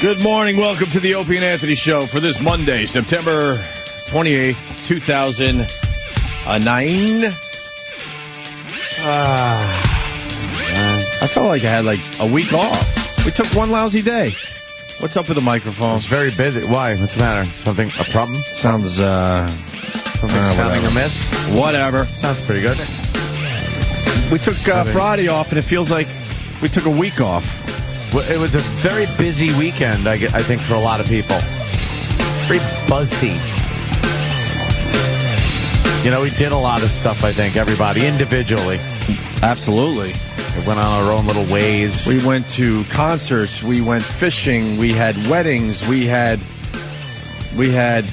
Good morning. Welcome to the Opie and Anthony Show for this Monday, September 28th, 2009. I felt like I had like a week off. We took one lousy day. What's up with the microphone? It's very busy. Why? What's the matter? Something? A problem? Sounds, Something sounding amiss? Whatever. Sounds pretty good. We took Friday off, and it feels like we took a week off. Well, it was a very busy weekend, I think, for a lot of people. Very buzzy. You know, we did a lot of stuff, I think, everybody, individually. Absolutely. We went on our own little ways. We went to concerts. We went fishing. We had weddings. We had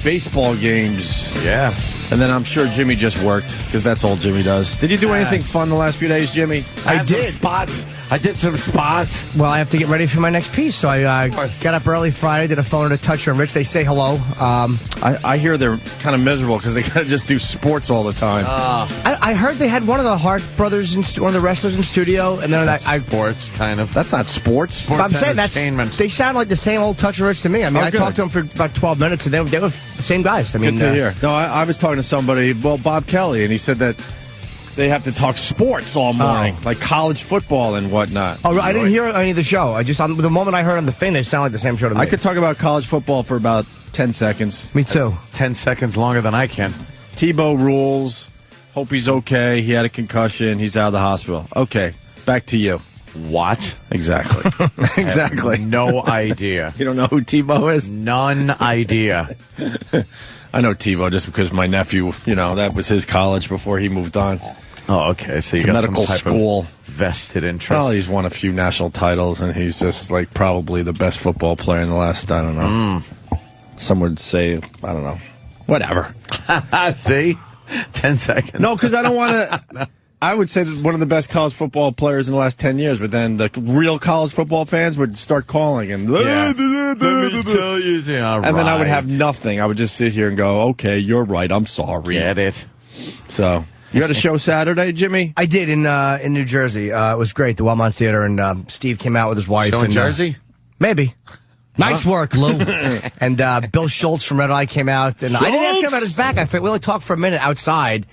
baseball games. Yeah. And then I'm sure Jimmy just worked, because that's all Jimmy does. Did you do anything fun the last few days, Jimmy? I did some spots. Well, I have to get ready for my next piece, so I got up early Friday, did a phone to Toucher and Rich. They say hello. I hear they're kind of miserable because they got to just do sports all the time. I heard they had one of the Hart brothers, one of the wrestlers in studio, and then Sports, kind of. That's not sports. I'm saying entertainment. they sound like the same old Toucher and Rich to me. I mean, I good. talked to them for about 12 minutes, and they were the same guys. I mean, Good to hear. No, I was talking to somebody, Bob Kelly, and he said that they have to talk sports all morning, like college football and whatnot. Oh, I didn't hear any of the show. The moment I heard on the thing, they sound like the same show to me. I could talk about college football for about 10 seconds. Me too. 10 seconds longer than I can. Tebow rules. Hope he's okay. He had a concussion. He's out of the hospital. Okay, back to you. What? Exactly. Exactly. No idea. You don't know who Tebow is? None idea. I know Tebow just because my nephew, that was his college before he moved on. Oh, okay. So you It's got a medical some type school. Of vested interest. Well, he's won a few national titles, and he's just like probably the best football player in the last, I don't know. Some would say, I don't know. Whatever. See? 10 seconds. No, because I don't want to. I would say that one of the best college football players in the last 10 years, but then the real college football fans would start calling and. Yeah. Let me tell you. And then I would have nothing. I would just sit here and go, okay, you're right. I'm sorry. Get it. So, you had a show Saturday, Jimmy? I did in New Jersey. It was great, the Wellmont Theater, and Steve came out with his wife. Show in Jersey? Maybe. Nice work, Lou. And Bill Schultz from Red Eye came out, and I didn't ask him about his back. We only talked for a minute outside.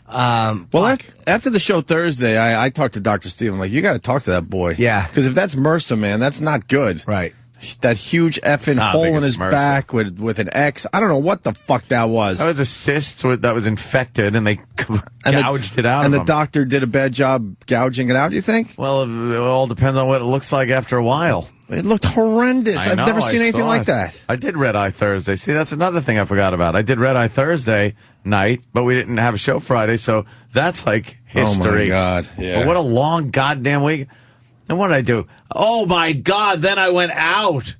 After the show Thursday, I talked to Dr. Steve. I'm like, you got to talk to that boy. Yeah. Because if that's MRSA, man, that's not good. Right. That huge effing hole in his back with an X. I don't know what the fuck that was. That was a cyst that was infected, and they gouged it out. And of the him. doctor did a bad job gouging it out, you think? Well, it all depends on what it looks like after a while. It looked horrendous. I've never seen anything like that. I did Red Eye Thursday. See, that's another thing I forgot about. I did Red Eye Thursday night, but we didn't have a show Friday, so that's like history. Oh, my God. Yeah. But what a long goddamn week. And what did I do? Oh, my God. Then I went out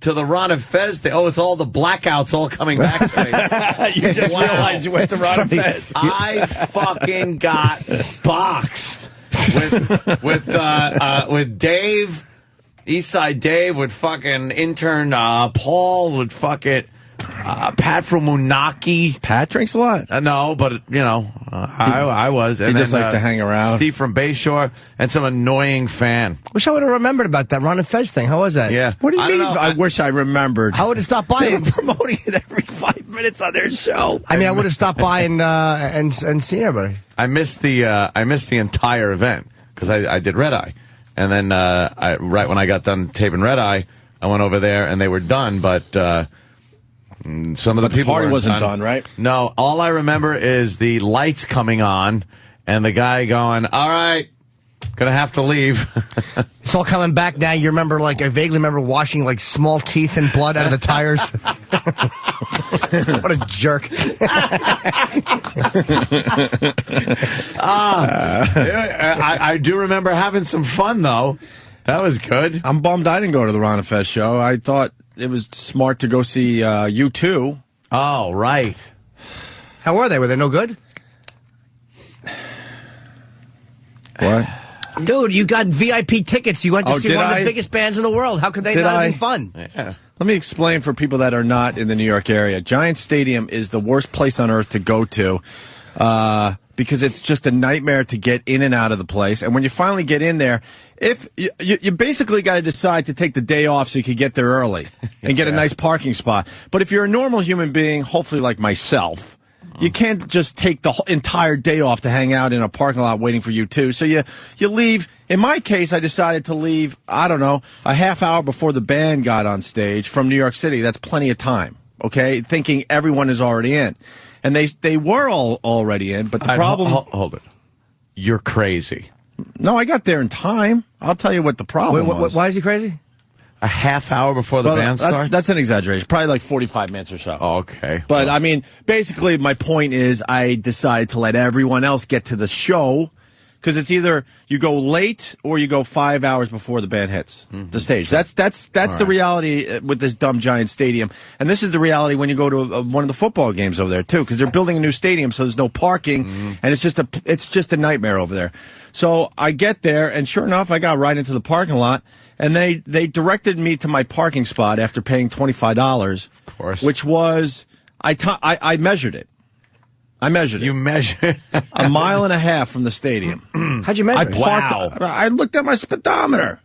to the Ron and Fez thing. Oh, it's all the blackouts all coming back to me. You just realized you went to Ron and Fez. I fucking got boxed with Dave, Eastside Dave, with fucking intern Paul, with fucking Pat from Munaki. Pat drinks a lot. No, but I was. And he just likes to hang around. Steve from Bayshore and some annoying fan. Wish I would have remembered about that Ron and Fez thing. How was that? Yeah. What do you mean? don't know. I wish I remembered. I would have stopped by. They were promoting it every 5 minutes on their show. I mean, I would have stopped by and seen everybody. I missed the entire event because I did Red Eye, and then right when I got done taping Red Eye, I went over there and they were done, but some of the people party weren't wasn't done, right? No, all I remember is the lights coming on and the guy going, "All right, gonna have to leave." It's all coming back now. You remember, I vaguely remember washing small teeth and blood out of the tires. What a jerk. I do remember having some fun though. That was good. I'm bummed I didn't go to the Ron and Fez show. I thought it was smart to go see U2. Oh, right. How were they? Were they no good? What? Dude, you got VIP tickets. You went to see one of the biggest bands in the world. How could they not have been fun? Yeah. Let me explain for people that are not in the New York area. Giant Stadium is the worst place on earth to go to. because it's just a nightmare to get in and out of the place. And when you finally get in there, if you basically got to decide to take the day off so you can get there early and get a nice parking spot. But if you're a normal human being, hopefully like myself, you can't just take the whole entire day off to hang out in a parking lot waiting for U2. So you leave. In my case, I decided to leave, I don't know, a half hour before the band got on stage from New York City. That's plenty of time, okay? Thinking everyone is already in. And they were all already in, but the problem... Hold it. You're crazy. No, I got there in time. I'll tell you what the problem was. Why is he crazy? A half hour before the band starts? That's an exaggeration. Probably like 45 minutes or so. Oh, okay. But, I mean, basically my point is I decided to let everyone else get to the show because it's either you go late or you go 5 hours before the band hits the stage. That's the reality with this dumb giant stadium. And this is the reality when you go to one of the football games over there, too, because they're building a new stadium, so there's no parking, and it's just a nightmare over there. So I get there, and sure enough, I got right into the parking lot. And they directed me to my parking spot after paying $25, of course, which was I measured it. I measured it. You measured a mile and a half from the stadium. How'd you measure? I parked. Wow. I looked at my speedometer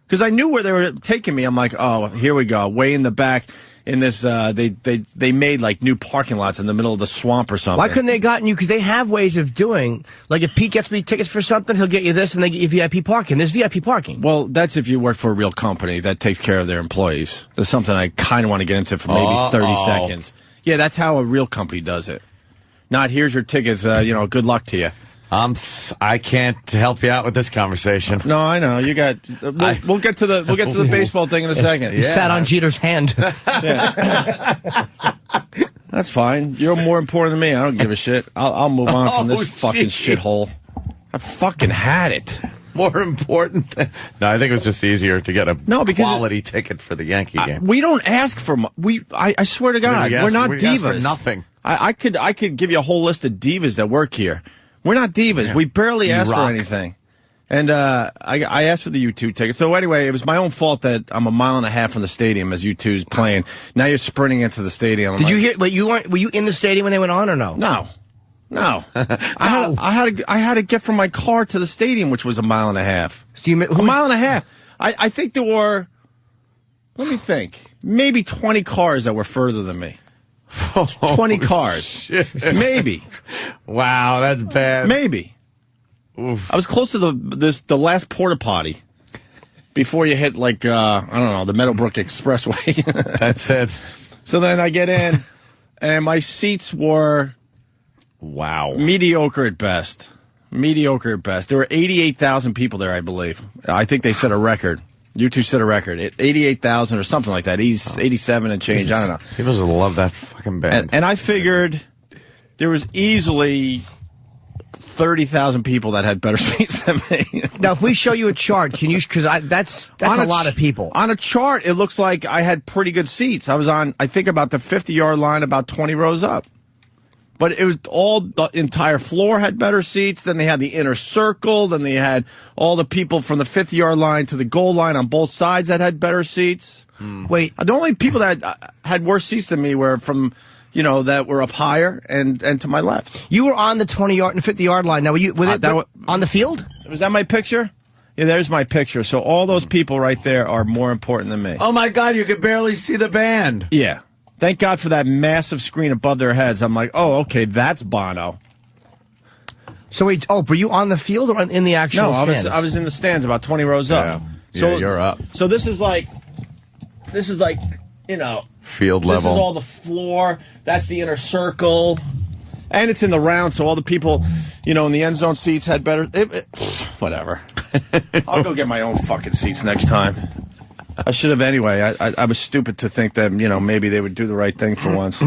because I knew where they were taking me. I'm like, oh, here we go, way in the back. In this, they made like new parking lots in the middle of the swamp or something. Why couldn't they have gotten you? Because they have ways of doing, like if Pete gets me tickets for something, he'll get you this, and they get you VIP parking. There's VIP parking. Well, that's if you work for a real company that takes care of their employees. That's something I kind of want to get into for maybe 30 seconds. Yeah, that's how a real company does it. Not here's your tickets. Good luck to you. I can't help you out with this conversation. No, I know you got. We'll get to the baseball thing in a second. He sat on Jeter's hand. That's fine. You're more important than me. I don't give a shit. I'll move on from this fucking shithole. I fucking had it. More important? No, I think it was just easier to get a quality ticket for the Yankee game. We don't ask for I swear to God, we're not divas. For nothing. I could give you a whole list of divas that work here. We're not divas. Yeah. We barely ask for anything. And I asked for the U2 ticket. So anyway, it was my own fault that I'm a mile and a half from the stadium as U2's playing. Now you're sprinting into the stadium. Did you hear? But were you in the stadium when they went on or no? No. I had to get from my car to the stadium, which was a mile and a half. So a mile and a half. I think there were, let me think, maybe 20 cars that were further than me. 20 cars. Shit. Maybe. Wow, that's bad. Maybe. Oof. I was close to the last porta potty before you hit I don't know, the Meadowbrook Expressway. That's it. So then I get in and my seats were mediocre at best. Mediocre at best. There were 88,000 people there, I believe. I think they set a record. U2 set a record at 88,000 or something like that. He's 87 and change. I don't know. People just love that fucking band. And I figured there was easily 30,000 people that had better seats than me. Now, if we show you a chart, can you? Because that's a lot of people. On a chart, it looks like I had pretty good seats. I was on, I think, about the 50-yard line, about 20 rows up. But it was the entire floor had better seats. Then they had the inner circle. Then they had all the people from the 50-yard line to the goal line on both sides that had better seats. Wait, the only people that had worse seats than me were from, that were up higher and to my left. You were on the 20-yard and 50-yard line. Now, were on the field? Was that my picture? Yeah, there's my picture. So all those people right there are more important than me. Oh, my God, you could barely see the band. Yeah. Thank God for that massive screen above their heads. I'm like, oh, okay, that's Bono. So wait, were you on the field or in the actual stands? I was in the stands about 20 rows up. So you're up. So this is like, field level. This is all the floor. That's the inner circle. And it's in the round, so all the people, in the end zone seats had better. Whatever. I'll go get my own fucking seats next time. I should have anyway. I was stupid to think that, maybe they would do the right thing for once.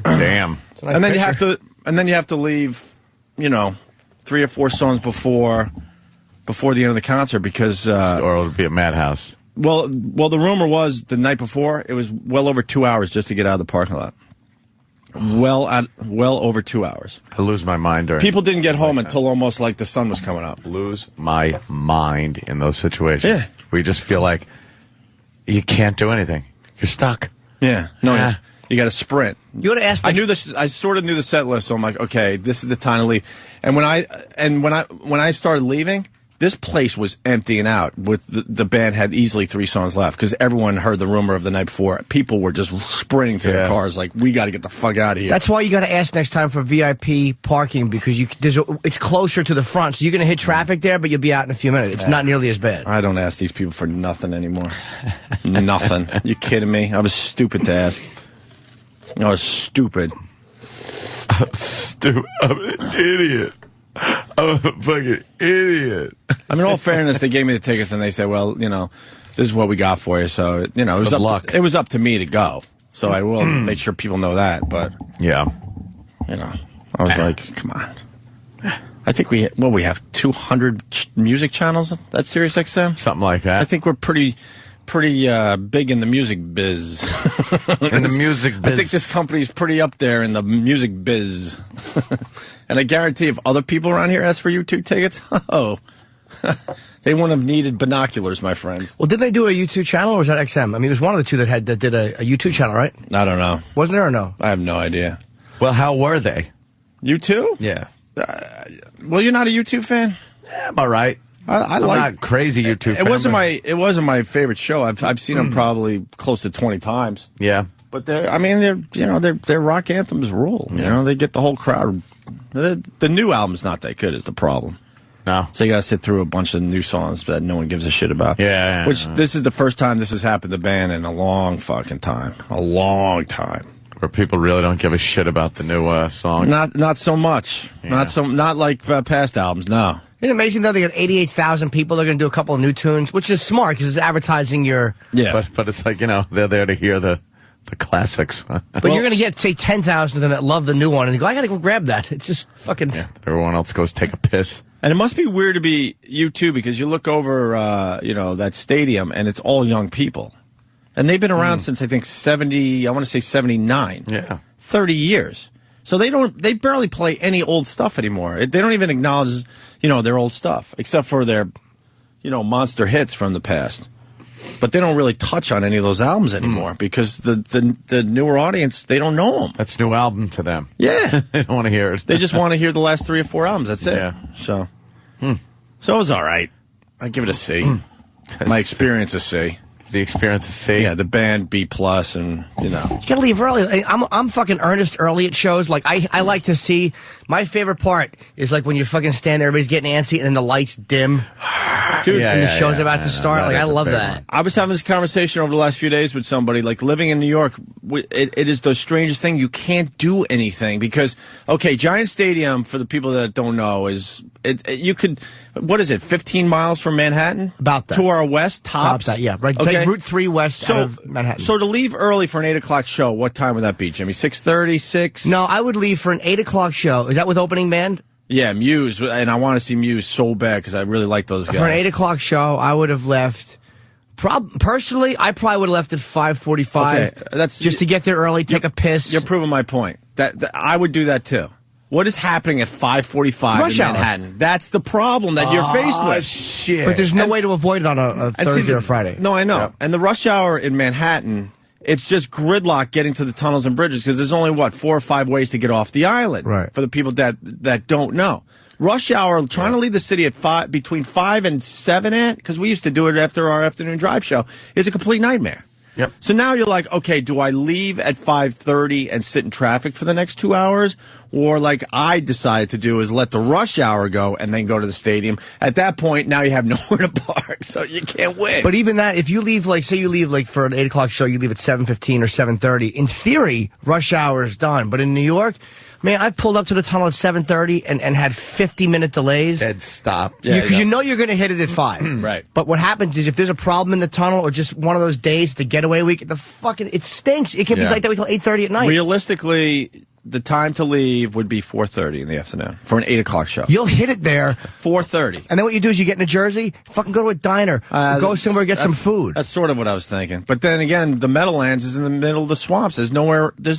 Damn. And then you have to leave, 3 or 4 songs before the end of the concert because or it'll be a madhouse. Well, the rumor was the night before it was well over 2 hours just to get out of the parking lot. Well over 2 hours. I lose my mind during. People didn't get home until almost like the sun was coming up. Lose my mind in those situations. Yeah. We just feel like you can't do anything. You're stuck. Yeah. No. You got to sprint. You would have asked. I knew this. I sort of knew the set list, so I'm like, okay, this is the time to leave. And when I started leaving, this place was emptying out. With the band had easily 3 songs left because everyone heard the rumor of the night before. People were just sprinting to their cars, like, we got to get the fuck out of here. That's why you got to ask next time for VIP parking because it's closer to the front, so you're going to hit traffic there, but you'll be out in a few minutes. It's not nearly as bad. I don't ask these people for nothing anymore. Nothing. You kidding me? I was stupid to ask. I was stupid. I'm an idiot. I'm a fucking idiot. I mean, in all fairness, they gave me the tickets and they said, well, you know, this is what we got for you. So, you know, it was up to me to go. So I will make sure people know that. But, yeah, you know, I was like, come on. I think we have 200 music channels at Sirius XM? Something like that. I think we're pretty big in the music biz. In the music biz. I think this company's pretty up there in the music biz. And I guarantee if other people around here asked for U2 tickets, they wouldn't have needed binoculars, my friends. Well, did they do a U2 channel or was that XM? I mean, it was one of the two that did a U2 channel, right? I don't know. Wasn't there or no? I have no idea. Well, how were they? U2? Yeah. Well, you're not a U2 fan? Yeah, I'm all right. I'm not crazy U2 fan. It wasn't my favorite show. I've seen them probably close to 20 times. Yeah. But their rock anthems rule. You know, they get the whole crowd. The new album's not that good is the problem. No. So you got to sit through a bunch of new songs that no one gives a shit about. Yeah. Which this is the first time this has happened to the band in a long fucking time. A long time. Where people really don't give a shit about the new song. Not so much. Yeah. Not like past albums. No. Isn't it amazing though? They got 88,000 people. They're going to do a couple of new tunes, which is smart because it's advertising your. Yeah. But it's like, you know, they're there to hear the classics. But you're going to get, say, 10,000 of them that love the new one and you go, I got to go grab that. It's just fucking. Yeah. Everyone else goes take a piss. And it must be weird to be U2 because you look over, that stadium and it's all young people. And they've been around since, I think, 79. Yeah. 30 years. So they barely play any old stuff anymore. They don't even acknowledge, their old stuff, except for their, monster hits from the past. But they don't really touch on any of those albums anymore because the newer audience, they don't know them. That's a new album to them. Yeah. They don't want to hear it. They just want to hear the last 3 or 4 albums. That's it. Yeah. So it was all right. I give it a C. My experience a C. The experience is C. Yeah, the band B+, and You gotta leave early. I'm fucking earnest early at shows. Like I like to see. My favorite part is like when you fucking stand there, everybody's getting antsy, and then the lights dim. Dude, and the show's about to start. Like I love that. I was having this conversation over the last few days with somebody. Like living in New York, it is the strangest thing. You can't do anything because Giant Stadium, for the people that don't know, is you could. What is it? 15 miles from Manhattan? About that. 2 hour west, tops. About that, yeah. Right. Okay. Take Route 3 west out of Manhattan. So to leave early for an 8 o'clock show, what time would that be, Jimmy? 6:30, 6? No, I would leave for an 8 o'clock show. Is that with opening band? Yeah, Muse, and I want to see Muse so bad because I really like those guys. For an 8 o'clock show, I would have left. Personally, I probably would have left at 5:45. Okay, that's just to get there early, take a piss. You're proving my point. That I would do that too. What is happening at 5:45 in Manhattan? That's the problem that you're faced with. Shit. But there's no way to avoid it on a Thursday or Friday. No, I know. Yep. And the rush hour in Manhattan, it's just gridlock getting to the tunnels and bridges because there's only, 4 or 5 ways to get off the island. Right. For the people that don't know. Rush hour, trying to leave the city at between 5 and 7, because we used to do it after our afternoon drive show, is a complete nightmare. Yep. So now you're like, okay, do I leave at 5:30 and sit in traffic for the next 2 hours? Or like I decided to do is let the rush hour go and then go to the stadium. At that point, now you have nowhere to park, so you can't win. But even that, if you leave, say you leave for an 8 o'clock show, you leave at 7:15 or 7:30. In theory, rush hour is done. But in New York, man, I've pulled up to the tunnel at 7:30 and had 50-minute delays. Dead stop. Because you know you're going to hit it at 5. Right. But what happens is if there's a problem in the tunnel or just one of those days, the getaway week, it stinks. It can be like that until 8:30 at night. Realistically, the time to leave would be 4:30 in the afternoon for an 8 o'clock show. You'll hit it there. 4:30. And then what you do is you get in a Jersey, fucking go to a diner, go somewhere, get some food. That's sort of what I was thinking. But then again, the Meadowlands is in the middle of the swamps. There's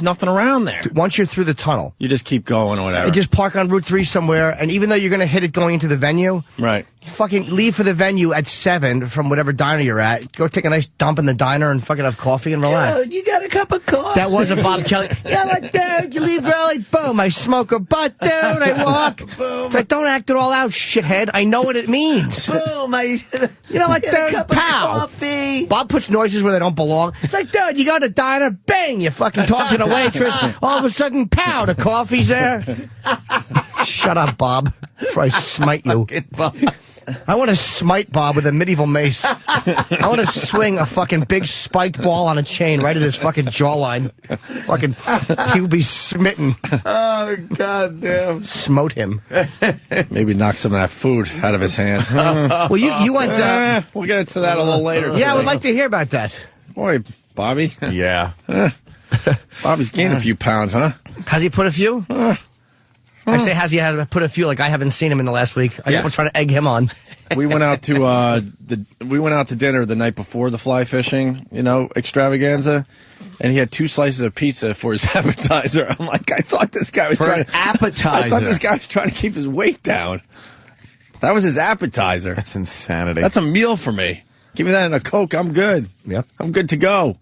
nothing around there. Once you're through the tunnel, You just keep going or whatever. you just park on Route 3 somewhere, and even though you're going to hit it going into the venue, Right. fucking leave for the venue at 7 from whatever diner you're at. Go take a nice dump in the diner and fucking have coffee and relax. Dude, you got a cup of coffee. That wasn't Bob Kelly. Yeah, like, dude, you leave early. Boom, I smoke a butt, dude. I walk. Boom. It's like, don't act it all out, shithead. I know what it means. Boom, You know, like, get a dude, cup of pow. coffee. Bob puts noises where they don't belong. It's like, dude, you go to the diner, bang, you fucking talk to the waitress. All of a sudden, pow, the coffee's there. Shut up, Bob, before I smite you. I want to smite Bob with a medieval mace. I want to swing a fucking big spiked ball on a chain right at his fucking jawline. Fucking, he will be smitten. Oh, goddamn. Smote him. Maybe knock some of that food out of his hand. Well, you went, We'll get into that a little later. yeah, I would like to hear about that. Boy, Bobby. Yeah. Bobby's gained a few pounds, huh? Has he put a few? I say, has he had put a few? Like I haven't seen him in the last week. I just was trying to egg him on. We went out to dinner the night before the fly fishing, extravaganza, and he had 2 slices of pizza for his appetizer. I'm like, I thought this guy was trying to appetizer. I thought this guy was trying to keep his weight down. That was his appetizer. That's insanity. That's a meal for me. Give me that in a Coke. I'm good. Yep. I'm good to go.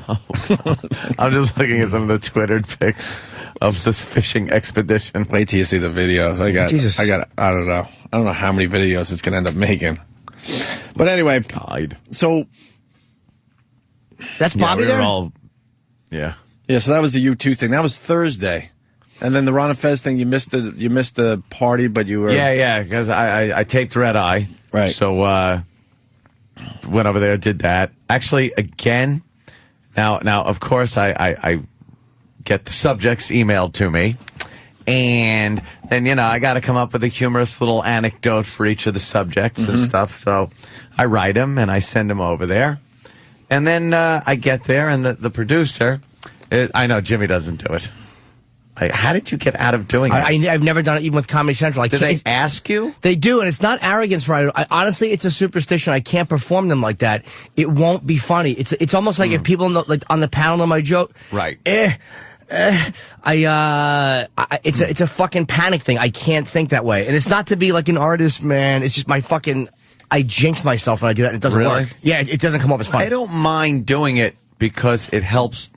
I'm just looking at some of the Twittered pics of this fishing expedition. Wait till you see the videos. I don't know how many videos it's going to end up making. But anyway, so that's Bobby there? Yeah, so that was the U2 thing. That was Thursday. And then the Ron and Fez thing, you missed the party, but you were... Yeah, because I taped Red Eye. Right. So, went over there, did that. Actually, again, now, of course, I get the subjects emailed to me. And then, I got to come up with a humorous little anecdote for each of the subjects and stuff. So I write them and I send them over there. And then I get there and the producer, I know Jimmy doesn't do it. How did you get out of doing it? I've never done it, even with Comedy Central. Did they ask you? They do, and it's not arrogance, right? Honestly, it's a superstition. I can't perform them like that. It won't be funny. It's almost like if people know, like on the panel know my joke. Right. It's a fucking panic thing. I can't think that way, and it's not to be like an artist, man. It's just I jinx myself when I do that. And it doesn't work. Yeah, it doesn't come up as funny. I don't mind doing it because it helps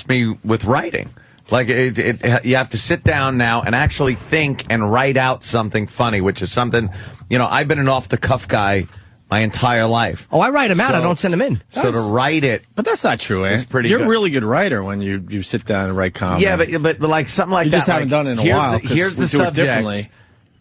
me with writing. Like, you have to sit down now and actually think and write out something funny, which is something, I've been an off-the-cuff guy my entire life. Oh, I write them out. I don't send them in. So to write it... But that's not true, eh? It's pretty You're good. a really good writer when you sit down and write comedy. Yeah, but like something like you that. You just haven't done it in a while. Here's the subject.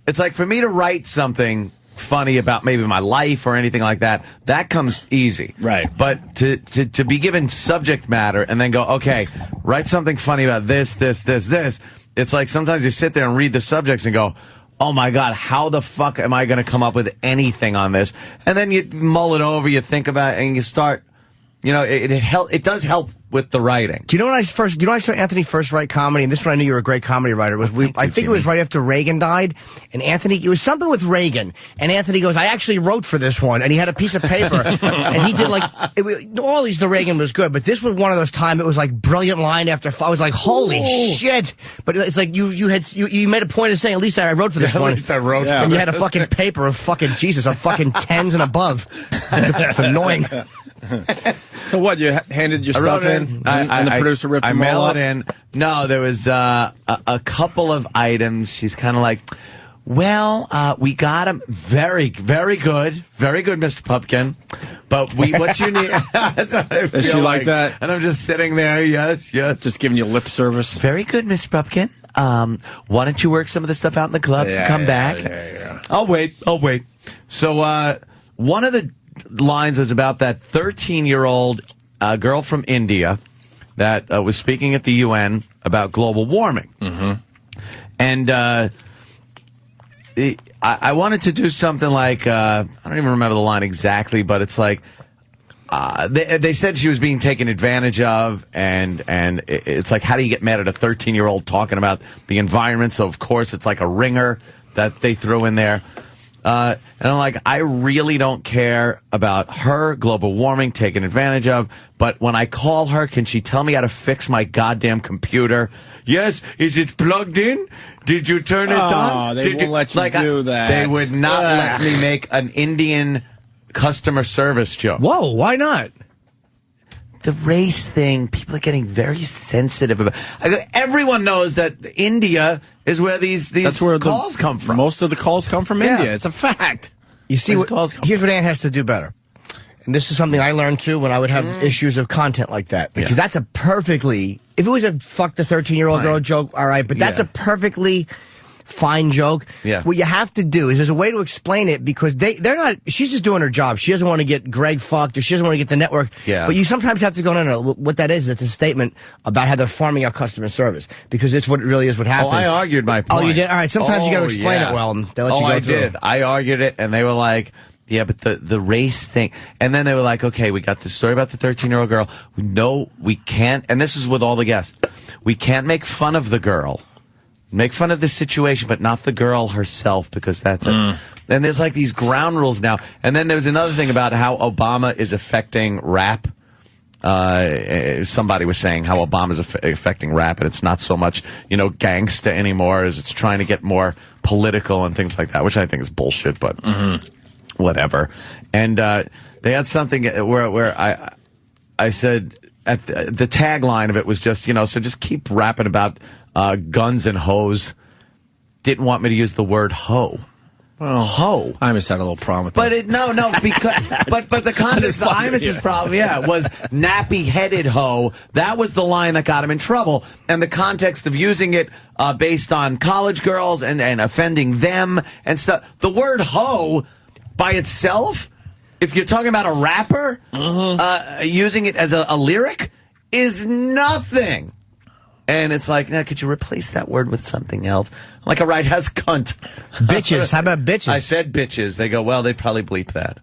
It's like for me to write something funny about maybe my life or anything like that, that comes easy. Right. But to be given subject matter and then go, okay, write something funny about this. It's like sometimes you sit there and read the subjects and go, oh my God, how the fuck am I going to come up with anything on this? And then you mull it over, you think about it, and you start, it does help with the writing. Do you know when I saw Anthony first write comedy? And this is when I knew you were a great comedy writer. I think it was right after Reagan died. And Anthony, it was something with Reagan. And Anthony goes, I actually wrote for this one. And he had a piece of paper. And he did all these, the Reagan was good. But this was one of those times it was like brilliant line after, I was like, holy shit. But it's like you made a point of saying, at least I wrote for this one. At least I wrote for And you had a fucking paper of fucking Jesus, of fucking 10s and above. It's annoying. So what, you handed your stuff in? And the producer ripped them all mail up? it in. No, there was a couple of items. She's kind of like, well, we got them. Very, very good. Very good, Mr. Pupkin. But what you need... Is she like that? And I'm just sitting there, yes. Just giving you lip service? Very good, Mr. Pupkin. Why don't you work some of the stuff out in the clubs and come back? Yeah. I'll wait. So one of the lines was about that 13-year-old girl from India that was speaking at the UN about global warming. Mm-hmm. And I wanted to do something like, I don't even remember the line exactly, but it's like, they said she was being taken advantage of, and it's like, how do you get mad at a 13-year-old talking about the environment? So, of course, it's like a ringer that they threw in there. And I'm like, I really don't care about her, global warming, taken advantage of. But when I call her, can she tell me how to fix my goddamn computer? Yes. Is it plugged in? Did you turn it on? They won't let you do that. They would not let me make an Indian customer service joke. Whoa, why not? The race thing, people are getting very sensitive about. Everyone knows that India is where these That's where calls come from. Most of the calls come from India. It's a fact. You see, here's what Ann has to do better. And this is something I learned, too, when I would have issues of content like that. Because that's a perfectly... If it was a fuck the 13-year-old girl joke, all right, but that's a perfectly fine joke. Yeah. What you have to do is there's a way to explain it because they're not... She's just doing her job. She doesn't want to get Greg fucked or she doesn't want to get the network. Yeah. But you sometimes have to go, no, what that is, it's a statement about how they're farming out customer service. Because it's what it really is what happened. Oh, I argued my point. Oh, you did? All right, sometimes you got to explain it well and they'll let you go through. I did. I argued it and they were like... Yeah, but the race thing. And then they were like, okay, we got this story about the 13-year-old girl. No, we can't. And this is with all the guests. We can't make fun of the girl. Make fun of the situation, but not the girl herself, because that's it. And there's like these ground rules now. And then there's another thing about how Obama is affecting rap. Somebody was saying how Obama's affecting rap, and it's not so much, gangsta anymore, as it's trying to get more political and things like that, which I think is bullshit, but... whatever. And they had something where I said at the tagline of it was just, so just keep rapping about guns and hoes. Didn't want me to use the word hoe. Oh, hoe. Imus had a little problem with that. But because but the context of Imus's problem, was nappy-headed hoe. That was the line that got him in trouble. And the context of using it based on college girls and offending them and stuff. The word hoe by itself, if you're talking about a rapper, using it as a lyric, is nothing. And it's like, now, could you replace that word with something else? Like, all right, how's cunt? Bitches. How about bitches? I said bitches. They go, well, they'd probably bleep that.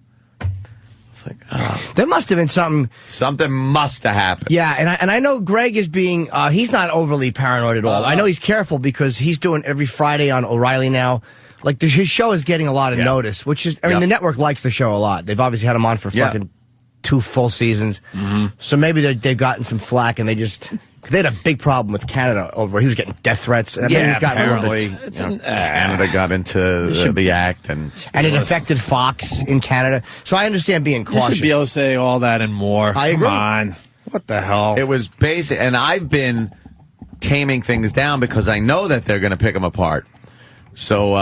It's like, there must have been something. Something must have happened. Yeah, and I know Greg is being, he's not overly paranoid at all. I know he's careful because he's doing every Friday on O'Reilly now. Like, his show is getting a lot of notice, which is, the network likes the show a lot. They've obviously had him on for fucking 2 full seasons. So maybe they've gotten some flack and they had a big problem with Canada over where he was getting death threats. And he's gotten apparently. Canada got into the act. And it affected Fox in Canada. So I understand being cautious. You should be able to say all that and more. I agree. Come on. What the hell? It was basic. And I've been taming things down because I know that they're going to pick them apart. So,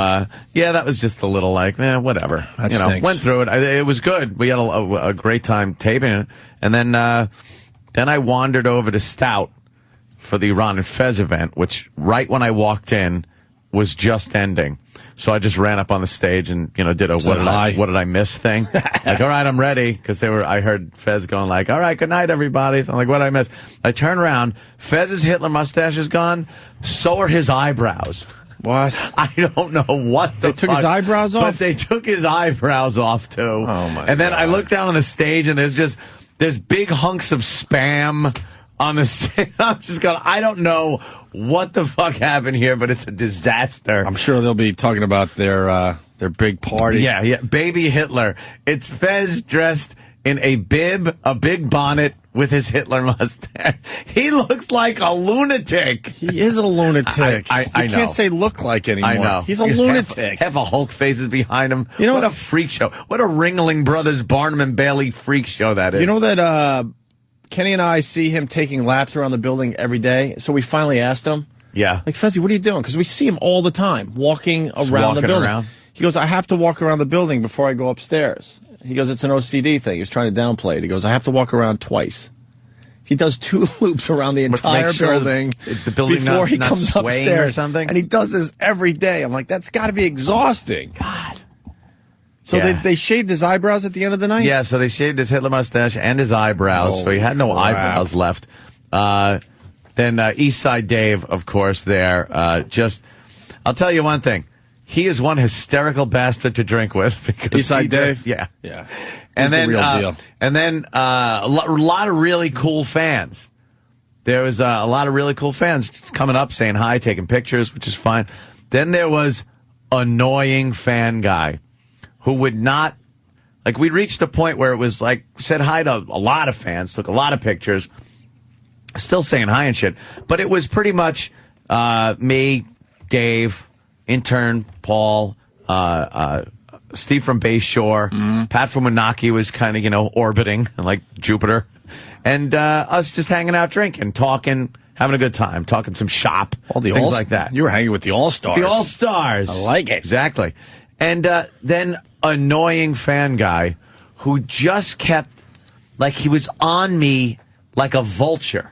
that was just a little like, whatever. That stinks. Went through it. It was good. We had a great time taping it. And then I wandered over to Stout for the Ron and Fez event, which right when I walked in was just ending. So I just ran up on the stage and, did a what did I miss thing. Like, all right, I'm ready. Because I heard Fez going like, all right, good night, everybody. So I'm like, what did I miss? I turn around. Fez's Hitler mustache is gone. So are his eyebrows. What? I don't know what they took his eyebrows off. But they took his eyebrows off too. Oh my! And then I look down on the stage and there's big hunks of Spam on the stage. I'm just going, I don't know what the fuck happened here, but it's a disaster. I'm sure they'll be talking about their big party. Yeah, baby Hitler. It's Fez dressed in a bib, a big bonnet with his Hitler mustache. He looks like a lunatic. He is a lunatic. I you know. can't say look like anymore. I know. He's a lunatic. Half a Hulk faces behind him. What a freak show. What a Ringling Brothers, Barnum and Bailey freak show that is. You know that Kenny and I see him taking laps around the building every day, so we finally asked him. Yeah. Like, Fezzy, what are you doing? Because we see him all the time walking around the building. He goes, I have to walk around the building before I go upstairs. He goes, it's an OCD thing. He was trying to downplay it. He goes, I have to walk around twice. He does 2 loops around the entire building, before he comes upstairs or something. And he does this every day. I'm like, that's got to be exhausting. God. So they shaved his eyebrows at the end of the night? Yeah, so they shaved his Hitler mustache and his eyebrows, so he had no eyebrows left. Then East Side Dave, of course, there. I'll tell you one thing. He is one hysterical bastard to drink with. Because East Side Dave? Yeah. Yeah. And He's then, the real deal. And then a lot of really cool fans. There was a lot of really cool fans coming up, saying hi, taking pictures, which is fine. Then there was annoying fan guy. who would not, like, we reached a point where it was like, said hi to a lot of fans, took a lot of pictures, still saying hi and shit. But it was pretty much me, Dave, intern, Paul, Steve from Bayshore, Pat from Menaki was kind of, orbiting like Jupiter, and us just hanging out, drinking, talking, having a good time, talking some shop, all the things like that. You were hanging with the All-Stars. The All-Stars. I like it. Exactly. And then annoying fan guy who just kept, like, he was on me like a vulture.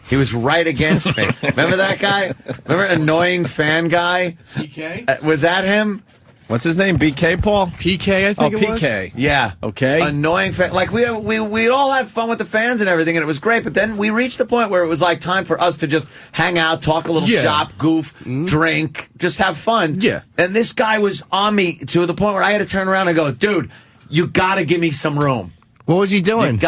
He was right against me. Remember that guy? Remember annoying fan guy? PK? Was that him? What's his name? BK, Paul? PK, I think it was. PK. Yeah. Okay. Annoying fan. Like, we all have fun with the fans and everything, and it was great, but then we reached the point where it was like time for us to just hang out, talk a little shop, goof, drink, just have fun. Yeah. And this guy was on me to the point where I had to turn around and go, dude, you gotta give me some room. What was he doing?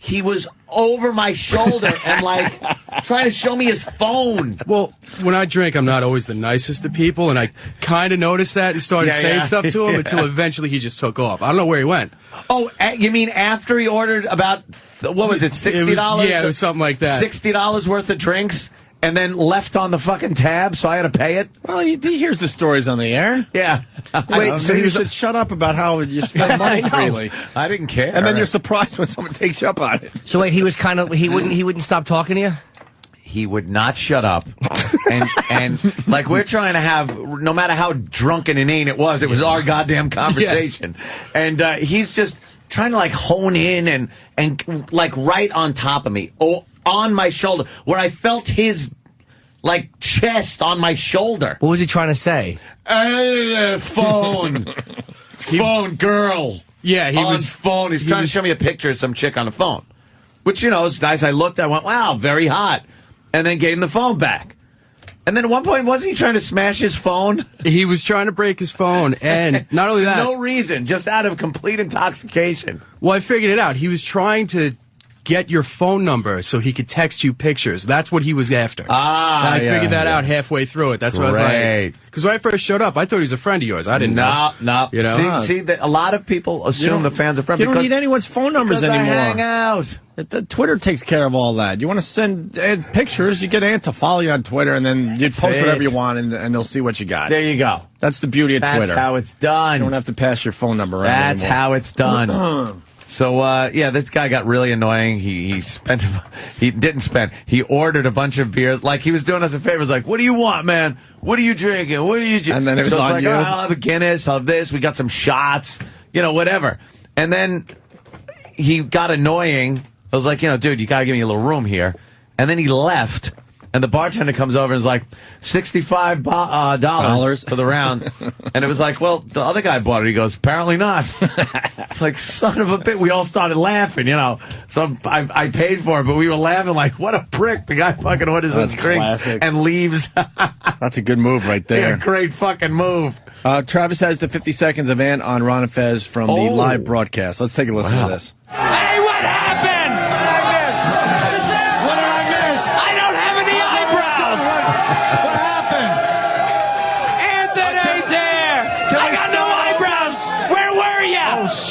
He was over my shoulder and, like, trying to show me his phone. Well, when I drink, I'm not always the nicest to people, and I kind of noticed that and started saying stuff to him until eventually he just took off. I don't know where he went. Oh, you mean after he ordered about, what was it, $60? Yeah, it was something like that. $60 worth of drinks? And then left on the fucking tab, so I had to pay it? Well, he hears the stories on the air. Yeah. Wait, so you should shut up about how you spend money freely. I didn't care. And then you're surprised when someone takes you up on it. So wait, he was he wouldn't stop talking to you? He would not shut up. and like, we're trying to have, no matter how drunk and inane it was our goddamn conversation. Yes. And he's just trying to, like, hone in and like, right on top of me. On my shoulder, where I felt his, like, chest on my shoulder. What was he trying to say? Phone. Phone, girl. Yeah, he was phone. He's trying to show me a picture of some chick on the phone. Which, is nice. I looked, I went, wow, very hot. And then gave him the phone back. And then at one point, wasn't he trying to smash his phone? He was trying to break his phone, and not only that... No reason, just out of complete intoxication. Well, I figured it out. He was trying to get your phone number so he could text you pictures. That's what he was after. And I figured that out halfway through it. That's what I was like. Because when I first showed up, I thought he was a friend of yours. I didn't know. No. See, a lot of people assume the fans are friends. You don't need anyone's phone numbers anymore. I hang out. Twitter takes care of all that. You want to send pictures, you get Ant to follow you on Twitter, and then you post whatever you want, and they'll see what you got. There you go. That's the beauty of Twitter. That's how it's done. You don't have to pass your phone number around That's anymore. how it's done. So, this guy got really annoying. He ordered a bunch of beers. Like, he was doing us a favor. He was like, what do you want, man? What are you drinking? What are you drinking? And then it was on like, you. Oh, I'll have a Guinness. I'll have this. We got some shots. Whatever. And then he got annoying. I was like, dude, you got to give me a little room here. And then he left. And the bartender comes over and is like, $65 for the round. And it was like, well, the other guy bought it. He goes, apparently not. It's like, son of a bitch. We all started laughing, So I paid for it, but we were laughing like, what a prick. The guy fucking orders his drinks and leaves. That's a good move right there. Yeah, great fucking move. Travis has the 50 seconds of Ant on Ron and Fez from the live broadcast. Let's take a listen to this. Hey, what happened?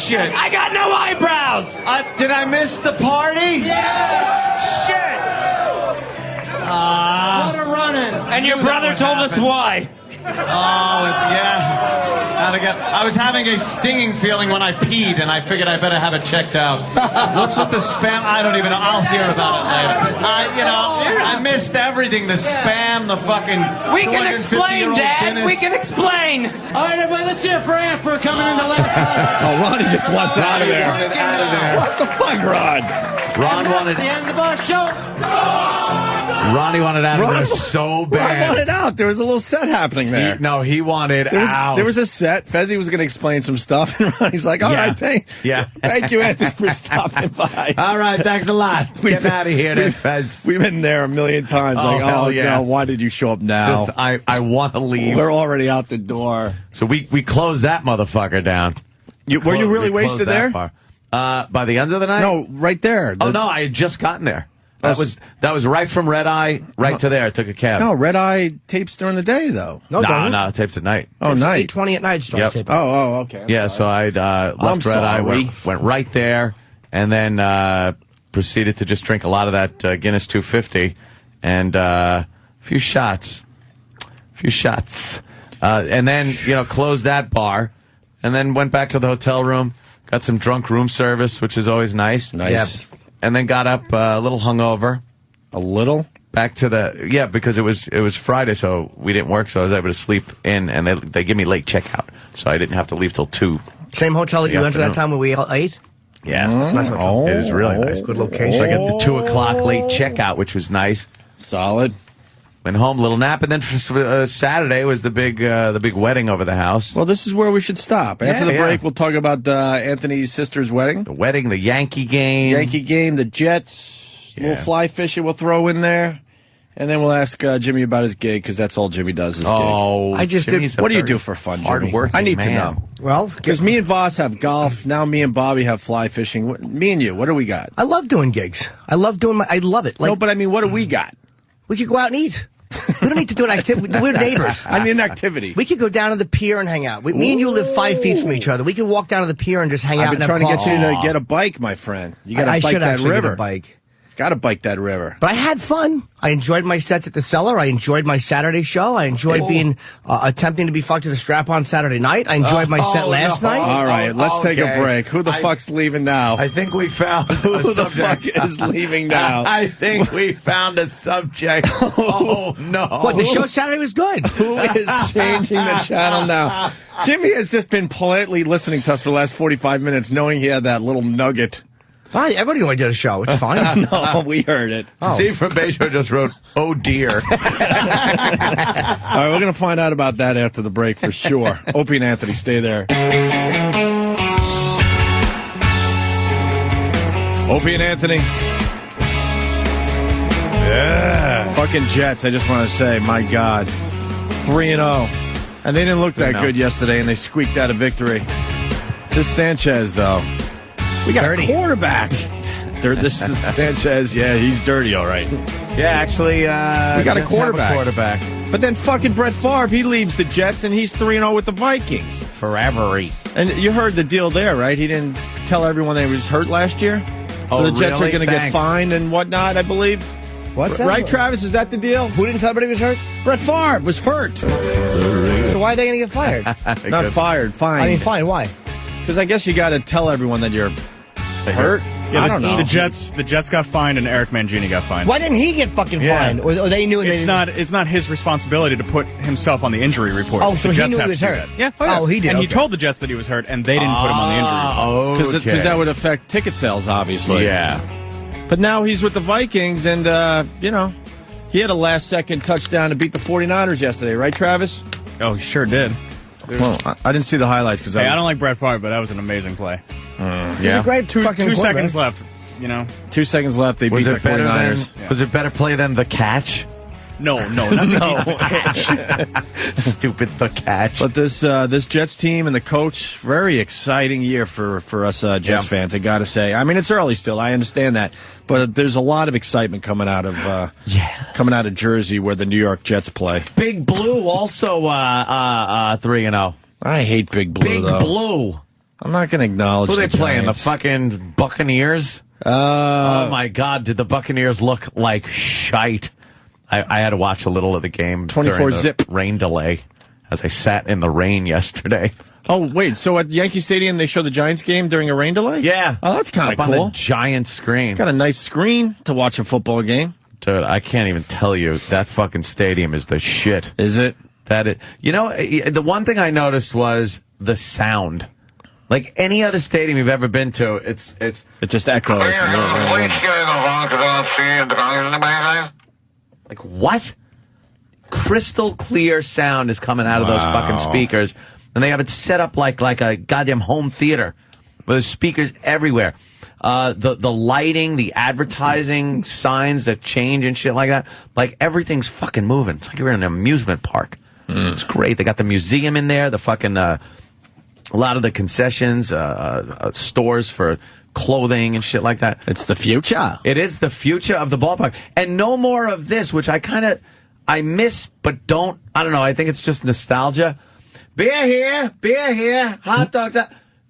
Shit. I got no eyebrows. Did I miss the party? Yeah. Shit. What a running. And your brother told us why. Oh, yeah. I was having a stinging feeling when I peed, and I figured I better have it checked out. What's with the spam? I don't even know. I'll hear about it later. I missed everything. The spam, the fucking... We can explain, Dad. Guinness. We can explain. All right, everybody, let's hear it for Ant for coming in the last one. Ronnie just wants out of there. What the fuck, Ron? Ron wanted... the end of our show. Ronnie wanted out of there so bad. Ron wanted out. There was a little set happening there. He wanted out. There was a set. Fezzi was going to explain some stuff, and Ronnie's like, all right, thank you, Anthony, for stopping by. All right, thanks a lot. Get out of here, then, Fez. We've been there a million times. Why did you show up now? I want to leave. We're already out the door. So we closed that motherfucker down. Were you really wasted there? By the end of the night? No, right there. Oh, no, I had just gotten there. That was right from Red Eye right to there. I took a cab. No, Red Eye tapes during the day, though. No, tapes at night. Oh, night. 8:20 at night starts taping. Oh, okay. I'm sorry. So I left Red Eye, went right there, and then proceeded to just drink a lot of that Guinness 250 and a few shots. And then, closed that bar, and then went back to the hotel room, got some drunk room service, which is always nice. Nice. Yeah. And then got up a little hungover. A little? Back to because it was Friday, so we didn't work, so I was able to sleep in, and they give me late checkout, so I didn't have to leave till 2. Same hotel that you went to that time when we ate? Yeah. It's a nice hotel. It is really nice. Good location. So I got the 2 o'clock late checkout, which was nice. Solid. Went home, little nap, and then Saturday was the big wedding over the house. Well, this is where we should stop. After the break, we'll talk about Anthony's sister's wedding. The wedding, the Yankee game. The Jets. Yeah. We'll fly fishing. We'll throw in there. And then we'll ask Jimmy about his gig, because that's all Jimmy does is gig. I just did. What do you do for fun, Jimmy? I need to know. Well, because me and Voss have golf. Now me and Bobby have fly fishing. Me and you, what do we got? I love doing gigs. I love it. No, but I mean, what do we got? We could go out and eat. We don't need to do an activity. We're neighbors. I mean, an activity. We could go down to the pier and hang out. Me and you live 5 feet from each other. We could walk down to the pier and just hang out. I've been trying to get you to get a bike, my friend. You got to bike that river. Get a bike. Got to bike that river. But I had fun. I enjoyed my sets at the Cellar. I enjoyed my Saturday show. I enjoyed being attempting to be fucked to the strap-on Saturday night. I enjoyed my set last night. All right, let's take a break. Who the fuck's leaving now? I think we found Who the fuck is leaving now? I think we found a subject. Oh, no. What, the show Saturday was good. Who is changing the channel now? Jimmy has just been politely listening to us for the last 45 minutes, knowing he had that little nugget. Everybody only did a show. It's fine. No, we heard it. Steve from Bayshore just wrote, "Oh dear." All right, we're going to find out about that after the break for sure. Opie and Anthony, stay there. Opie and Anthony. Yeah. Fucking Jets, I just want to say, my God. 3-0. And they didn't look that good yesterday, and they squeaked out a victory. This Sanchez, though. We got a quarterback. This is Sanchez. Yeah, he's dirty, all right. Yeah, actually, we got a quarterback. But then fucking Brett Favre, he leaves the Jets, and he's 3-0 with the Vikings. Forever. And you heard the deal there, right? He didn't tell everyone they was hurt last year. So the Jets are going to get fined and whatnot, I believe. What's that? Right, Travis? Is that the deal? Who didn't tell everybody was hurt? Brett Favre was hurt. So why are they going to get fired? Not fired, fined. I mean, fine. Why? Because I guess you got to tell everyone that you're hurt. Yeah, I don't know. The Jets got fined and Eric Mangini got fined. Why didn't he get fucking fined? Or they knew it's not his responsibility to put himself on the injury report. Oh, so the he Jets knew have he was to do hurt. that. Yeah. Oh, he did. And he told the Jets that he was hurt, and they didn't put him on the injury report. Because that would affect ticket sales, obviously. Yeah. But now he's with the Vikings, and, he had a last-second touchdown to beat the 49ers yesterday, right, Travis? Oh, he sure did. Well, I didn't see the highlights because I don't like Brett Favre, but that was an amazing play. He's a great two fucking seconds left. 2 seconds left. They beat the 49ers. Was it better play than the catch? No. Stupid the catch. But this Jets team and the coach, very exciting year for us Jets fans, I got to say. I mean, it's early still. I understand that. But there's a lot of excitement coming out of Jersey where the New York Jets play. Big Blue also 3-0. I hate Big Blue, though. Big Blue. I'm not going to acknowledge Who are they playing? The Giants. fucking Buccaneers? Oh, my God. Did the Buccaneers look like shite? I had to watch a little of the game 24 during the zip rain delay as I sat in the rain yesterday. Oh, wait. So at Yankee Stadium, they show the Giants game during a rain delay? Yeah. Oh, that's kind of on cool. the giant screen. Got a nice screen to watch a football game. Dude, I can't even tell you. That fucking stadium is the shit. Is it? The one thing I noticed was the sound. Like any other stadium you've ever been to, it just echoes. Like what? Crystal clear sound is coming out of those fucking speakers, and they have it set up like a goddamn home theater, with there's speakers everywhere. The lighting, the advertising signs that change and shit like that, like everything's fucking moving. It's like you're in an amusement park. It's great. They got the museum in there, the fucking a lot of the concessions, stores for clothing and shit like that. It's the future. It is the future of the ballpark. And no more of this, which I miss, but I don't know, I think it's just nostalgia. Beer here, hot dogs.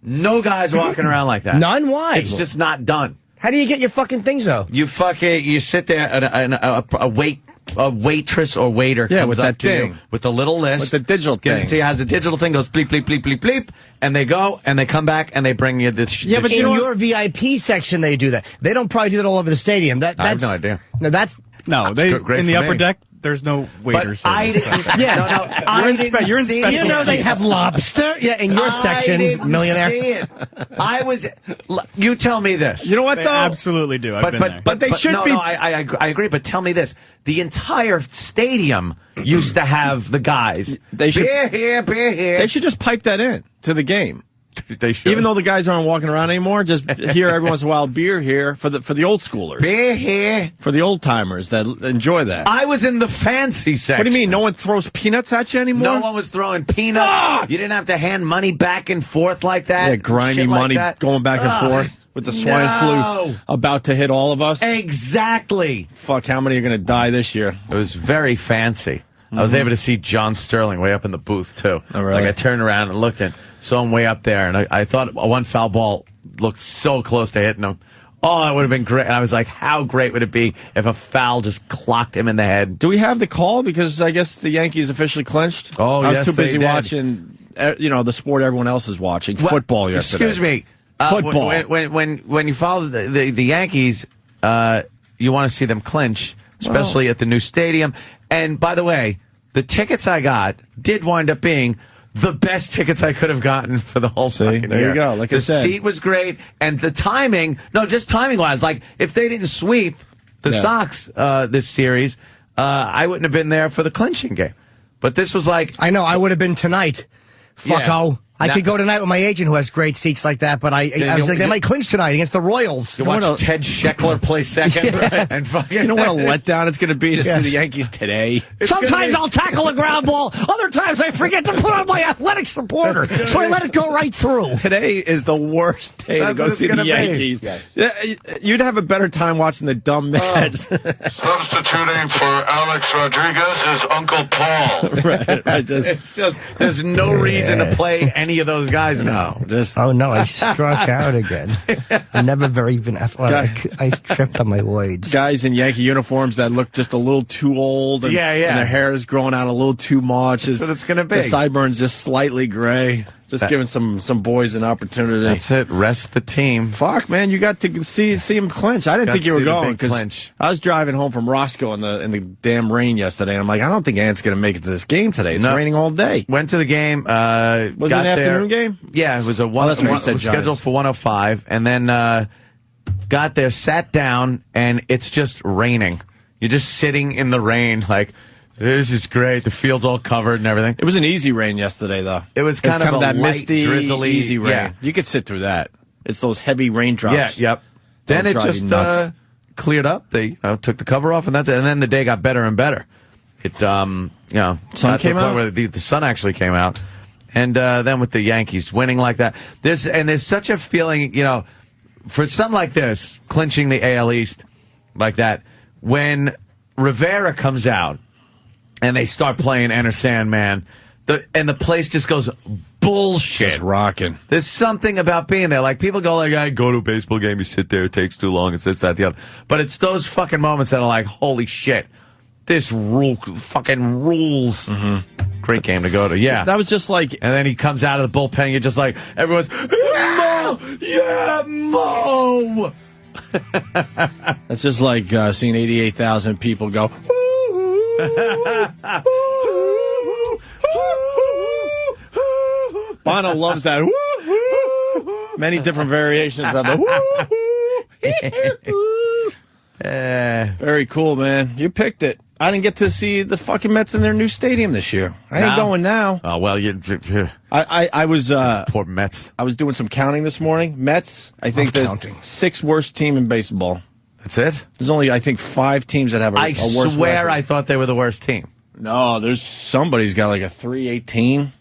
No guys walking around like that. None? Why? It's just not done. How do you get your fucking things, though? You sit there, and a waitress or waiter comes with up that to thing. you with the little list. With the digital thing. He has a digital thing, goes bleep, bleep, bleep, bleep, bleep, and they go, and they come back, and they bring you this. Yeah, but in your VIP section, they do that. They don't probably do that all over the stadium. I have no idea. No, that's... No, they great in the for upper me. deck. There's no waiters. But I didn't. You're in special. You know they have lobster? Yeah, in your section, millionaire. See it. You tell me this. You know what, They though? absolutely do. I've been there. But they should be. No, I agree. But tell me this: the entire stadium used to have the guys. They should- beer here. They should just pipe that in to the game. They should. Even though the guys aren't walking around anymore, just hear every once in a while beer here for the old schoolers, beer here. for the old timers that enjoy that. I was in the fancy section. What do you mean? No one throws peanuts at you anymore? No one was throwing peanuts. Fuck! You didn't have to hand money back and forth like that. Yeah, grimy Shit like money that. going back and forth with the swine flu about to hit all of us. Exactly. Fuck, how many are going to die this year? It was very fancy. I was able to see John Sterling way up in the booth, too. Oh, really? Like, I turned around and looked and saw him way up there, and I thought one foul ball looked so close to hitting him. Oh, it would have been great. And I was like, how great would it be if a foul just clocked him in the head? Do we have the call? Because I guess the Yankees officially clinched. Oh, I was yes, too busy they did. watching, the sport everyone else is watching, football yesterday. Excuse me. Football. When you follow the Yankees, you want to see them clinch, especially at the new stadium. And by the way, the tickets I got did wind up being the best tickets I could have gotten for the whole fucking there year. you go. Like I said. The seat was great, and the timing, just timing-wise, like, if they didn't sweep the Sox this series, I wouldn't have been there for the clinching game. But this was like... I know, I would have been tonight. Fucko. Yeah. I could go tonight with my agent who has great seats like that, but I was like, they might clinch tonight against the Royals. You watch Ted Scheckler play second, and fucking... You know what a letdown it's going to be to see the Yankees today? Sometimes I'll tackle a ground ball. Other times I forget to put on my athletics reporter, so I let it go right through. Today is the worst day to That's go what it's see the gonna be. Yankees. Yes. Yeah, you'd have a better time watching the dumb Mets. Substituting for Alex Rodriguez is Uncle Paul. right. It's just, there's no reason to play any of those guys now. No, just Oh no, I struck out again. I'm never very been athletic. I tripped on my words. guys in Yankee uniforms that look just a little too old. And, Yeah, yeah. and their hair is growing out a little too much. That's what it's gonna be. The sideburns just slightly gray. Just giving some boys an opportunity. That's it. Rest the team. Fuck, man, you got to see him clinch. I didn't Got think you to were see the going big because clinch. I was driving home from Roscoe in the damn rain yesterday. And I'm like, I don't think Ant's going to make it to this game today. It's No. raining all day. Went to the game. Was it got an there- afternoon game? Yeah, it was a that's what you said, it was scheduled Giants. for 105, and then got there, sat down, and it's just raining. You're just sitting in the rain, like, this is great. The field's all covered and everything. It was an easy rain yesterday, though. It was kind of a that light, misty, drizzly, easy rain. yeah. You could sit through that. It's those heavy raindrops. Yeah, yep. Then That'll it drive you just nuts. cleared up. They took the cover off, and that's it. And then the day got better and better. It, Sun got to the came point out? where the sun actually came out. And then with the Yankees winning like that, there's such a feeling, for something like this, clinching the AL East like that, when Rivera comes out and they start playing Enter Sandman, and the place just goes bullshit. Just rocking. There's something about being there. Like, people go like, I go to a baseball game, you sit there, it takes too long, it's this, that, the other. But it's those fucking moments that are like, holy shit, this fucking rules. Mm-hmm. Great game to go to, yeah. That was just like... And then he comes out of the bullpen, you're just like, everyone's, Mo! Yeah, Mo! That's just like seeing 88,000 people go... Bono loves that. Many different variations of the... Very cool, man. You picked it. I didn't get to see the fucking Mets in their new stadium this year. I ain't going now. Oh, well, I was... poor Mets. I was doing some counting this morning. Mets, I think the sixth worst team in baseball. That's it? There's only, I think, 5 teams that have a I worse swear record. I thought they were the worst team. No, there's somebody's got like a 318.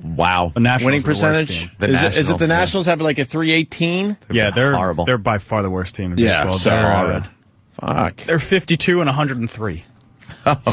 Wow. The Nationals winning are the worst percentage. team. The Is it Nationals, the yeah. Nationals have like a 318? Yeah, they're horrible. They're by far the worst team in Yeah, baseball. so They're, horrid. Fuck. they're 52 and 103. That's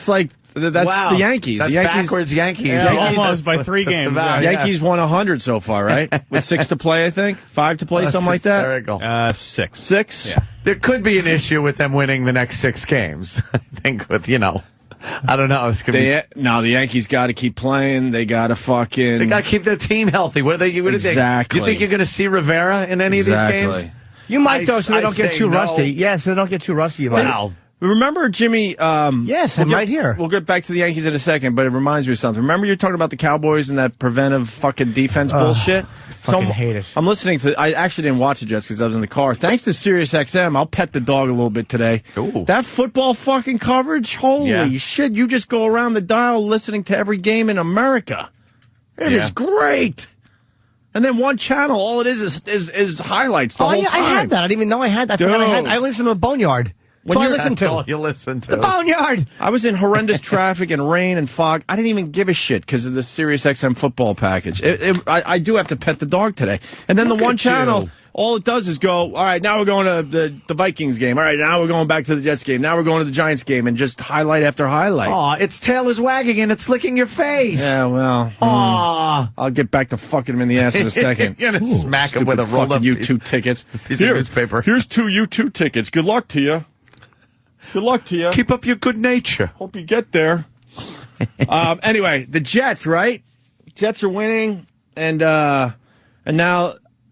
like that's Wow. the Yankees. That's the Yankees backwards Yankees. Yeah, Yankees- almost by 3 games. about- Yeah. Yankees won 100 so far, right? With 6 to play, I think. 5 to play, something like that. Hysterical. 6. 6. Yeah. There could be an issue with them winning the next 6 games. I think with, I don't know. It's gonna be, No, the Yankees got to keep playing. They got to fucking. they got to keep their team healthy. What are they? Exactly. You think you're going to see Rivera in any of these games? You might, though, so they I don't get say too no. rusty. Yes, they don't get too rusty. You might. Wow. Remember, Jimmy? Yes, I'm right here. We'll get back to the Yankees in a second, but it reminds me of something. Remember, you're talking about the Cowboys and that preventive fucking defense bullshit. fucking hate it. I'm listening to. I actually didn't watch it just because I was in the car. Thanks to SiriusXM, I'll pet the dog a little bit today. Ooh. That football fucking coverage, holy Yeah. shit! You just go around the dial listening to every game in America. It is great. And then one channel, all it is highlights the whole yeah, time. I had that. I didn't even know I had that. I forgot I Dude. I listened to Boneyard. That's all I listened That's all to. you listen to. The Boneyard. I was in horrendous traffic and rain and fog. I didn't even give a shit because of the SiriusXM football package. I do have to pet the dog today. And then Look the one at channel, you. all it does is go, all right, now we're going to the Vikings game. All right, now we're going back to the Jets game. Now we're going to the Giants game, and just highlight after highlight. Aw, it's Taylor's wagging and it's licking your face. Yeah, well, Aw. I'll get back to fucking him in the ass in a second. You're going to smack him with a Stupid rolled up fucking U2 tickets. piece of newspaper. Here's 2 U2 tickets. Good luck to you. Good luck to you. Keep up your good nature. Hope you get there. Anyway, the Jets, right? Jets are winning, and now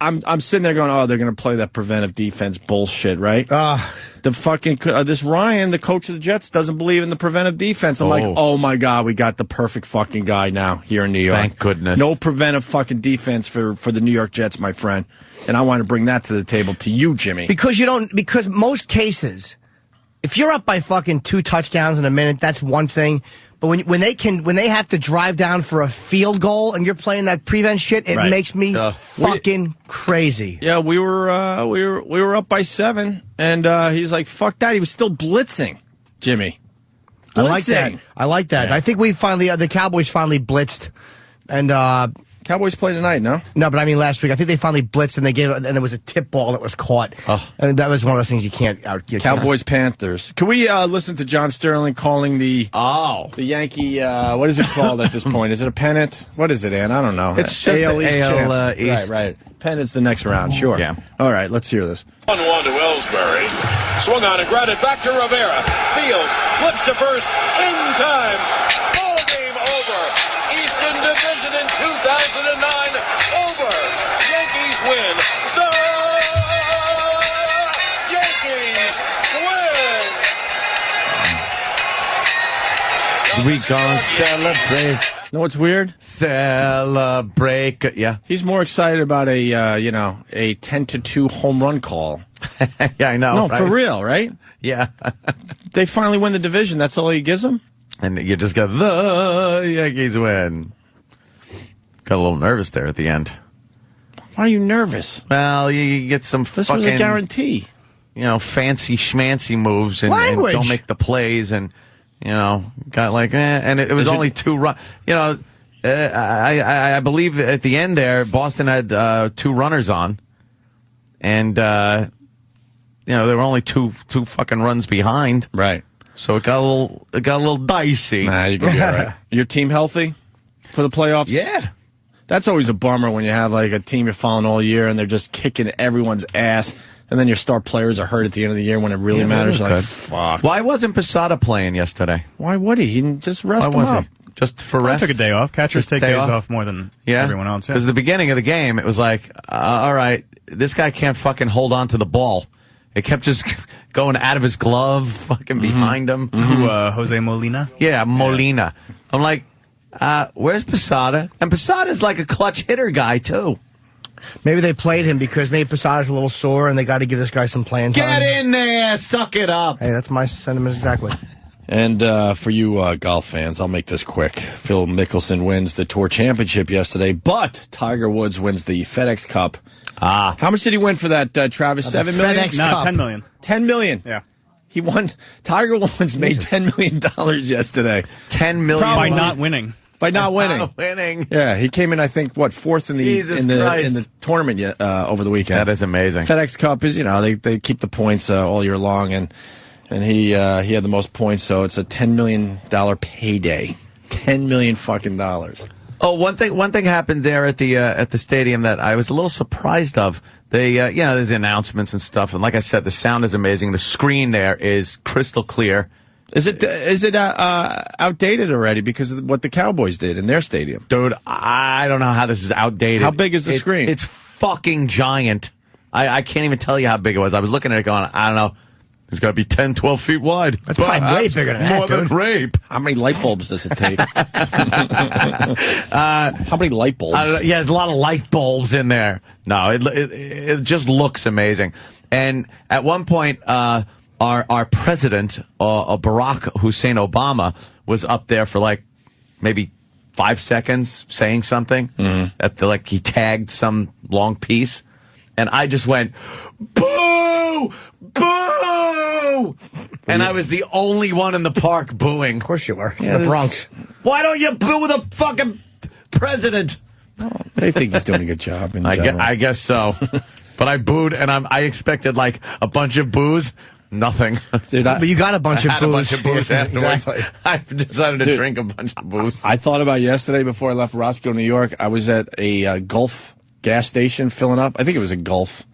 I'm sitting there going, oh, they're going to play that preventive defense bullshit, right? The fucking this Ryan, the coach of the Jets, doesn't believe in the preventive defense. I'm like, oh my god, we got the perfect fucking guy now here in New York. Thank goodness. No preventive fucking defense for the New York Jets, my friend. And I want to bring that to the table to you, Jimmy. Because most cases, if you're up by fucking 2 touchdowns in a minute, that's one thing. But when they have to drive down for a field goal and you're playing that prevent shit, it Right. makes me fucking crazy. Yeah, we were up by 7, and he's like, "Fuck that." He was still blitzing, Jimmy. I like that. Blitzing. I like that. Yeah. I think we finally, the Cowboys finally blitzed, and Cowboys play tonight, no? no, but I mean last week. I think they finally blitzed and and there was a tip ball that was caught, and that was one of those things you can't. Cowboys Panthers. Can we listen to John Sterling calling the Yankee? What is it called at this point? Is it a pennant? What is it, Ann? I don't know. It's just AL the East AL, champs. East. Right. Pennant's the next round. Sure. Yeah. All right. Let's hear this. 1-1 to Ellsbury. Swung on and grounded back to Rivera. Fields flips to first in time. Ball game over. Eastern Division in 2009 over. Yankees win. The Yankees win. We gonna celebrate. You know what's weird? Celebrate. Yeah. He's more excited about a 10-2 home run call. Yeah, I know. No, right? for real, right? Yeah. They finally win the division. That's all he gives them. And you just got the Yankees win. Got a little nervous there at the end. Why are you nervous? Well, you get some This fucking, was a guarantee. fancy schmancy moves and Language. don't make the plays and, got like, and it was Is it- only 2 runs. I believe at the end there, Boston had 2 runners on. And, they were only two fucking runs behind. Right. So it got a little dicey. Nah, you're gonna be all right. Your team healthy for the playoffs? Yeah. That's always a bummer when you have like a team you're following all year and they're just kicking everyone's ass, and then your star players are hurt at the end of the year when it really matters. You're like, fuck. Why wasn't Posada playing yesterday? Why would he? He can just rest Why him wasn't up. he? Just for I rest? took a day off. Catchers Just take day days off? off more than Yeah. everyone else. Yeah. Because the beginning of the game, it was like, all right, this guy can't fucking hold on to the ball. It kept just going out of his glove, fucking behind him. Who, Jose Molina? Yeah, Molina. I'm like, where's Posada? And Posada's like a clutch hitter guy, too. Maybe they played him because maybe Posada's a little sore and they got to give this guy some playing time. Get in there, suck it up. Hey, that's my sentiment exactly. And for you golf fans, I'll make this quick. Phil Mickelson wins the Tour Championship yesterday, but Tiger Woods wins the FedEx Cup. How much did he win for that, Travis? $7 million? FedEx No, Cup. $10 million. $10 million. Yeah. He won. Tiger Woods made $10 million yesterday. $10 million. By not winning. by not winning. Not winning. Yeah, he came in, I think, fourth in the tournament over the weekend. That is amazing. FedEx Cup is, they keep the points all year long, and he had the most points, so it's a $10 million payday. $10 million fucking dollars. Oh, one thing happened there at the stadium that I was a little surprised of. They, there's announcements and stuff, and like I said, the sound is amazing. The screen there is crystal clear. Is it outdated already because of what the Cowboys did in their stadium? Dude, I don't know how this is outdated. How big is the screen? It's fucking giant. I can't even tell you how big it was. I was looking at it going, I don't know. It's got to be 10, 12 feet wide. That's probably way bigger than that, more than rape. How many light bulbs does it take? How many light bulbs? There's a lot of light bulbs in there. No, it just looks amazing. And at one point, our president, Barack Hussein Obama, was up there for like maybe 5 seconds saying something. Mm-hmm. He tagged some long piece, and I just went, boo, boo, and I was the only one in the park booing. Of course you were. It's the Bronx. Why don't you boo the fucking president? They think he's doing a good job. I guess so. But I booed, and I expected like a bunch of boos. Nothing. Dude, but you got a bunch of booze. A bunch of booze afterwards. Exactly. I decided to drink a bunch of booze. I thought about yesterday before I left Roscoe, New York. I was at a Gulf gas station filling up. I think it was a Gulf.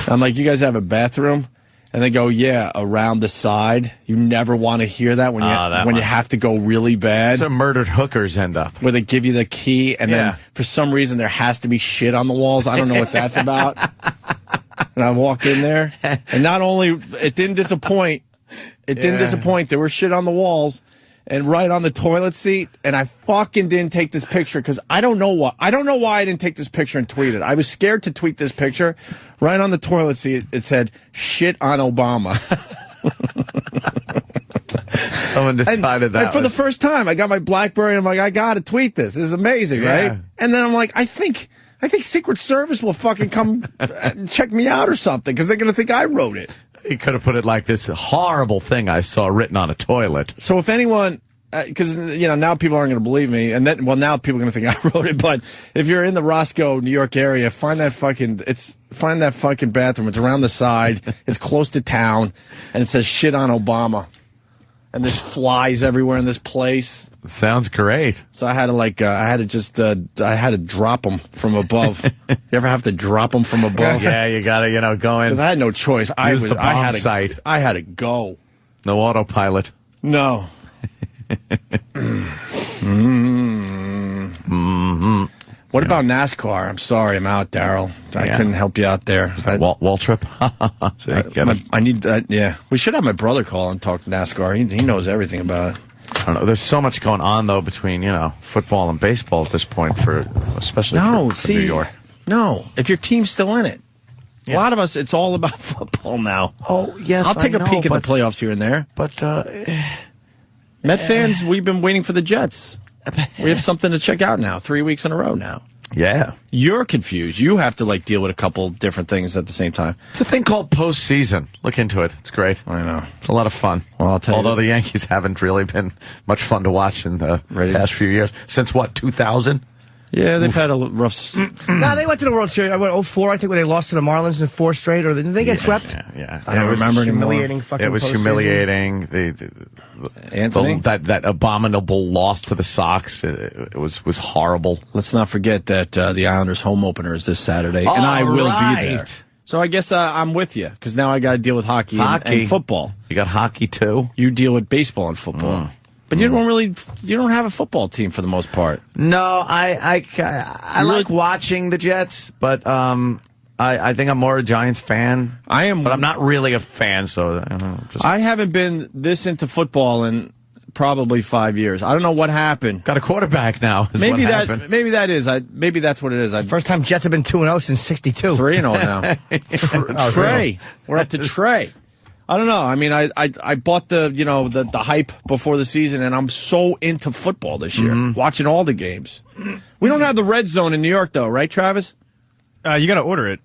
I'm like, you guys have a bathroom? And they go, yeah, around the side. You never want to hear that when you have to go really bad. That's where murdered hookers end up. Where they give you the key, and then for some reason there has to be shit on the walls. I don't know what that's about. And I walked in there, and not only it didn't disappoint. There was shit on the walls and right on the toilet seat, and I fucking didn't take this picture because I don't know why. I don't know why I didn't take this picture and tweet it. I was scared to tweet this picture. Right on the toilet seat, it said, shit on Obama. Someone decided that. And for the first time, I got my BlackBerry, and I'm like, I got to tweet this. This is amazing, right? And then I'm like, I think Secret Service will fucking come and check me out or something because they're going to think I wrote it. He could have put it like this horrible thing I saw written on a toilet. So if anyone, because now people aren't going to believe me, and then now people are going to think I wrote it. But if you're in the Roscoe, New York area, find that fucking bathroom. It's around the side. It's close to town, and it says shit on Obama. And there's flies everywhere in this place. Sounds great. So I had to drop them from above. You ever have to drop them from above? Yeah, you gotta, go in. Because I had no choice. I had to go. No autopilot. No. What about NASCAR? I'm sorry, I'm out, Daryl. I couldn't help you out there. Waltrip? I need. We should have my brother call and talk NASCAR. He knows everything about it. I don't know. There's so much going on though between football and baseball at this point, especially for New York. No, if your team's still in it, a lot of us, it's all about football now. Oh yes, I'll take a peek at the playoffs here and there. But Met fans, we've been waiting for the Jets. We have something to check out now. 3 weeks in a row now. Yeah. You're confused. You have to deal with a couple different things at the same time. It's a thing called postseason. Look into it. It's great. I know. It's a lot of fun. Well, I'll tell you. Although the Yankees haven't really been much fun to watch in the past few years. Since 2000? Yeah, they've had a rough... No, they went to the World Series. I went 2004, I think, when they lost to the Marlins in 4 straight. Or did they get swept? Yeah. I don't remember anymore. Fucking it was humiliating. Anthony? That abominable loss to the Sox. It was horrible. Let's not forget that the Islanders' home opener is this Saturday, and I will be there. So I guess I'm with you, because now I got to deal with hockey. And football. You got hockey, too? You deal with baseball and football. But you don't have a football team for the most part. No, I like watching the Jets, but I think I'm more a Giants fan. I am, but I'm not really a fan. So I haven't been this into football in probably 5 years. I don't know what happened. Got a quarterback now. Maybe that is. Maybe that's what it is. First time Jets have been 2-0 since '62. 3-0 now. Trey, we're up to Trey. I don't know. I mean, I bought the hype before the season, and I'm so into football this year, watching all the games. We don't have the red zone in New York, though, right, Travis? You got to order it.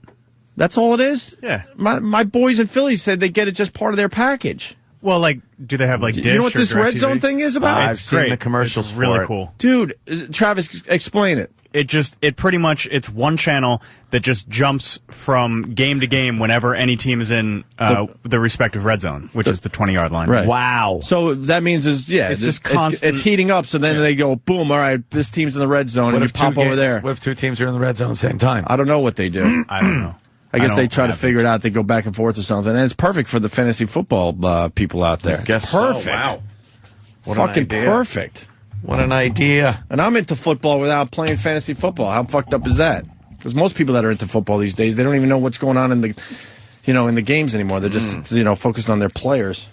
That's all it is? Yeah. My boys in Philly said they get it just part of their package. Well, like, do they have like Dish? You know what or this Red DirecTV? Zone thing is about? I've It's seen great. the commercials It's for really it. cool. Dude, Travis, explain it. It pretty much, it's one channel that just jumps from game to game whenever any team is in the respective red zone, which is the 20-yard line. Right. Wow. So that means it's just constant. It's heating up. So then they go, boom, all right, this team's in the red zone, and you pop over there. What if two teams are in the red zone at the same time? I don't know what they do. I don't know. I guess they don't try to have figure it out. They go back and forth or something, and it's perfect for the fantasy football people out there. Guess perfect. so. Wow. What an Fucking idea. perfect. What an idea. And I'm into football without playing fantasy football. How fucked up is that? Because most people that are into football these days, they don't even know what's going on in the, in the games anymore. They're just, focused on their players.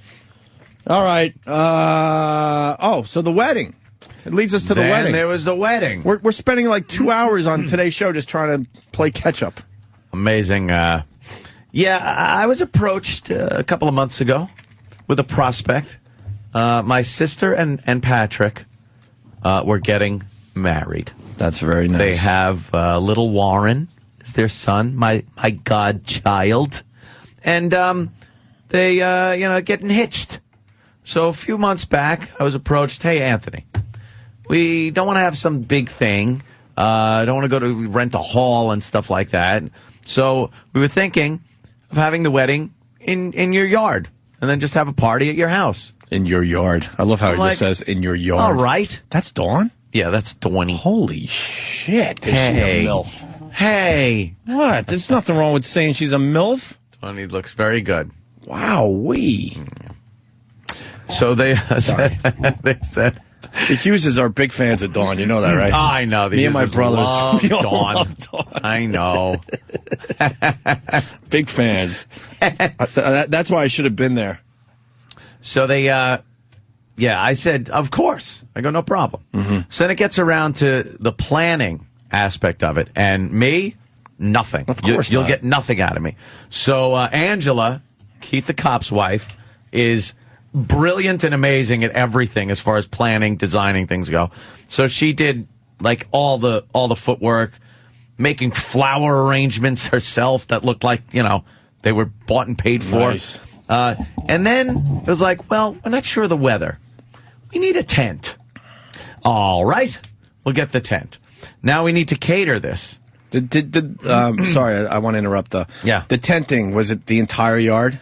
All right. So the wedding. It leads us to the wedding. There was the wedding. We're spending like 2 hours on today's show just trying to play catch up. Amazing. I was approached a couple of months ago with a prospect. My sister and Patrick were getting married. That's very nice. They have little Warren is their son, my godchild, and they getting hitched. So a few months back, I was approached. Hey, Anthony, we don't want to have some big thing. Don't want to go to rent a hall and stuff like that. So we were thinking of having the wedding in your yard, and then just have a party at your house. In your yard. I love how he just says in your yard. All right. That's Dawn? Yeah, that's Dawny. Holy shit. Is she Hey. a MILF? Hey. What? There's nothing wrong with saying she's a MILF. Dawny looks very good. Wow-wee. So they said... The Hugheses are big fans of Dawn. You know that, right? I know. Me and my brothers. love we all Dawn. love Dawn. I know. Big fans. That's why I should have been there. So they, I said, of course. I go, no problem. Mm-hmm. So then it gets around to the planning aspect of it. And me, nothing. Of course You'll not. get nothing out of me. So Angela, Keith the cop's wife, is brilliant and amazing at everything as far as planning, designing things go. So she did like all the footwork, making flower arrangements herself that looked like, they were bought and paid for. Nice. And then it was like, well, we're not sure of the weather. We need a tent. All right, we'll get the tent. Now we need to cater this. Sorry, I want to interrupt. The tenting, was it the entire yard?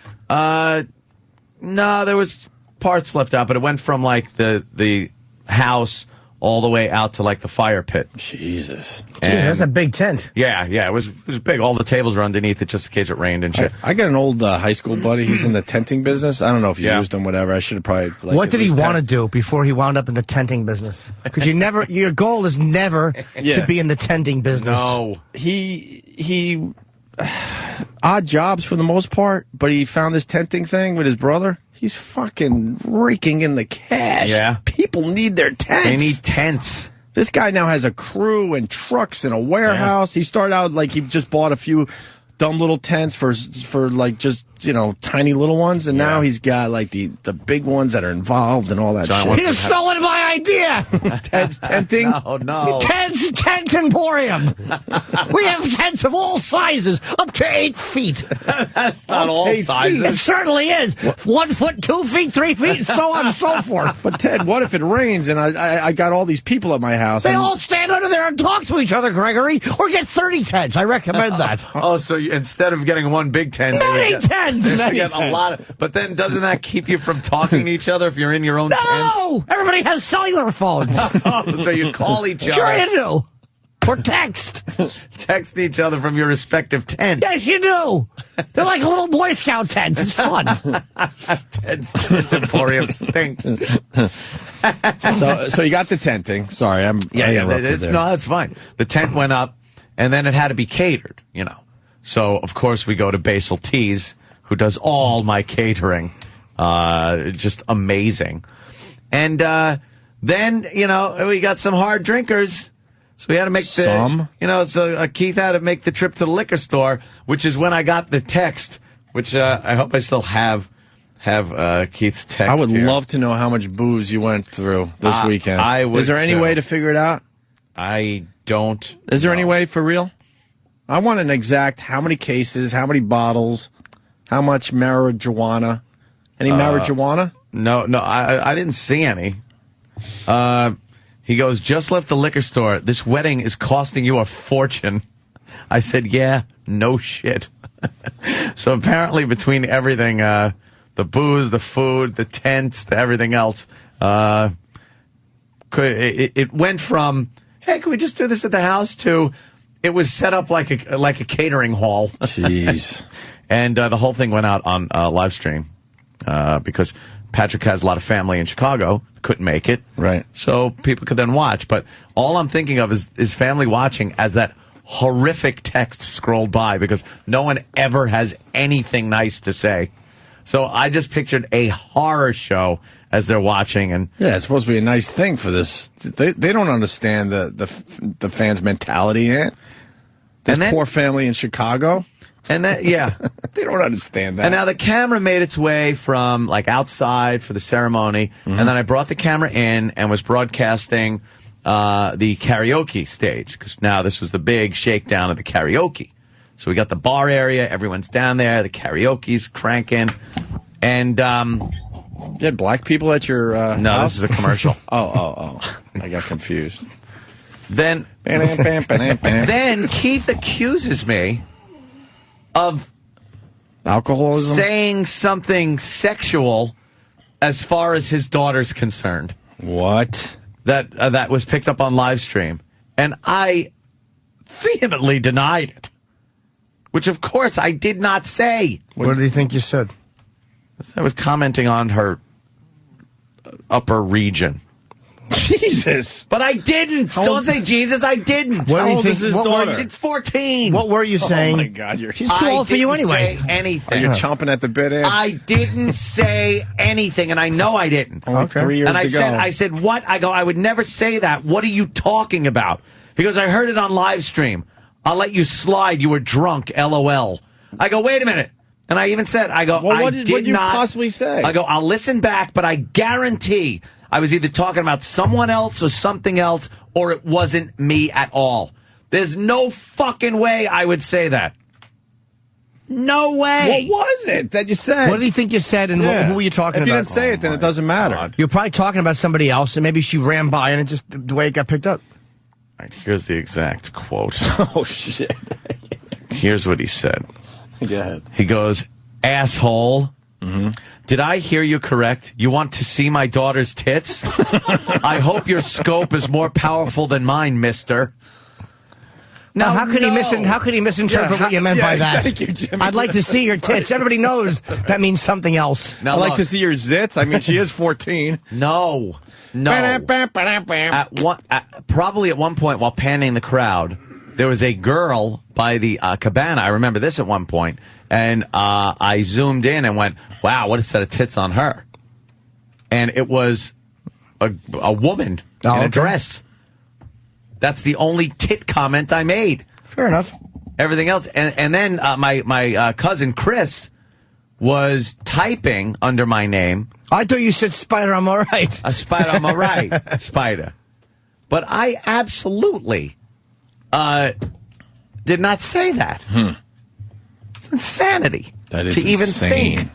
No, there was parts left out, but it went from like the house all the way out to like the fire pit. Jesus. Dude, that's a big tent. Yeah, it was big. All the tables were underneath it just in case it rained and shit. I got an old high school buddy. He's in the tenting business. I don't know if you used him, whatever. I should have probably. What did he want to do before he wound up in the tenting business? Because your goal is never to be in the tenting business. No. He odd jobs for the most part, but he found this tenting thing with his brother. He's fucking raking in the cash. Yeah. People need their tents. They need tents. This guy now has a crew and trucks and a warehouse. He started out like he just bought a few dumb little tents for like just, tiny little ones. And now he's got like the big ones that are involved and all that shit. He's stolen my idea! Tents, tenting? No. Tent Emporium! We have tents of all sizes, up to 8 feet. That's not all Hey, sizes. It certainly is. 1 foot, 2 feet, 3 feet, and so on and so forth. But Ted, what if it rains and I got all these people at my house? They all stand under there and talk to each other, Gregory, or get 30 tents. I recommend that. Oh, so instead of getting one big tent, Many tents! you get a lot of, but then doesn't that keep you from talking to each other if you're in your own No! Everybody has cellular phones. tent? So you call each Sure other. you do. Or text. Text each other from your respective tents. Yes, you do. They're like little Boy Scout tents. It's fun. Tent Emporium stinks. So you got the tenting. Sorry, I interrupted there. No, that's fine. The tent went up, and then it had to be catered, So, of course, we go to Basil Tees, who does all my catering. Just amazing. And then, we got some hard drinkers. So we had to make so Keith had to make the trip to the liquor store, which is when I got the text, which I hope I still have Keith's text. I would here. love to know how much booze you went through this weekend. I would Is there any too. way to figure it out? I don't. Is there know. any way for real? I want an exact how many cases, how many bottles, how much marijuana Any marijuana? No, I didn't see any. He goes, just left the liquor store. This wedding is costing you a fortune. I said, yeah, no shit. So apparently between everything, the booze, the food, the tents, the everything else, it went from, hey, can we just do this at the house, to it was set up like a catering hall. Jeez. And the whole thing went out on live stream because Patrick has a lot of family in Chicago, couldn't make it. Right. So people could then watch. But all I'm thinking of is family watching as that horrific text scrolled by, because no one ever has anything nice to say. So I just pictured a horror show as they're watching. And yeah, it's supposed to be a nice thing for this. They don't understand the fans' mentality yet. This poor family in Chicago. And that, yeah. They don't understand that. And now the camera made its way from like outside for the ceremony, and then I brought the camera in and was broadcasting the karaoke stage, because now this was the big shakedown of the karaoke. So we got the bar area, everyone's down there, the karaoke's cranking, and you had black people at your no, house? this is a commercial. Oh. I got confused. Then Keith accuses me of alcoholism, saying something sexual as far as his daughter's concerned. What? That was picked up on live stream, and I vehemently denied it, which of course I did not say. What do you think you said? I was commenting on her upper region. Jesus. But I didn't. Don't say Jesus, I didn't. What do you think? His daughter? She's 14. What were you saying? Oh my God, she's too old for you anyway. Say anything. Are you chomping at the bit, Ed? I didn't say anything, and I know I didn't. Only 3 years and to go. I said, what? I go, I would never say that. What are you talking about? He goes, I heard it on live stream. I'll let you slide. You were drunk, LOL. I go, wait a minute. And I even said, I go, well, what I did did you not possibly say? I go, I'll listen back, but I guarantee I was either talking about someone else or something else, or it wasn't me at all. There's no fucking way I would say that. No way. What was it that you said? What do you think you said, and who were you talking about? If you didn't say it, then it doesn't matter. You're probably talking about somebody else, and maybe she ran by, and it just the way it got picked up. All right, here's the exact quote. Oh, shit. Here's what he said. Go ahead. He goes, asshole. Did I hear you correct? You want to see my daughter's tits? I hope your scope is more powerful than mine, mister. Now, how could he misinterpret what you meant by that? Thank you, Jimmy. I'd like to see your tits. Everybody knows that means something else. Now, I'd like to see your zits. I mean, she is 14. No. Probably at one point while panning the crowd, there was a girl by the cabana. I remember this at one point. And I zoomed in and went, wow, what a set of tits on her. And it was a woman in a dress. That's the only tit comment I made. Fair enough. Everything else. And then my cousin Chris was typing under my name. I thought you said Spider, I'm all right. A Spider, I'm all right. Spider. But I absolutely did not say that. It's insanity. That is to even insane. think.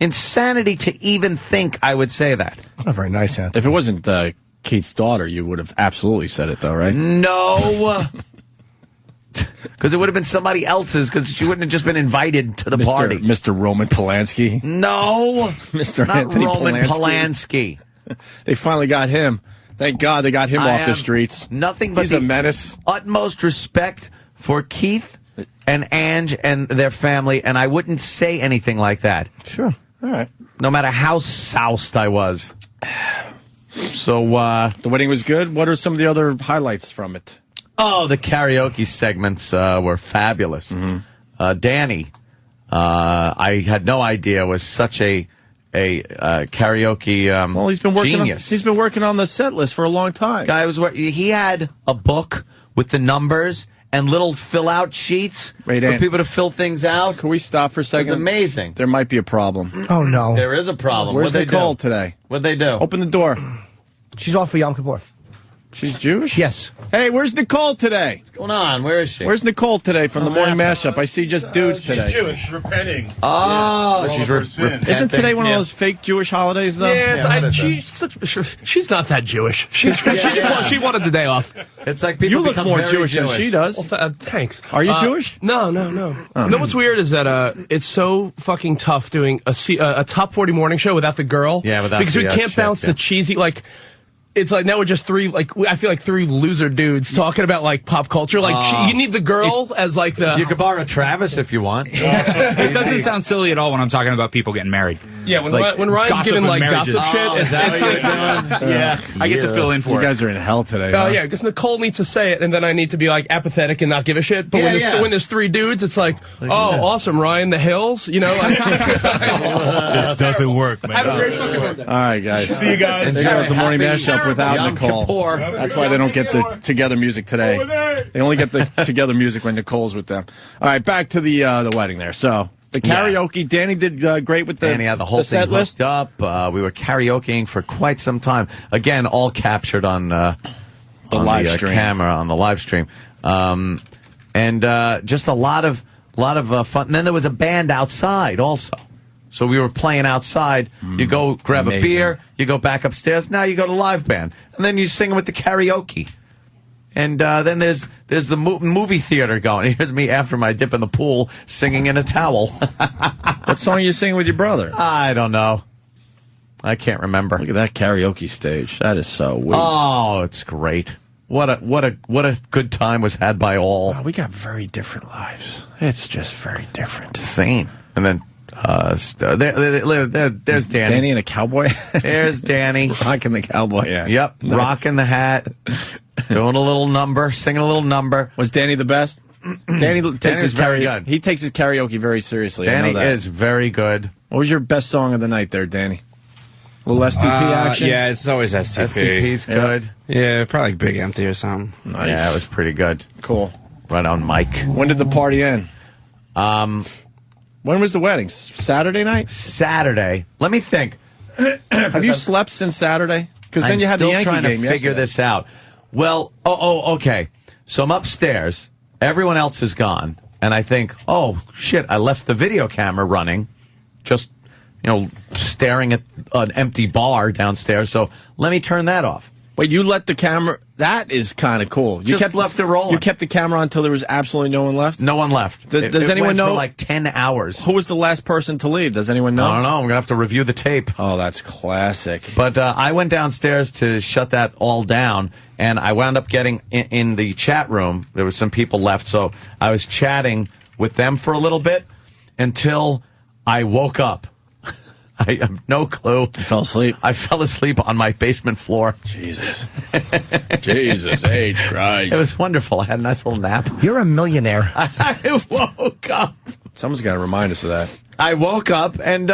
Insanity to even think I would say that. Not very nice, Anthony. If it wasn't Keith's daughter, you would have absolutely said it, though, right? No. Because it would have been somebody else's, because she wouldn't have just been invited to the party. Mr. Roman Polanski. No. Mr. Not Anthony Roman Polanski. Polanski. They finally got him. Thank God they got him off the streets. Nothing but He's a menace. Utmost respect for Keith and Ange and their family, and I wouldn't say anything like that. Sure. All right. No matter how soused I was. So, the wedding was good. What are some of the other highlights from it? Oh, the karaoke segments were fabulous. Danny, I had no idea was such a karaoke well, he's been working genius. He's been working on the set list for a long time. He had a book with the numbers and little fill-out sheets for people to fill things out. Can we stop for a second? It's amazing. There might be a problem. Oh, no. There is a problem. Where's Nicole today? What'd they do? Open the door. She's off for Yom Kippur. She's Jewish? Yes. Hey, where's Nicole today? What's going on? Where is she? Where's Nicole today from the morning mashup? I see just dudes today. She's Jewish, repenting. Oh, she's repenting. Isn't today one of those fake Jewish holidays, though? She's not that Jewish. She wanted the day off. It's like people You look become more very Jewish than she does. Well, thanks. Are you Jewish? No. You know what's weird is that it's so fucking tough doing a top 40 morning show without the girl. Yeah, without because the, we can't chick, bounce the cheesy like. It's like now we're just three, like, I feel like three loser dudes talking about, like, pop culture. Like, you need the girl as, like, the... You could borrow Travis if you want. It doesn't sound silly at all when I'm talking about people getting married. Yeah, when Ryan's giving, like, gossip shit, it's like... Yeah, I get to fill in for it. You guys are in hell today. Oh, yeah, because Nicole needs to say it, and then I need to be, like, apathetic and not give a shit. But when there's three dudes, it's like, awesome, Ryan, the hills, you know? This doesn't work, man. Have a great fucking Monday. All right, guys. See you guys. There goes the morning mashup without Yom Nicole. Kippur. That's why they don't get the together music today. They only get the together music when Nicole's with them. All right, back to the wedding there. So the karaoke, Danny did great with Danny had the whole set thing list. hooked up. We were karaokeing for quite some time. Again, all captured on the live stream camera on the live stream, and just a lot of fun. And then there was a band outside also. So we were playing outside. You go grab a beer. You go back upstairs. Now you go to live band, and then you sing with the karaoke. And then there's the movie theater going. Here's me after my dip in the pool singing in a towel. What song are you singing with your brother? I don't know. I can't remember. Look at that karaoke stage. That is so weird. Oh, it's great. What a good time was had by all. Wow, we got very different lives. It's just very different. Insane. And then there's Danny. Danny in a cowboy. There's Danny rocking the cowboy hat. Yep, nice. Rocking the hat, doing a little number, singing a little number. Was Danny the best? Danny takes his very good. He takes his karaoke very seriously. Danny I know that. is very good. What was your best song of the night there, Danny? A little STP action? Yeah, it's always STP. STP's good. Yeah, probably like Big Empty or something. Nice. Yeah, it was pretty good. Cool. Right on Mike. When did the party end? When was the wedding? Saturday night? Saturday. Let me think. Have you slept since Saturday? Because then you had the Yankee game. I'm still trying to figure this out. Well, okay. So I'm upstairs. Everyone else is gone. And I think, oh, shit, I left the video camera running. Just, staring at an empty bar downstairs. So let me turn that off. Wait, you let the camera... That is kind of cool. You Just left it rolling. You kept the camera on until there was absolutely no one left? No one left. Does anyone went know? For like 10 hours. Who was the last person to leave? Does anyone know? I don't know. I'm going to have to review the tape. Oh, that's classic. But I went downstairs to shut that all down, and I wound up getting in the chat room. There were some people left, so I was chatting with them for a little bit until I woke up. I have no clue. You fell asleep? I fell asleep on my basement floor. Jesus. Jesus H. Christ. It was wonderful. I had a nice little nap. You're a millionaire. I woke up. Someone's got to remind us of that. I woke up and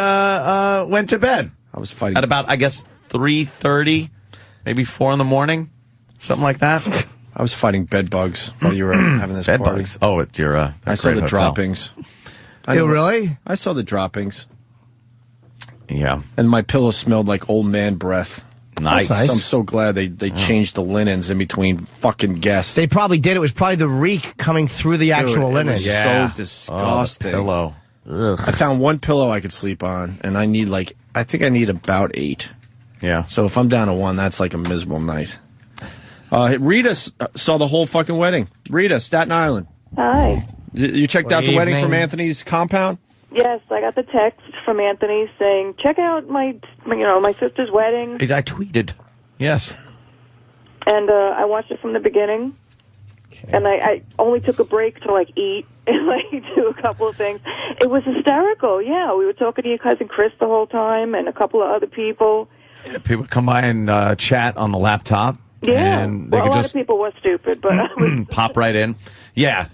went to bed. I was fighting. At about, I guess, 3:30, maybe 4 in the morning, something like that. I was fighting bed bugs while you were having this bed party. Bugs. Oh, it's your. I saw the droppings. Really? I saw the droppings. Yeah. And my pillow smelled like old man breath. Nice. Nice. I'm so glad they changed the linens in between fucking guests. They probably did. It was probably the reek coming through the actual Dude, linen. It was so disgusting. Pillow. Ugh. I found one pillow I could sleep on, and I think I need about 8. Yeah. So if I'm down to 1, that's like a miserable night. Rita saw the whole fucking wedding. Rita, Staten Island. Hi. You checked out the wedding from Anthony's compound? Yes, I got the text from Anthony saying, "Check out my sister's wedding." I tweeted. Yes. And I watched it from the beginning. Okay. And I only took a break to eat and do a couple of things. It was hysterical. Yeah, we were talking to your cousin Chris the whole time and a couple of other people. Yeah, people come by and chat on the laptop. Yeah. And they well, could a lot just of people were stupid, but pop right in. Yeah.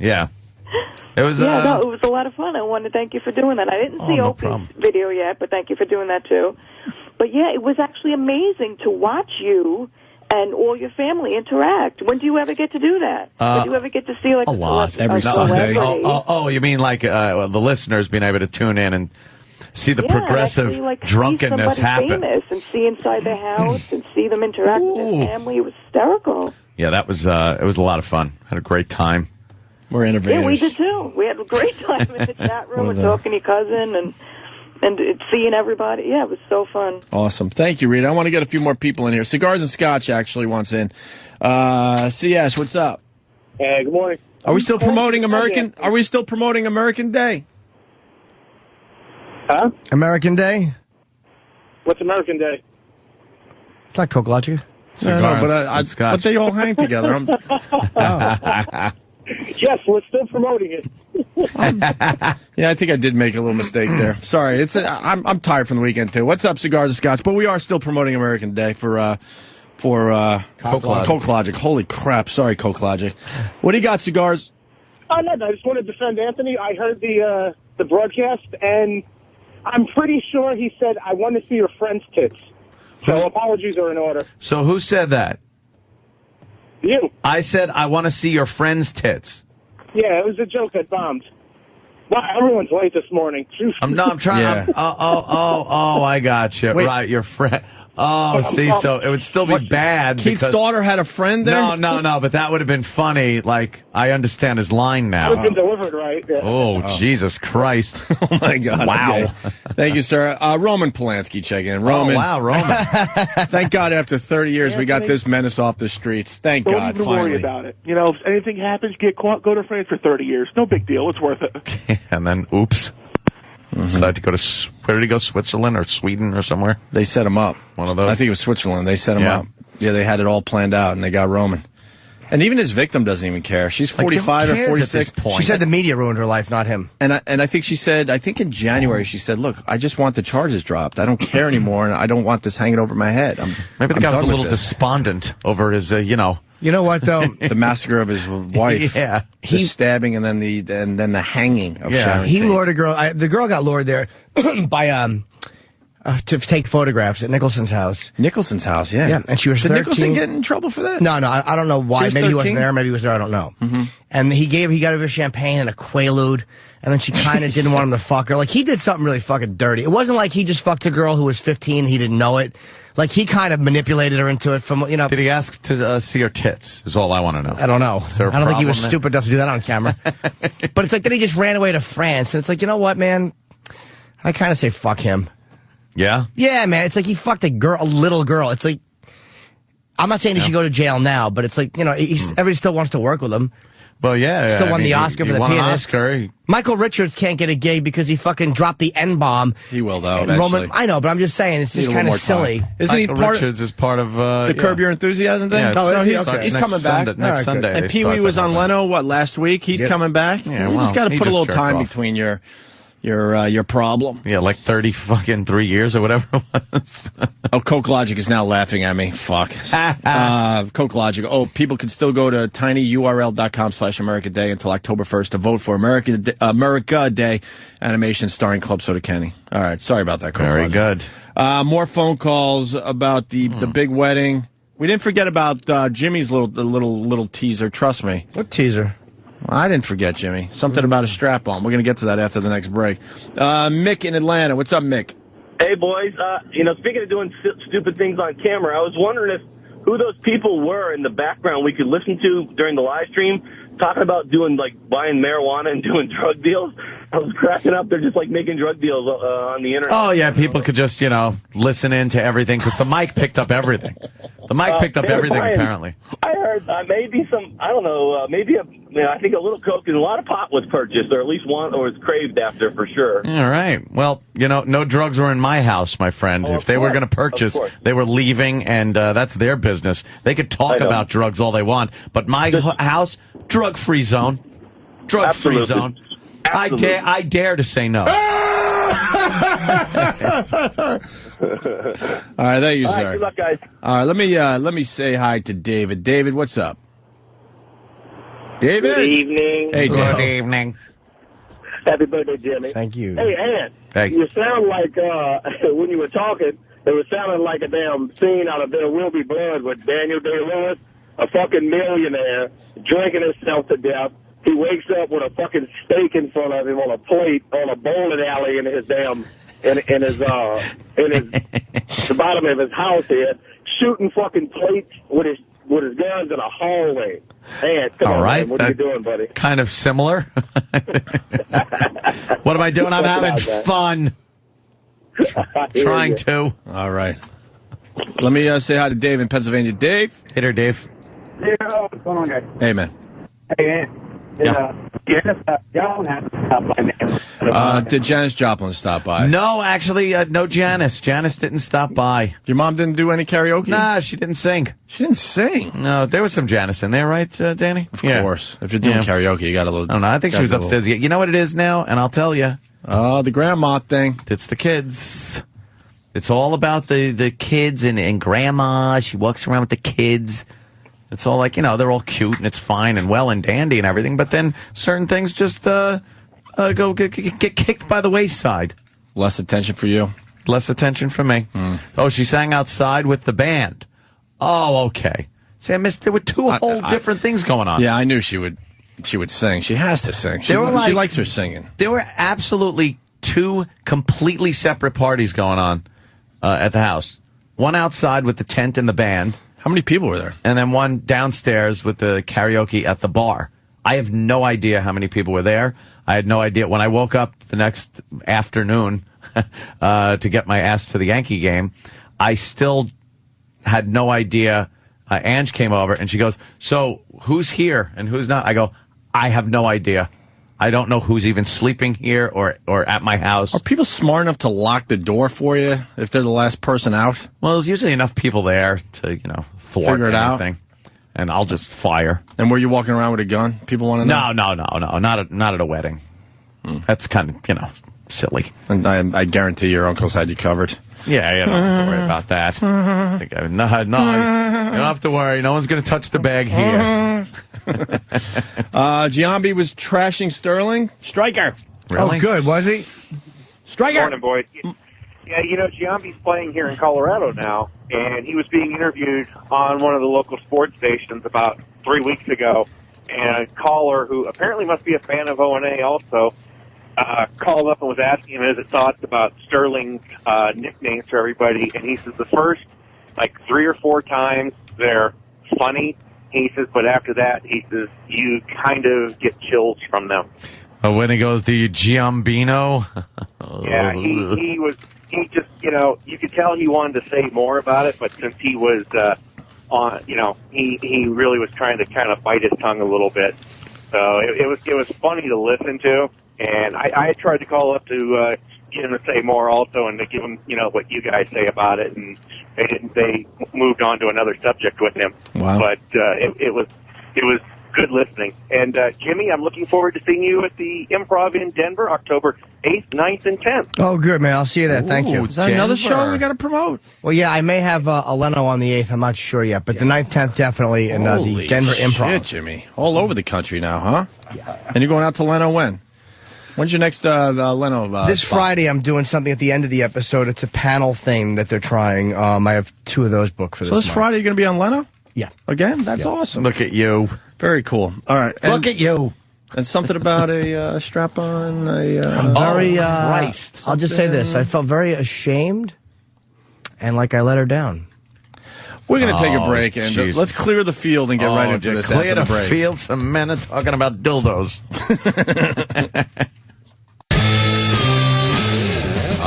It was. It was a lot of fun. I wanted to thank you for doing that. I didn't see Opie's video yet, but thank you for doing that too. But yeah, it was actually amazing to watch you and all your family interact. When do you ever get to do that? When do you ever get to see a lot every Sunday? Oh, you mean the listeners being able to tune in and see the Yeah, progressive actually, like, drunkenness see somebody happen. famous and see inside their house and see them interact with their family. It was hysterical. Yeah, that was it was a lot of fun. Had a great time. We're innovators. Yeah, we did too. We had a great time in the chat room and talking to your cousin and seeing everybody. Yeah, it was so fun. Awesome. Thank you, Rita. I want to get a few more people in here. Cigars and Scotch actually wants in. CS, what's up? Hey, good morning. Are we still promoting American? Are we still promoting American Day? Huh? American Day? What's American Day? It's not Coke Logic. Cigars, but they all hang together. Yes, we're still promoting it. Yeah, I think I did make a little mistake there. Sorry, I'm tired from the weekend too. What's up, Cigars and Scotch? But we are still promoting American Day for Coke Logic. Holy crap! Sorry, Coke Logic. What do you got, Cigars? Oh no, I just want to defend Anthony. I heard the broadcast, and I'm pretty sure he said, "I want to see your friend's tits." So apologies are in order. So who said that? You. I said I want to see your friend's tits. Yeah, it was a joke that bombed. Well, everyone's late this morning. I'm trying. Yeah. I got you. Wait. Right, your friend. Oh, see, so it would still be bad. Keith's because- daughter had a friend there? No, but that would have been funny. Like, I understand his line now. That would have been delivered right. Yeah. Oh, Jesus Christ. Oh, my God. Wow. Okay. Thank you, sir. Roman Polanski checking in. Roman. Oh, wow, Roman. Thank God after 30 years we got this menace off the streets. Thank Don't God, even finally. worry about it. You know, if anything happens, get caught, go to France for 30 years. No big deal. It's worth it. And then, oops. Decided to go to, where did he go, Switzerland or Sweden or somewhere? They set him up. One of those? I think it was Switzerland. They set him Yeah. up. Yeah, they had it all planned out, and they got Roman. And even his victim doesn't even care. She's 45 or 46. She said the media ruined her life, not him. And I think she said, I think in January she said, look, I just want the charges dropped. I don't care anymore, and I don't want this hanging over my head. Maybe the I'm guy was done a little with this. despondent over his, You know what, though? The massacre of his wife. Yeah. The stabbing and then the hanging of Sharon He Tate. lured a girl. The girl got lured there by to take photographs at Nicholson's house. Nicholson's house, yeah. Yeah, and she was Did 13. Nicholson get in trouble for that? No, I don't know why. She was Maybe he 13? wasn't there. Maybe he was there. I don't know. And he got her a champagne and a Quaalude, and then she kind of didn't want him to fuck her. Like, he did something really fucking dirty. It wasn't like he just fucked a girl who was 15. He didn't know it. Like, he kind of manipulated her into it from, Did he ask to see her tits? Is all I want to know. I don't know. Is there a I don't think he was problem there? stupid enough to do that on camera. But it's like, then he just ran away to France, and it's like, you know what, man? I kind of say fuck him. Yeah? Yeah, man. It's like he fucked a little girl. It's like, I'm not saying he should go to jail now, but it's like, you know, everybody still wants to work with him. Well, yeah. Still I won mean, the Oscar he for the won an pianist. Oscar. Michael Richards can't get a gig because he fucking dropped the N-bomb. He will, though, And eventually. I know, but I'm just saying, it's Need just a little kind of more silly. time. Isn't he Michael part Richards is part of the Curb Your Enthusiasm thing? Yeah, So he's starts next coming back. Sunday, next Sunday. And they Pee Wee start was that. on Leno, last week? He's coming back? Yeah, you just got to he put a little jerked time off. between your problem. Yeah, like 3 years or whatever it was. Oh, Coke Logic is now laughing at me. Fuck. Coke Logic. Oh, people can still go to tinyurl.com/America Day until October 1st to vote for America Day animation starring Club Soda Kenny. All right. Sorry about that, Coke Very Logic. good. More phone calls about the big wedding. We didn't forget about Jimmy's little teaser. Trust me. What teaser? I didn't forget, Jimmy. Something about a strap-on. We're going to get to that after the next break. Mick in Atlanta. What's up, Mick? Hey, boys. Speaking of doing stupid things on camera, I was wondering who those people were in the background we could listen to during the live stream talking about buying marijuana and doing drug deals. I was cracking up. They're just making drug deals on the internet. Oh, yeah, people could just, listen in to everything because the mic picked up everything. The mic picked up they were everything, buying- apparently. I heard maybe some, I don't know, I think a little coke and a lot of pot was purchased, or at least one, or was craved after for sure. All right. Well, no drugs were in my house, my friend. Oh, if they were going to purchase, course. they were leaving, and that's their business. They could talk I know. about drugs all they want, but my house, drug-free zone. Drug-free Absolutely. zone. Absolutely. I dare to say no. All right, thank you, All sir. right, good luck, guys. All right, let me say hi to David. David, what's up? David. Good evening. Hey, Good David. evening. Happy birthday, Jimmy. Thank you. Hey, Ant. Hey. You sound like, when you were talking, it was sounding like a damn scene out of There Will Be Blood with Daniel Day-Lewis, a fucking millionaire, drinking himself to death. He wakes up with a fucking steak in front of him on a plate on a bowling alley in his damn in the bottom of his house here, shooting fucking plates with his guns in a hallway. Man, come on, man. What are you doing, buddy? Kind of similar. What am I doing? I'm having fun. Trying to. All right. Let me say hi to Dave in Pennsylvania. Dave? Hit her, Dave. Yeah, what's going on, guys? Hey, man. Hey, man. Janice Joplin had to stop by, man. Did Janis Joplin stop by? No, actually, no Janice. Janice didn't stop by. Your mom didn't do any karaoke? Nah, she didn't sing. She didn't sing? No, there was some Janice in there, right, Danny? Of course. If you're doing karaoke, you got a little... I don't know. I think she was upstairs. You know what it is now? And I'll tell you. Oh, the grandma thing. It's the kids. It's all about the kids and grandma. She walks around with the kids. It's all like, they're all cute and it's fine and well and dandy and everything. But then certain things just go get kicked by the wayside. Less attention for you? Less attention for me. Oh, she sang outside with the band. Oh, okay. See, I missed. There were two whole different things going on. Yeah, I knew she would sing. She has to sing. She likes her singing. There were absolutely two completely separate parties going on at the house. One outside with the tent and the band. How many people were there? And then one downstairs with the karaoke at the bar. I have no idea how many people were there. I had no idea. When I woke up the next afternoon to get my ass to the Yankee game, I still had no idea. Ange came over and she goes, "So who's here and who's not?" I go, "I have no idea. I don't know who's even sleeping here or at my house." Are people smart enough to lock the door for you if they're the last person out? Well, there's usually enough people there to, thwart Figure it anything. out. And I'll just fire. And were you walking around with a gun? People want to know? No. Not at a wedding. That's kind of, silly. And I guarantee your uncles had you covered. Yeah, you don't have to worry about that. No, you don't have to worry. No one's going to touch the bag here. Giambi was trashing Sterling. Striker. Really? Oh, good. Was he? Striker. Morning, boys. Yeah, Giambi's playing here in Colorado now, and he was being interviewed on one of the local sports stations about 3 weeks ago, and a caller who apparently must be a fan of O&A also called up and was asking him his thoughts about Sterling's nicknames for everybody, and he says the first, 3 or 4 times, they're funny. He says, but after that, he says, you kind of get chills from them. When he goes, the Giambino? Yeah, he just, you could tell he wanted to say more about it, but since he was he really was trying to kind of bite his tongue a little bit. So it was funny to listen to, and I tried to call up to get him to say more also, and to give him, what you guys say about it, and they didn't. They moved on to another subject with him. Wow. But it was good listening. And Jimmy, I'm looking forward to seeing you at the Improv in Denver, October 8th, 9th, and 10th. Oh, good, man. I'll see you there. Thank you. Is that another show we got to promote? Well, yeah, I may have a Leno on the 8th. I'm not sure yet, but the 9th, 10th definitely, and the Denver Improv. Shit, Jimmy. All over the country now, huh? Yeah. And you're going out to Leno when? When's your next Leno This spot? Friday, I'm doing something at the end of the episode. It's a panel thing that they're trying. I have 2 of those booked for this So this month. Friday you're going to be on Leno? Yeah. Again? That's awesome. Look at you. Very cool. All right. Look at you. And something about a strap-on, Christ. I'll just say this. I felt very ashamed and like I let her down. We're going to take a break, and Jesus. let's clear the field and get right into this Clear after the the break. field. Some men are talking about dildos.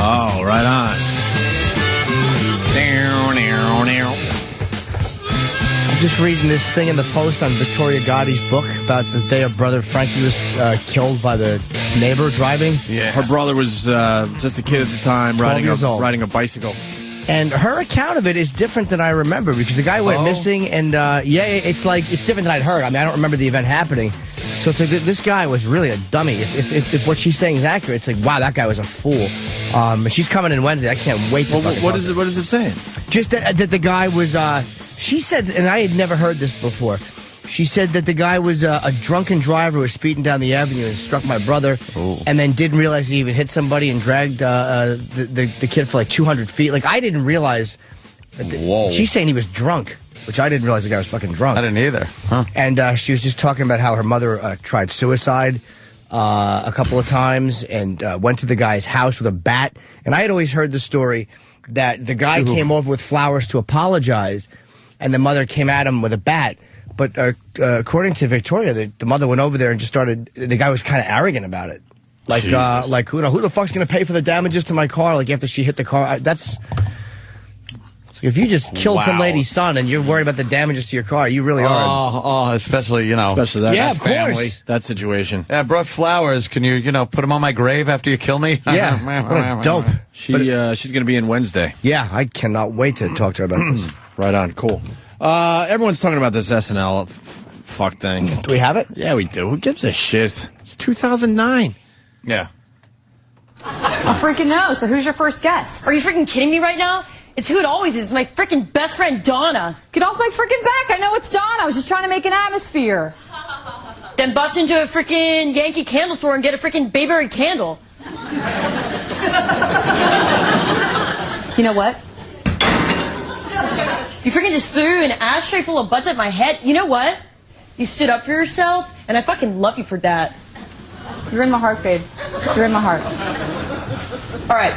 Oh, right on. I'm just reading this thing in the Post on Victoria Gotti's book about the day her brother Frankie was killed by the neighbor driving. Yeah, her brother was just a kid at the time, riding a bicycle. And her account of it is different than I remember because the guy went missing, and it's different than I'd heard. I mean, I don't remember the event happening. So it's like this guy was really a dummy. If what she's saying is accurate, it's like, wow, that guy was a fool. And she's coming in Wednesday. I can't wait to What is it saying? Just that the guy was, she said, and I had never heard this before, she said that the guy was a drunken driver who was speeding down the avenue and struck my brother, and then didn't realize he even hit somebody and dragged the kid for 200 feet. I didn't realize. Whoa. She's saying he was drunk, which I didn't realize the guy was fucking drunk. I didn't either. Huh. And she was just talking about how her mother tried suicide. a couple of times and went to the guy's house with a bat. And I had always heard the story that the guy came over with flowers to apologize, and the mother came at him with a bat. But according to Victoria, the mother went over there and just started. The guy was kind of arrogant about it, like who the fuck's going to pay for the damages to my car? Like after she hit the car, that's. If you just killed some lady's son and you're worried about the damages to your car, you really are. Especially, Especially that. Yeah, of family, course. That situation. Yeah, I brought flowers. Can you, put them on my grave after you kill me? Yeah. Dope. She's going to be in Wednesday. Yeah, I cannot wait to talk to her about this. Right on. Cool. Everyone's talking about this SNL fuck thing. Do we have it? Yeah, we do. Who gives a shit? It's 2009. Yeah. I freaking know. So who's your first guest? Are you freaking kidding me right now? It's who it always is. My freaking best friend, Donna. Get off my freaking back. I know it's Donna. I was just trying to make an atmosphere. Then bust into a freaking Yankee candle store and get a freaking Bayberry candle. You know what? You freaking just threw an ashtray full of butts at my head. You know what? You stood up for yourself, and I fucking love you for that. You're in my heart, babe. You're in my heart. All right.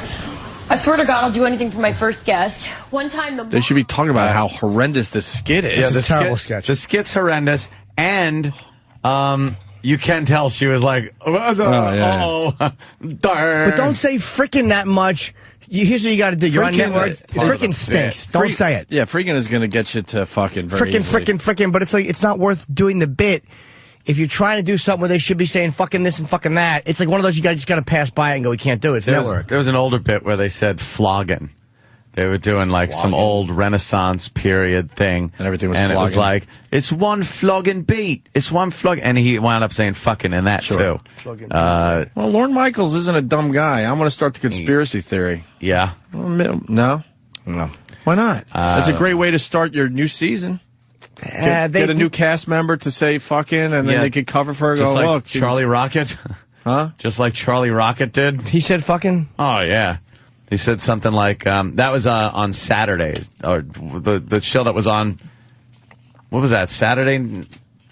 I swear to God, I'll do anything for my first guest. One time, they should be talking about how horrendous this skit is. Yeah, it's a terrible sketch. The skit's horrendous, and you can tell she was like, But don't say frickin' that much. Here's what you got to do. You're on networks. Frickin' stinks. Don't say it. Yeah, frickin' is going to get you to fucking very easily. Frickin'. But it's like it's not worth doing the bit. If you're trying to do something where they should be saying fucking this and fucking that, it's like one of those you guys just got to pass by and go, we can't do it. It's network. There was an older bit where they said flogging. They were doing like some old Renaissance period thing. And everything was flogging. And it was flogging. like, it's one flogging beat. It's one flogging. And he wound up saying fucking in that too. Well, Lorne Michaels isn't a dumb guy. I'm going to start the conspiracy theory. Yeah. No. Why not? That's a great way to start your new season. Get a new cast member to say fucking, and then they could cover for her. Just Go, like look, Charlie Rocket. Huh? Just like Charlie Rocket did. He said fucking? Oh, yeah. He said something like, that was on Saturday, or the show that was on, what was that, Saturday?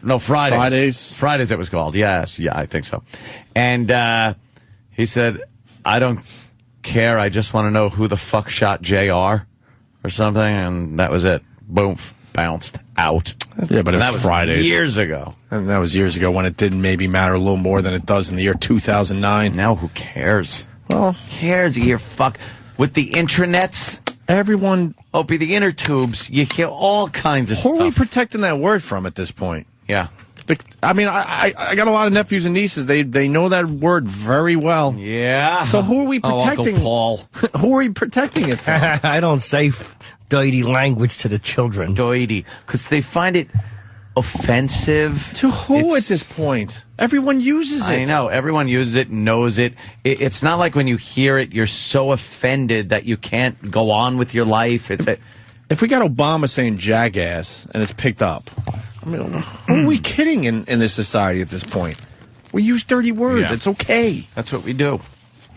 No, Fridays. Fridays it was called, yes. Yeah, I think so. And he said, I don't care, I just want to know who the fuck shot JR, or something, and that was it. Boom. Bounced out. Yeah, but it was Fridays. Years ago. And that was years ago when it didn't maybe matter a little more than it does in the year 2009. Now who cares? Well, who cares? You hear fuck with the intranets. Everyone. Opie, the inner tubes. You hear all kinds of stuff. Who are we protecting that word from at this point? Yeah. I mean, I got a lot of nephews and nieces. They know that word very well. Yeah. So who are we protecting? Uncle Paul. Who are we protecting it from? I don't say dirty language to the children. Dirty. Because they find it offensive. To who at this point? Everyone uses it. I know. Everyone uses it, knows it. It's not like when you hear it, you're so offended that you can't go on with your life. If we got Obama saying jackass and it's picked up, I mean, who are we kidding in this society at this point? We use dirty words. Yeah. It's okay. That's what we do.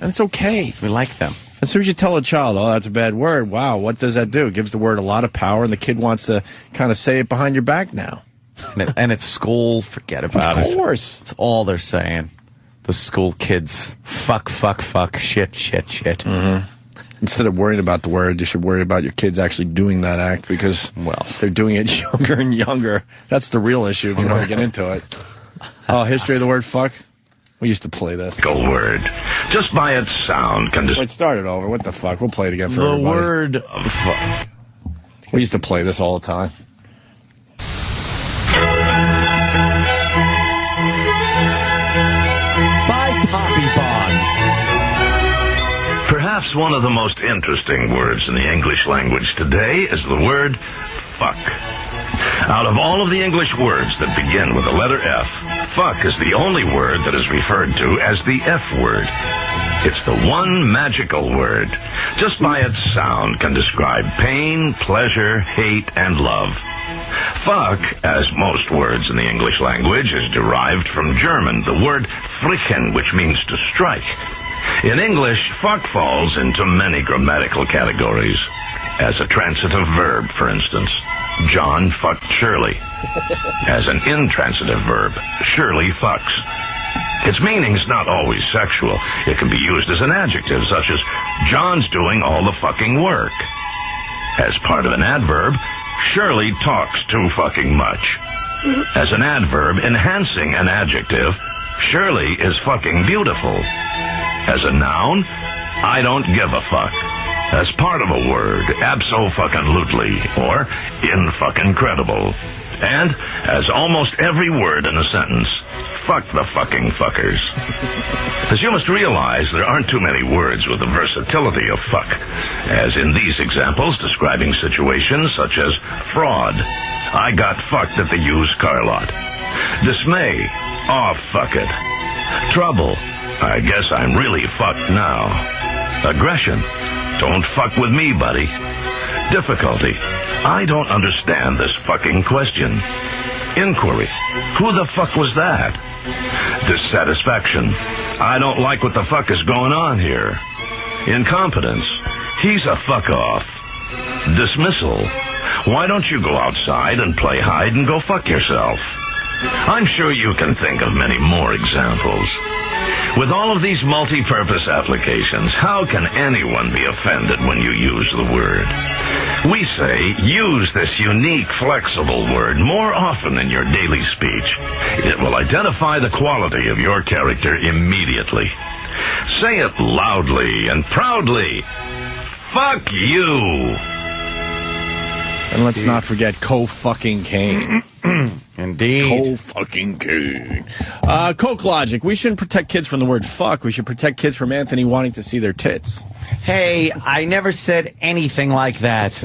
And it's okay. We like them. As soon as you tell a child, oh, that's a bad word, wow, what does that do? It gives the word a lot of power, and the kid wants to kind of say it behind your back now. And it's school, forget about it. Of course. It's all they're saying. The school kids. Fuck, shit. Mm-hmm. Instead of worrying about the word, you should worry about your kids actually doing that act because, well, they're doing it younger and younger. That's the real issue if you want to get into it. Oh, history of the word fuck? We used to play this. Go word. Just by its sound can Wait, start it over. What the fuck? We'll play it again for the everybody. Word fuck. We used to play this all the time. By Poppy Bonds. Perhaps one of the most interesting words in the English language today is the word fuck. Out of all of the English words that begin with the letter F, fuck is the only word that is referred to as the F word. It's the one magical word. Just by its sound can describe pain, pleasure, hate, and love. Fuck, as most words in the English language, is derived from German, the word frichen, which means to strike. In English, fuck falls into many grammatical categories. As a transitive verb, for instance, John fucked Shirley. As an intransitive verb, Shirley fucks. Its meaning's not always sexual. It can be used as an adjective, such as, John's doing all the fucking work. As part of an adverb, Shirley talks too fucking much. As an adverb enhancing an adjective, Shirley is fucking beautiful. As a noun, I don't give a fuck. As part of a word, abso-fucking-lutely, or in-fucking-credible. And, as almost every word in a sentence, fuck the fucking fuckers. As you must realize, there aren't too many words with the versatility of fuck, as in these examples describing situations such as fraud, I got fucked at the used car lot. Dismay, oh fuck it. Trouble, I guess I'm really fucked now. Aggression, don't fuck with me, buddy. Difficulty, I don't understand this fucking question. Inquiry, who the fuck was that? Dissatisfaction, I don't like what the fuck is going on here. Incompetence, he's a fuck off. Dismissal, why don't you go outside and play hide and go fuck yourself? I'm sure you can think of many more examples. With all of these multi-purpose applications, how can anyone be offended when you use the word? We say, use this unique, flexible word more often in your daily speech. It will identify the quality of your character immediately. Say it loudly and proudly. Fuck you. And let's not forget Co-fucking-Kane. Indeed. Co-fucking-Kane. Coke Logic. We shouldn't protect kids from the word fuck. We should protect kids from Anthony wanting to see their tits. Hey, I never said anything like that.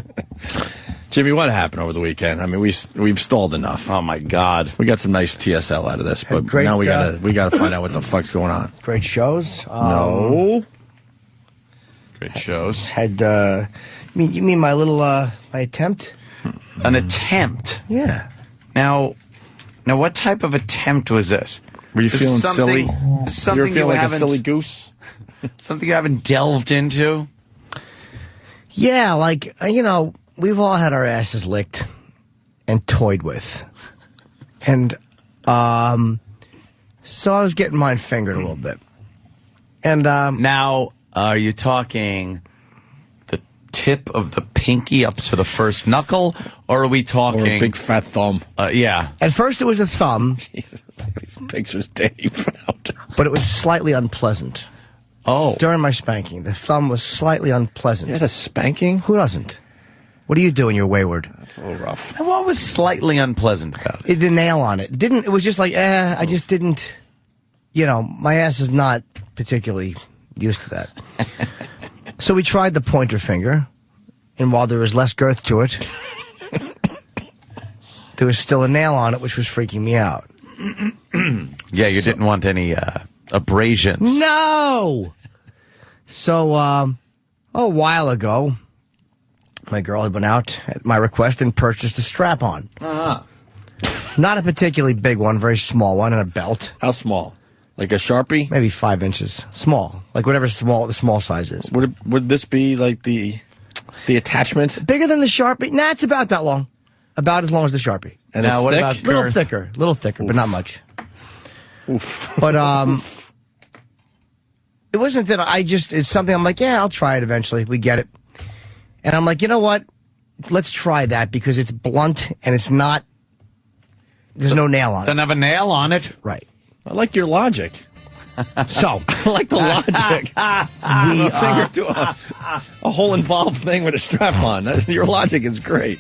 Jimmy, what happened over the weekend? I mean, we've stalled enough. Oh my God, we got some nice TSL out of this, but now we gotta find out what the fuck's going on. Great shows. No. Great shows. Had you mean my little my attempt? An attempt? Yeah. Now, what type of attempt was this? Were you feeling silly? Something you were feeling like a silly goose? Something you haven't delved into? Yeah, like, we've all had our asses licked and toyed with. And so I was getting mine fingered a little bit. And now, are you talking the tip of the pinky up to the first knuckle, or are we talking... Or a big fat thumb. Yeah. At first it was a thumb. Jesus, these pictures Dave found. But it was slightly unpleasant. Oh. During my spanking, the thumb was slightly unpleasant. You had a spanking? Who doesn't? What are you doing? You're wayward. That's a little rough. And what was slightly unpleasant about it? The nail on it. It was just like, I just didn't, my ass is not particularly used to that. So we tried the pointer finger, and while there was less girth to it, there was still a nail on it, which was freaking me out. Yeah, you didn't want any abrasions. No! So, a while ago, my girl had been out at my request and purchased a strap-on. Uh-huh. Not a particularly big one, very small one, and a belt. How small? Like a Sharpie? Maybe 5 inches. Small. Like whatever the small size is. Would this be like the attachment? Bigger than the Sharpie? Nah, it's about that long. About as long as the Sharpie. And now, what about little thicker, but not much. Oof. But it wasn't that it's something I'm like, yeah, I'll try it eventually. We get it. And I'm like, you know what? Let's try that because it's blunt and it's not, there's no nail on it. Doesn't have a nail on it. Right. I like your logic. So, I like the logic. We finger to a whole involved thing with a strap on. Your logic is great.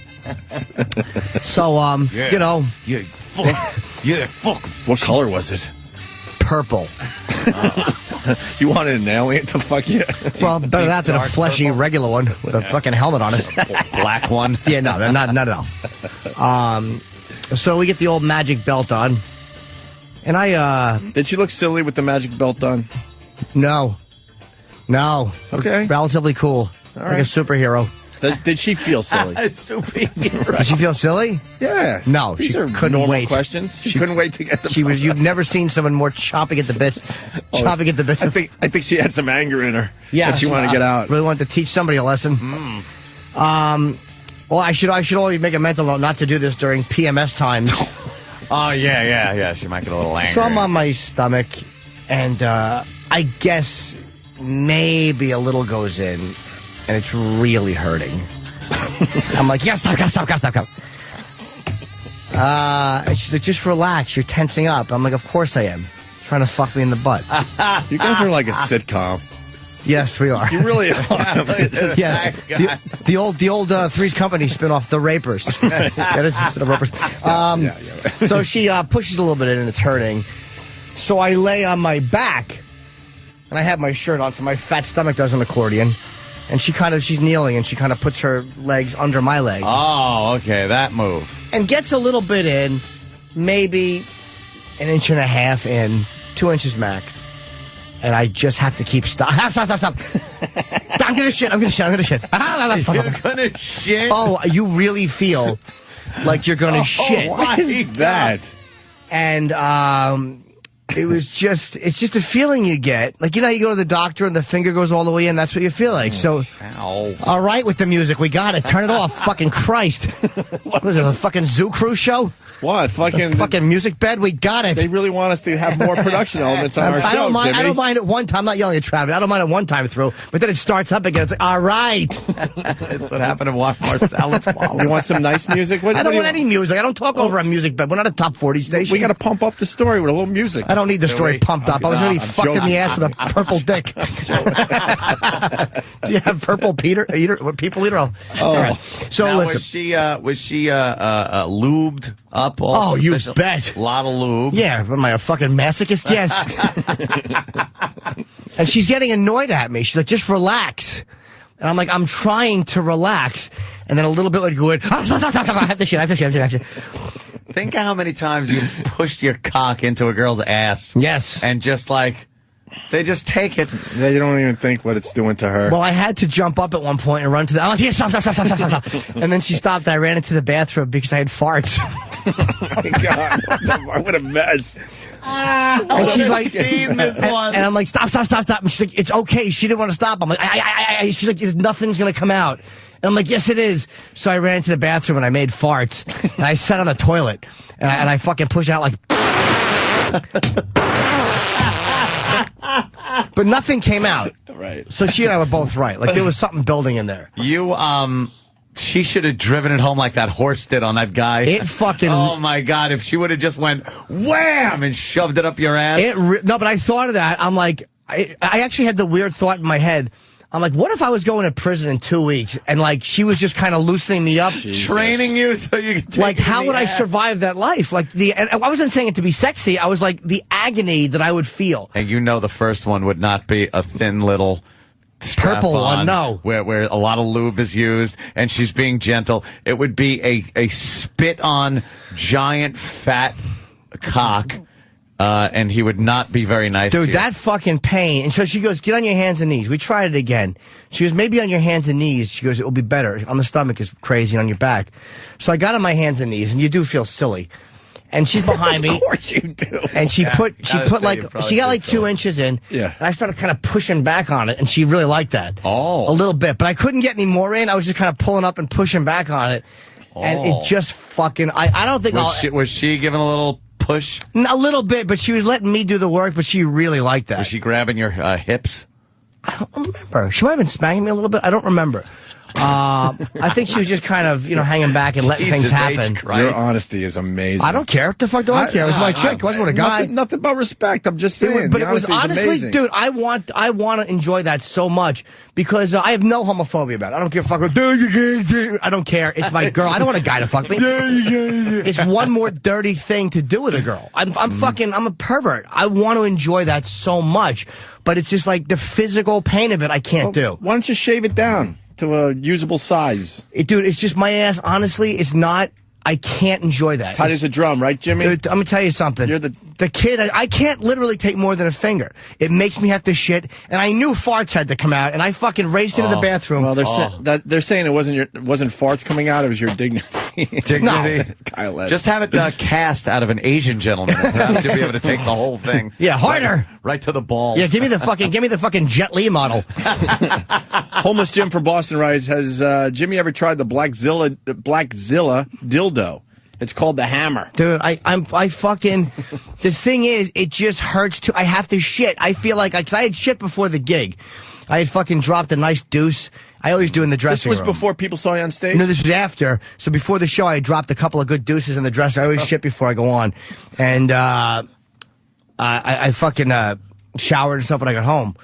So, Yeah, fuck. What color was it? Purple. You wanted an alien to fuck you? Well, better that than a fleshy regular one with a fucking helmet on it. Black one? Yeah, no, they're not at all. So we get the old magic belt on. And Did she look silly with the magic belt on? No. Okay. Relatively cool. All like right. a superhero. Did she feel silly? Superhero. Did she feel silly? Yeah. No, These she are couldn't normal wait. questions. She couldn't wait to get the. You've never seen someone more chomping at the bit. Chomping at the bit. I think she had some anger in her. Yeah, that she wanted to get out. Really wanted to teach somebody a lesson. Well, I should only make a mental note not to do this during PMS times. Oh, yeah. She might get a little angry. So I'm on my stomach, And I guess maybe a little goes in, and it's really hurting. I'm like, yes, stop. And she's like, just relax, you're tensing up. I'm like, of course I am. Trying to fuck me in the butt. You guys are like a sitcom. Yes, we are. You really are. Yes. The old Three's Company spinoff, The Rapers. That is instead of Rapers. So she pushes a little bit in, and it's hurting. So I lay on my back, and I have my shirt on, so my fat stomach does an accordion. And she's kneeling, and she kind of puts her legs under my legs. Oh, okay, that move. And gets a little bit in, maybe an inch and a half in, 2 inches max. And I just have to keep stop. I'm gonna shit. You're gonna shit? Oh, you really feel like you're gonna shit. Why is that? And it's just a feeling you get. Like, you know, you go to the doctor and the finger goes all the way in. That's what you feel like. So, all right with the music. We got it. Turn it off. Fucking Christ. What is it, a fucking Zoo Cruise show? What? Fucking music bed? We got it. They really want us to have more production elements on our show, I Jimmy. don't mind it one time. I'm not yelling at Travis. I don't mind it one time through. But then it starts up again. It's like, all right. That's what happened to Marcellus Wallace. You want some nice music? I don't want any music. I don't talk over a music bed. We're not a top 40 station. We got to pump up the story with a little music. I don't need the story pumped up. I was really fucked in the ass with a purple dick. Do you have purple people eater? All right. So now, listen. Was she lubed up? Oh, you bet. A lot of lube. Yeah, am I a fucking masochist? Yes. And she's getting annoyed at me. She's like, just relax. And I'm like, I'm trying to relax. And then a little bit would go in. I have to shit. Think how many times you pushed your cock into a girl's ass. Yes. And just like, they just take it. They don't even think what it's doing to her. Well, I had to jump up at one point and run to the... I'm like, yeah, stop. And then she stopped. I ran into the bathroom because I had farts. Oh, my God. What a mess. And she's like, seen this one. And I'm like, stop. And she's like, it's okay. She didn't want to stop. I'm like, she's like, nothing's going to come out. And I'm like, yes, it is. So I ran into the bathroom and I made farts. And I sat on the toilet. And I fucking pushed out like... But nothing came out. Right. So she and I were both right. Like, there was something building in there. She should have driven it home like that horse did on that guy. It fucking... Oh, my God. If she would have just went wham and shoved it up your ass. No, but I thought of that. I'm like... I actually had the weird thought in my head. I'm like, what if I was going to prison in 2 weeks and, like, she was just kind of loosening me up? Jesus. Training you so you could take like, how would I survive that life? Like, and I wasn't saying it to be sexy. I was like, the agony that I would feel. And you know the first one would not be a thin little... Purple one, no. Where a lot of lube is used and she's being gentle. It would be a spit-on, giant, fat cock. And he would not be very nice to you. Dude, that fucking pain. And so she goes, get on your hands and knees. We tried it again. She goes, maybe on your hands and knees. She goes, it will be better. On the stomach is crazy, on your back. So I got on my hands and knees, and you do feel silly. And she's behind me. Of course you do. And she got like 2 inches in. Yeah. And I started kind of pushing back on it, and she really liked that. Oh. A little bit. But I couldn't get any more in. I was just kind of pulling up and pushing back on it. Oh. And it just fucking, I don't think was she giving a little push? A little bit, but she was letting me do the work, but she really liked that. Was she grabbing your hips? I don't remember. She might have been smacking me a little bit. I don't remember. I think she was just kind of, hanging back and letting things happen. Your honesty is amazing. I don't care. What the fuck do I care? It was my chick. It wasn't with a guy. Nothing but respect. I'm just saying. But it was honestly, dude, I want to enjoy that so much because I have no homophobia about it. I don't give a fuck. I don't care. It's my girl. I don't want a guy to fuck me. It's one more dirty thing to do with a girl. I'm a pervert. I want to enjoy that so much, but it's just like the physical pain of it I can't do. Why don't you shave it down to a usable size? Dude, it's just my ass. Honestly, it's not. I can't enjoy that. Tight as a drum, right, Jimmy? Dude, I'm gonna tell you something. You're the kid. I can't literally take more than a finger. It makes me have to shit, and I knew farts had to come out, and I fucking raced into the bathroom. Well, they're saying it wasn't farts coming out. It was your dignity. Dignity. No. Kyle S. Just have it cast out of an Asian gentleman. Perhaps you'll be able to take the whole thing. Yeah, harder. Right to the balls. Yeah, give me the fucking Jet Li model. Homeless Jim from Boston writes, has Jimmy ever tried the Blackzilla dildo? It's called the hammer. Dude, I fucking, the thing is, it just hurts I have to shit. I feel like, because I had shit before the gig. I had fucking dropped a nice deuce. I always do in the dressing room. This was before people saw you on stage? No, this was after. So before the show, I dropped a couple of good deuces in the dresser. I always shit before I go on. And, I fucking, showered and stuff when I got home.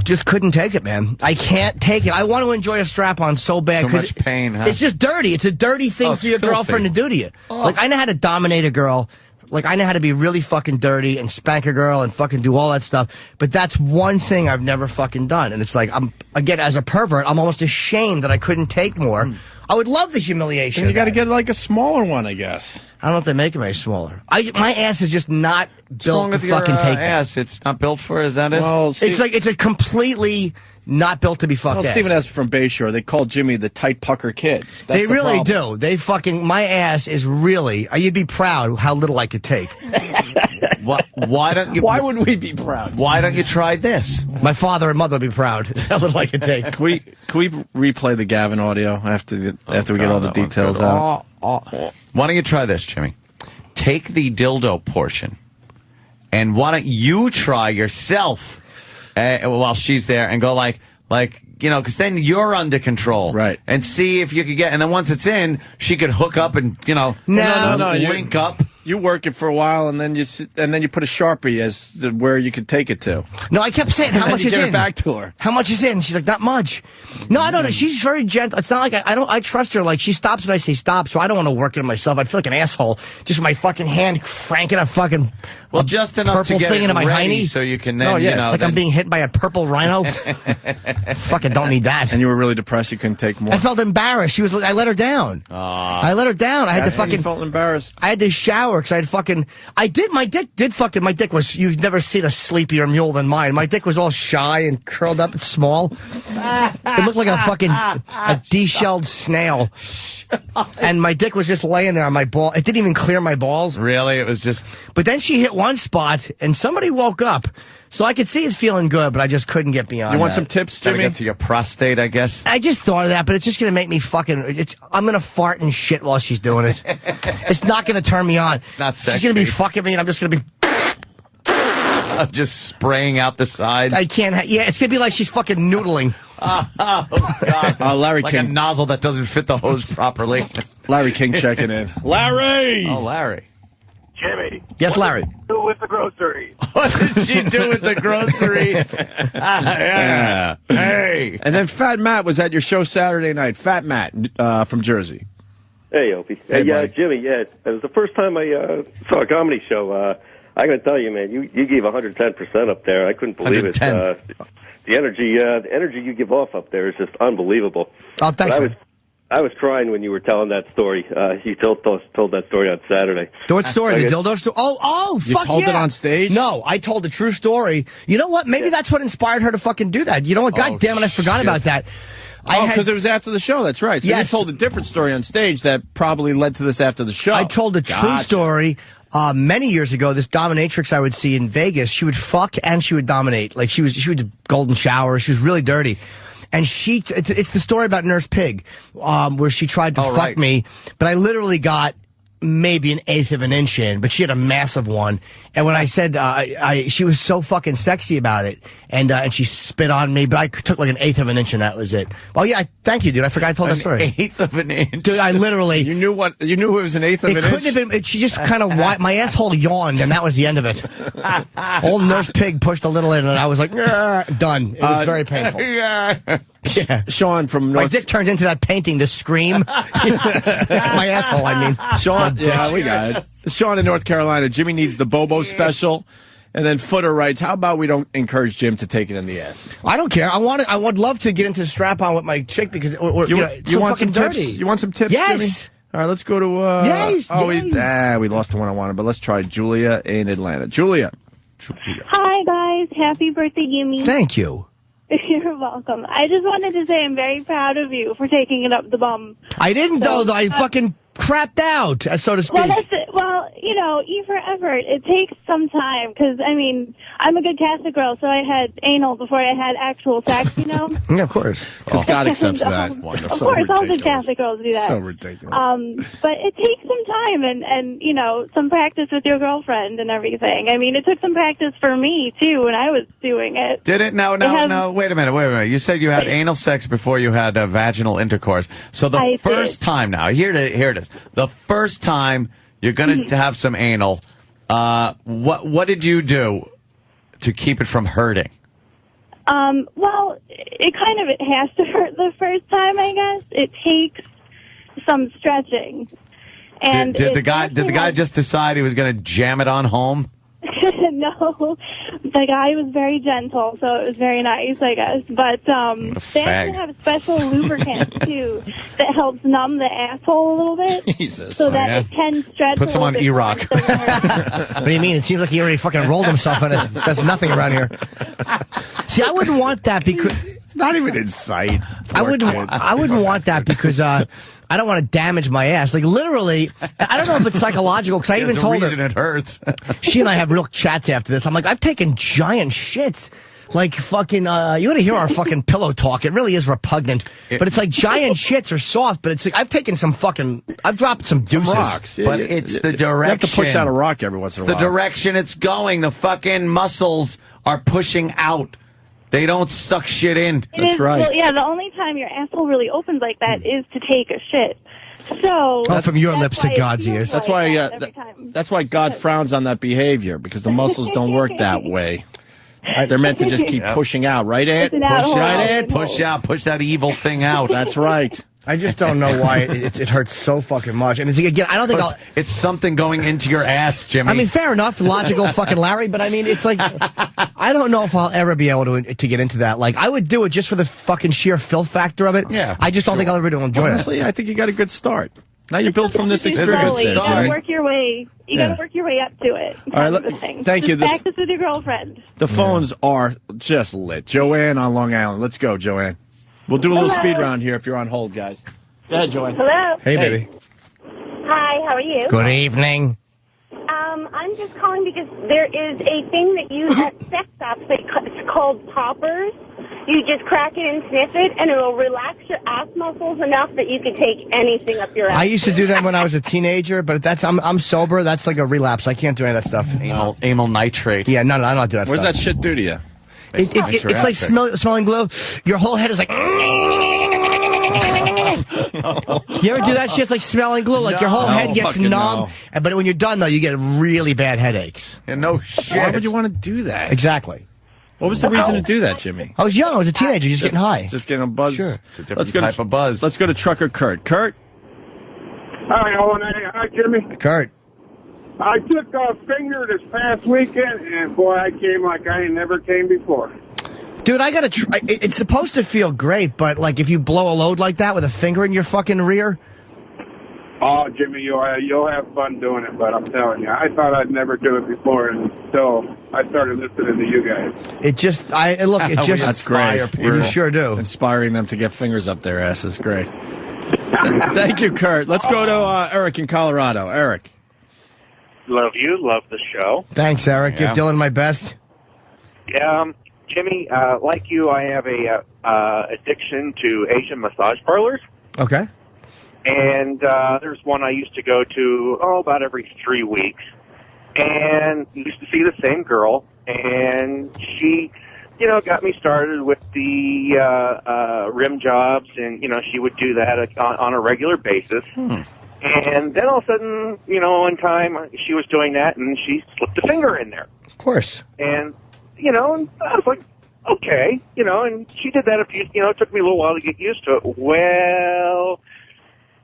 Just couldn't take it, man. I can't take it. I want to enjoy a strap-on so bad. Too much pain, huh? It's just dirty. It's a dirty thing for your girlfriend to do to you. Oh. Like, I know how to dominate a girl. Like, I know how to be really fucking dirty and spank a girl and fucking do all that stuff. But that's one thing I've never fucking done. And it's like, again, as a pervert, I'm almost ashamed that I couldn't take more. I would love the humiliation. And you got to get like a smaller one, I guess. I don't know if they make them any smaller. My ass is just not built to fucking take that. Ass? It's not built for. Is that it? Well, it's a completely not built to be fucked. Well, Stephen S. from Bayshore, they call Jimmy the tight pucker kid. They really do. They fucking, my ass is really, you'd be proud how little I could take. Why don't you? Why would we be proud? Why don't you try this? My father and mother would be proud how little I could take. Can we replay the Gavin audio after we get all the details out? Why don't you try this, Jimmy? Take the dildo portion, and why don't you try yourself while she's there and go like because then you're under control, right? And see if you could get, and then once it's in, she could hook up and no, link up. You work it for a while, and then you put a Sharpie as to where you could take it to. No, I kept saying, how much is in? Get it back to her. How much is in? She's like, not much. No, I don't know. She's very gentle. It's not like I trust her. Like, she stops when I say stop, so I don't want to work it myself. I'd feel like an asshole. Just with my fucking hand cranking a fucking just enough to get thing it into my ready hiney. So you can then, like I'm being hit by a purple rhino. Fucking don't need that. And you were really depressed you couldn't take more. I felt embarrassed. I let her down. I let her down. I had to fucking. You felt embarrassed. I had to shower because I had fucking. My dick was, you've never seen a sleepier mule than mine. My dick was all shy and curled up and small. It looked like a de-shelled snail. And my dick was just laying there on my ball. It didn't even clear my balls. Really? It was just. But then she hit one spot and somebody woke up. So I could see it's feeling good, but I just couldn't get beyond You want that. some tips, Jimmy? Gotta get to your prostate, I guess. I just thought of that, but it's just going to make me I'm going to fart and shit while she's doing it. It's not going to turn me on. It's not sexy. She's going to be fucking me, and I'm just going to be... I'm just spraying out the sides. I can't... it's going to be like she's fucking noodling. Oh, God. Larry like King. a nozzle that doesn't fit the hose properly. Larry King checking in. Larry! Oh, Larry. Jimmy. Yes, Larry. Do with the grocery. What did she do with the groceries? Yeah. Hey. And then Fat Matt was at your show Saturday night. Fat Matt from Jersey. Hey, Opie. Hey, buddy. Jimmy, it was the first time I saw a comedy show. I got to tell you, man, you gave 110% up there. I couldn't believe 110. it. The energy you give off up there is just unbelievable. Oh, thanks. I was crying when you were telling that story. You told that story on Saturday. What story? The dildo story? Oh, you fuck told yeah. it on stage? No, I told a true story. You know what? Maybe that's what inspired her to fucking do that. You know what? God damn it, I forgot about that. Because it was after the show. That's right. So Yes. you told a different story on stage that probably led to this after the show. I told a true story. Many years ago, this dominatrix I would see in Vegas, she would fuck and she would dominate. Like she would do golden showers. She was really dirty. And it's the story about Nurse Pig, where she tried to fuck me, but I literally got maybe an eighth of an inch in, but she had a massive one. And when I said, she was so fucking sexy about it, and she spit on me, but I took like an eighth of an inch and that was it. Well, yeah, thank you, dude. I forgot I told that story. Eighth of an inch. Dude, I literally. You knew it was an eighth of an inch? It couldn't have been, she just kind of, my asshole yawned and that was the end of it. Old Nurse Pig pushed a little in and I was like, done. It was very painful. Yeah. Sean from North... My dick turned into that painting, The Scream. My asshole, I mean. Sean, yeah, we got it. Sean in North Carolina. Jimmy needs the Bobo special. And then Footer writes, how about we don't encourage Jim to take it in the ass? I don't care. I would love to get into strap-on with my chick because you want some dirty. tips? You want some tips, Yes. Jimmy? All right, let's go to... Yes, we lost the one I wanted, but let's try Julia in Atlanta. Julia. Hi, guys. Happy birthday, Jimmy. Thank you. You're welcome. I just wanted to say I'm very proud of you for taking it up the bum. I didn't, though. I fucking crapped out, so to speak. Well, Well, you know, E for effort. It takes some time because, I mean, I'm a good Catholic girl, so I had anal before I had actual sex, you know? Yeah, of course. Because God accepts that. Of course, all good Catholic girls do that. So ridiculous. But it takes some time and, you know, some practice with your girlfriend and everything. I mean, it took some practice for me, too, when I was doing it. Did it? No, wait a minute. You said you had anal sex before you had vaginal intercourse. So the first time now, here it is. The first time you're going to have some anal, what did you do to keep it from hurting? Well, it has to hurt the first time, I guess. It takes some stretching. And did the guy just decide he was going to jam it on home? No, the guy was very gentle, so it was very nice, I guess. But they actually have special lubricant too that helps numb the asshole a little bit, so that it can stretch. Put some on E-Rock. What do you mean? It seems like he already fucking rolled himself in it. Does nothing around here. See, I wouldn't want that because not even in sight. I wouldn't want that because I don't want to damage my ass. Like, literally, I don't know if it's psychological, because I even told her. it hurts. She and I have real chats after this. I'm like, I've taken giant shits. Like, fucking, you want to hear our fucking pillow talk. It really is repugnant. But it's like giant shits are soft, but it's like, I've taken I've dropped some deuces. Rocks. But it's the direction. You have to push out a rock every once in a while. The direction it's going. The fucking muscles are pushing out. They don't suck shit in. That's right. Well, yeah, the only time your asshole really opens like that is to take a shit. So from your lips to God's ears. That's why. That's why God frowns on that behavior, because the muscles don't work that way. They're meant to just keep pushing out, right, Ant? Push out, Ant. Push out. Push that evil thing out. That's right. I just don't know why it hurts so fucking much. And again, I don't think it's something going into your ass, Jimmy. I mean, fair enough, logical fucking Larry, but I mean, it's like, I don't know if I'll ever be able to get into that. Like, I would do it just for the fucking sheer filth factor of it. Yeah, I just don't think I'll ever enjoy it. Honestly, I think you got a good start. Now you built from this experience. You gotta work your way. You gotta work your way up to it. All right, thank you. Practice with your girlfriend. The phones are just lit. Joanne on Long Island. Let's go, Joanne. We'll do a little speed round here if you're on hold, guys. Go ahead, Joanne. Hello. Hey, baby. Hi, how are you? Good evening. I'm just calling because there is a thing that you use at sex shops. It's called poppers. You just crack it and sniff it, and it'll relax your ass muscles enough that you can take anything up your ass. I used to do that when I was a teenager, but I'm sober. That's like a relapse. I can't do any of that stuff. Amyl nitrate. Yeah, no, I'm not doing that What stuff. does that shit do to you? It's like smelling glue. Your whole head is like. You ever do that shit? It's like smelling glue. Like your whole head gets numb. But when you're done, though, you get really bad headaches. Yeah, no shit. Why would you want to do that? Exactly. What was the reason to do that, Jimmy? I was young. I was a teenager. Just getting high. Just getting a buzz. Sure. It's a different type of buzz. Let's go to Trucker Kurt. Kurt? Hi, Jimmy. Kurt. I took a finger this past weekend, and boy, I came like I ain't never came before. Dude, I gotta try. It's supposed to feel great, but like if you blow a load like that with a finger in your fucking rear. Oh, Jimmy, you'll have fun doing it, but I'm telling you, I thought I'd never do it before until I started listening to you guys. That's great. You sure do. Inspiring them to get fingers up their ass is great. Thank you, Kurt. Let's go to Eric in Colorado. Eric. Love you. Love the show. Thanks, Eric. Give Dylan my best. Jimmy, like you, I have a addiction to Asian massage parlors. Okay. And there's one I used to go to, about every 3 weeks. And used to see the same girl. And she, got me started with the rim jobs. And, she would do that on a regular basis. And then all of a sudden, one time she was doing that and she slipped a finger in there. Of course. And, and I was like, okay, and she did that it took me a little while to get used to it. Well,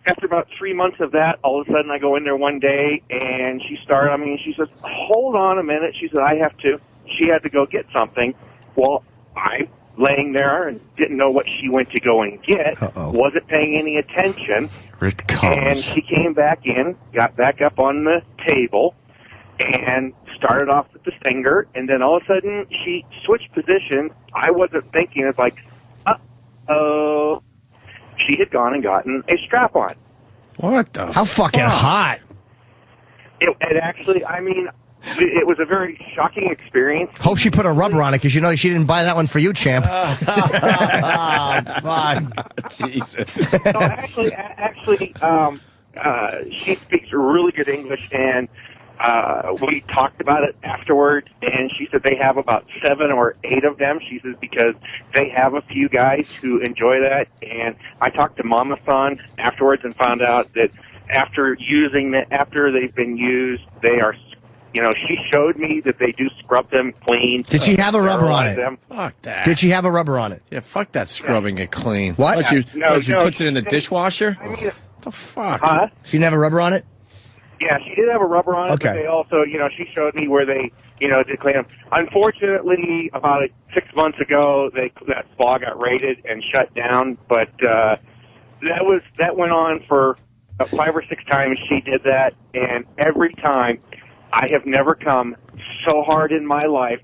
after about 3 months of that, all of a sudden I go in there one day and she says, hold on a minute. She said, she had to go get something. Well, I'm laying there and didn't know what she went to go and get. Wasn't paying any attention. And she came back in, got back up on the table, and started off with the finger, and then all of a sudden she switched position. I wasn't thinking. It's like, uh-oh. She had gone and gotten a strap-on. What the How fucking hot. It actually, I mean, it was a very shocking experience. Hope she put a rubber on it, because you know she didn't buy that one for you, champ. Jesus. No, actually, she speaks really good English, and we talked about it afterwards, and she said they have about 7 or 8 of them. She says because they have a few guys who enjoy that, and I talked to Mama San afterwards and found out that after they've been used, they are, she showed me that they do scrub them clean. Did she have a rubber on it? Fuck that. Did she have a rubber on it? Yeah, fuck that scrubbing it clean. What? Unless she puts it in the dishwasher? I mean, what the fuck? Huh? She didn't have a rubber on it? Yeah, she did have a rubber on it, Okay. but they also, she showed me where they, did clean them. Unfortunately, about 6 months ago, that spa got raided and shut down, but that went on for 5 or 6 times she did that, and every time I have never come so hard in my life.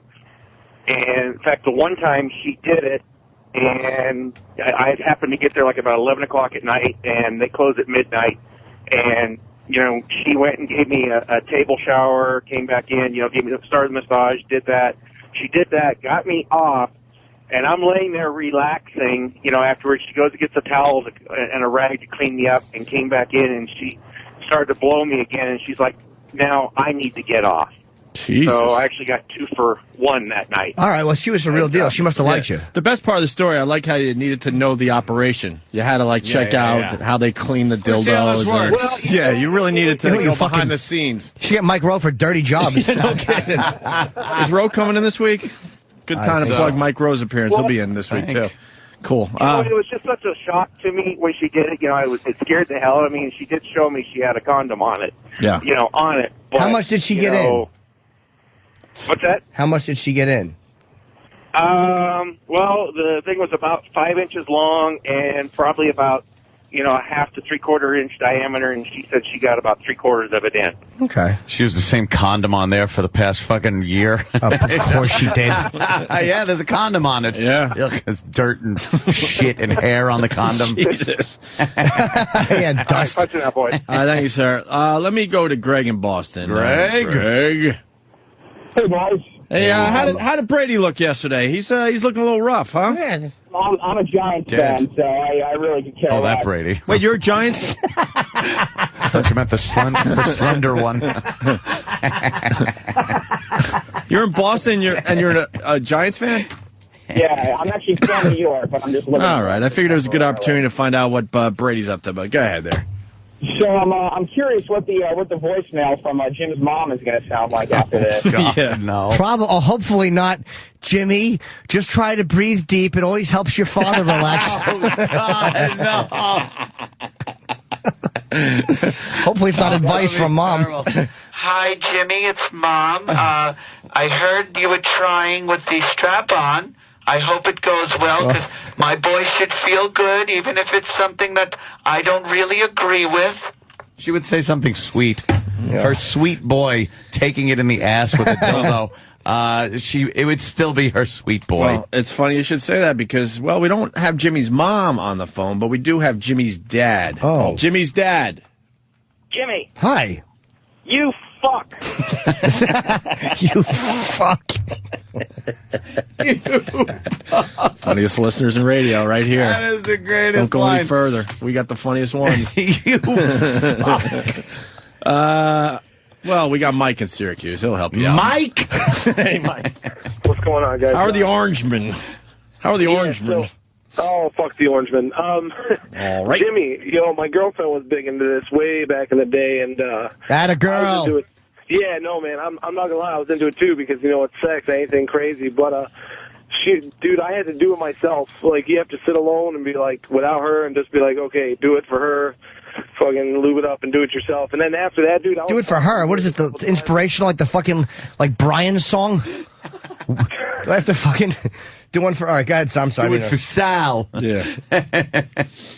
And in fact, the one time she did it, and I happened to get there like about 11 o'clock at night, and they close at midnight, and she went and gave me a table shower, came back in, gave me started the massage, did that. She did that, got me off, and I'm laying there relaxing, afterwards. She goes and gets a towel and a rag to clean me up, and came back in, and she started to blow me again, and she's like, now I need to get off. Jesus. So I actually got 2 for 1 that night. All right, well, she was the real deal. She must have liked you. The best part of the story, I like how you needed to know the operation. You had to check out how they clean the dildos. Well, you really needed to go behind the scenes. She got Mike Rowe for dirty jobs. No kidding. Is Rowe coming in this week? Good time to plug Mike Rowe's appearance. He'll be in this week, too. Cool. It was just such a shock to me when she did it. It scared the hell out of me, and she did show me she had a condom on it. Yeah. On it. But, How much did she get in? What's that? How much did she get in? Well, the thing was about 5 inches long and probably about, a half to 3/4 inch diameter, and she said she got about 3/4 of it in. Okay. She used the same condom on there for the past fucking year. Of course she did. Yeah, there's a condom on it. Yeah. Ugh, there's dirt and shit and hair on the condom. Jesus. Yeah, dust. Touching that, boy. Thank you, sir. Let me go to Greg in Boston. Greg. Hey, boys. Hey, how did Brady look yesterday? He's looking a little rough, huh? Man, I'm a Giants fan, so I really could care Oh, less. that Brady. Wait, you're a Giants? I thought you meant the slender one. You're in Boston, and you're a Giants fan? Yeah, I'm actually from New York, but I'm just living. All right, I figured it was a good opportunity to find out what Brady's up to, but go ahead there. So I'm curious what the voicemail from Jim's mom is going to sound like after this. God, no. Hopefully not, Jimmy. Just try to breathe deep. It always helps your father relax. Oh, God, no. Hopefully it's not advice from mom. Hi, Jimmy. It's Mom. I heard you were trying with the strap-on. I hope it goes well, because my boy should feel good, even if it's something that I don't really agree with. She would say something sweet. Yeah. Her sweet boy taking it in the ass with a dildo. It would still be her sweet boy. Well, it's funny you should say that because, we don't have Jimmy's mom on the phone, but we do have Jimmy's dad. Oh. Jimmy's dad. Jimmy. Hi. You fuck. You fuck. Funniest listeners in radio right here. That is the greatest Don't go line. any further. We got the funniest ones. You fuck. We got Mike in Syracuse. He'll help you out. Mike? Hey, Mike. What's going on, guys? How are the Orangemen? Orangemen? Oh, fuck the Orangemen. All right. Jimmy, my girlfriend was big into this way back in the day, and Atta girl. I was into it. Yeah, no, man, I'm not gonna lie, I was into it too because it's sex, anything crazy. But dude, I had to do it myself. You have to sit alone and be without her, and just be okay, do it for her. Fucking lube it up and do it yourself. And then after that, dude, Do it for her. What is it? The inspirational, the fucking Brian song? Do I have to fucking Do one for, all right, go ahead, I'm sorry. Do it for Sal. Yeah.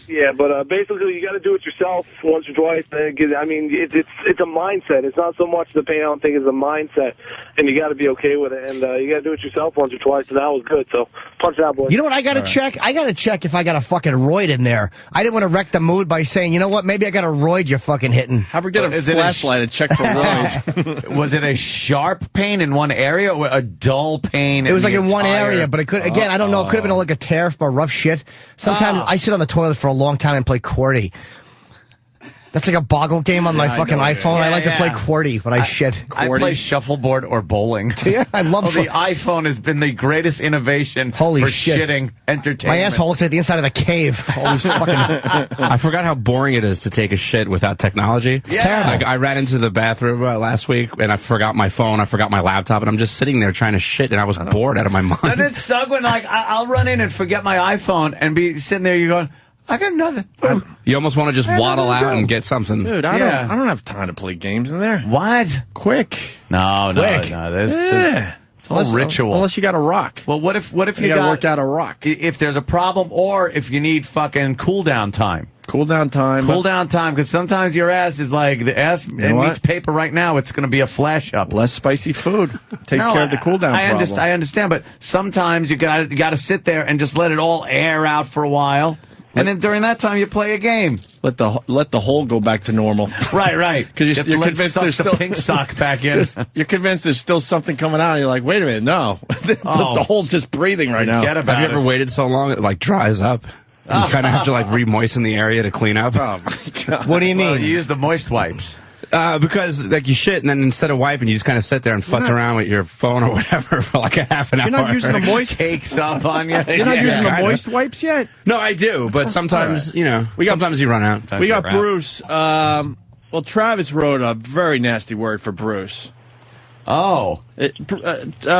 Yeah, but basically you got to do it yourself once or twice. I mean, it's a mindset. It's not so much the pain. I don't think it's a mindset, and you got to be okay with it. And you got to do it yourself once or twice, and that was good. So punch it out, boys. You know what I got to check? I got to check if I got a fucking roid in there. I didn't want to wreck the mood by saying, you know what? Maybe I got a roid you're fucking hitting. Have her get a flashlight and check for roids. Was it a sharp pain in one area or a dull pain? It was like in one area, but it could, again, I don't know. It could have been like a tear from a rough shit. Sometimes I sit on the toilet for a long time and play QWERTY. That's like a boggle game on my fucking iPhone. I like to play QWERTY when I shit. I play shuffleboard or bowling. Yeah, I love the iPhone has been the greatest innovation for shitting entertainment. My asshole looks like the inside of a cave. Always fucking. I forgot how boring it is to take a shit without technology. It's terrible. Like, I ran into the bathroom last week and I forgot my phone, I forgot my laptop, and I'm just sitting there trying to shit, and I was bored out of my mind. And it sucked when I'll run in and forget my iPhone and be sitting there. You're going, I got nothing. You almost want to just waddle out and get something. Dude, I don't have time to play games in there. What? Quick. No. There's it's a whole ritual. Unless you got a rock. Well, what if you got to work out a rock? If there's a problem, or if you need fucking cool down time. Cool down time, because sometimes your ass is like, the ass it needs paper right now. It's going to be a flash up. Less spicy food takes care of the cool down problem. I understand, but sometimes you got to sit there and just let it all air out for a while. And then during that time, you play a game. Let the hole go back to normal. Right. Because you're convinced there's still pink sock back in. You're convinced there's still something coming out. And you're like, wait a minute, no, the hole's just breathing right now. Have you ever waited so long it like dries up? And you kind of have to like re-moisten the area to clean up. Oh my God! What do you mean? Well, you use the moist wipes. Because like you shit, and then instead of wiping, you just kind of sit there and futz around with your phone or whatever for like a half an hour. You're not using the moist cakes up on you. You're not using the moist wipes yet? No, I do, but sometimes sometimes you run out. We got Bruce. Well, Travis wrote a very nasty word for Bruce. Oh.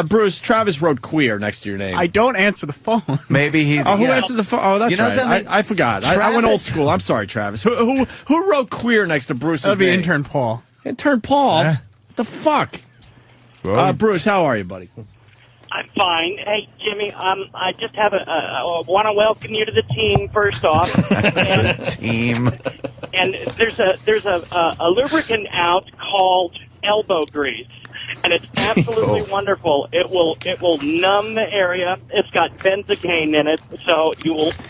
Bruce, Travis wrote queer next to your name. I don't answer the phone. Maybe he's... who answers the phone? Oh, that's right. I forgot. I went old school. I'm sorry, Travis. Who wrote queer next to Bruce's name? That would be intern Paul. Intern Paul? What the fuck? Bruce, how are you, buddy? I'm fine. Hey, Jimmy, I just have want to welcome you to the team, first off. Team. And there's a lubricant out called elbow grease, and it's absolutely wonderful. It will numb the area. It's got benzocaine in it, so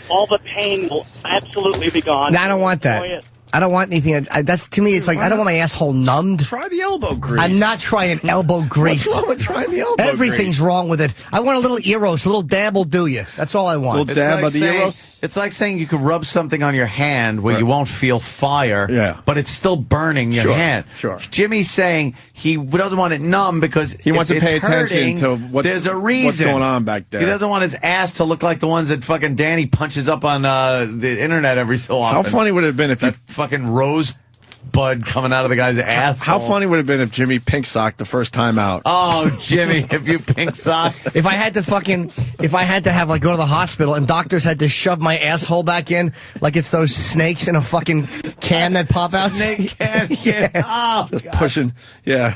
all the pain will absolutely be gone. No, I don't want that. I don't want anything. That's to me. It's like I don't want my asshole numbed. Try the elbow grease. I'm not trying elbow grease. What's wrong with trying the elbow Everything's grease? wrong with it. I want a little Eros. A little dab will do you. That's all I want. A little dab of the Eros. It's like saying you could rub something on your hand where you won't feel fire, but it's still burning your hand. Sure. Jimmy's saying he doesn't want it numb because he wants to pay attention to there's a reason. What's going on back there. He doesn't want his ass to look like the ones that fucking Danny punches up on the internet every so often. How funny would it have been if that fucking rosebud coming out of the guy's ass? How funny would it have been if Jimmy pink socked the first time out? Oh, Jimmy, if you pink sock. If I had to have like go to the hospital and doctors had to shove my asshole back in like it's those snakes in a fucking can that pop out. Snake can. Yeah. Oh, just God.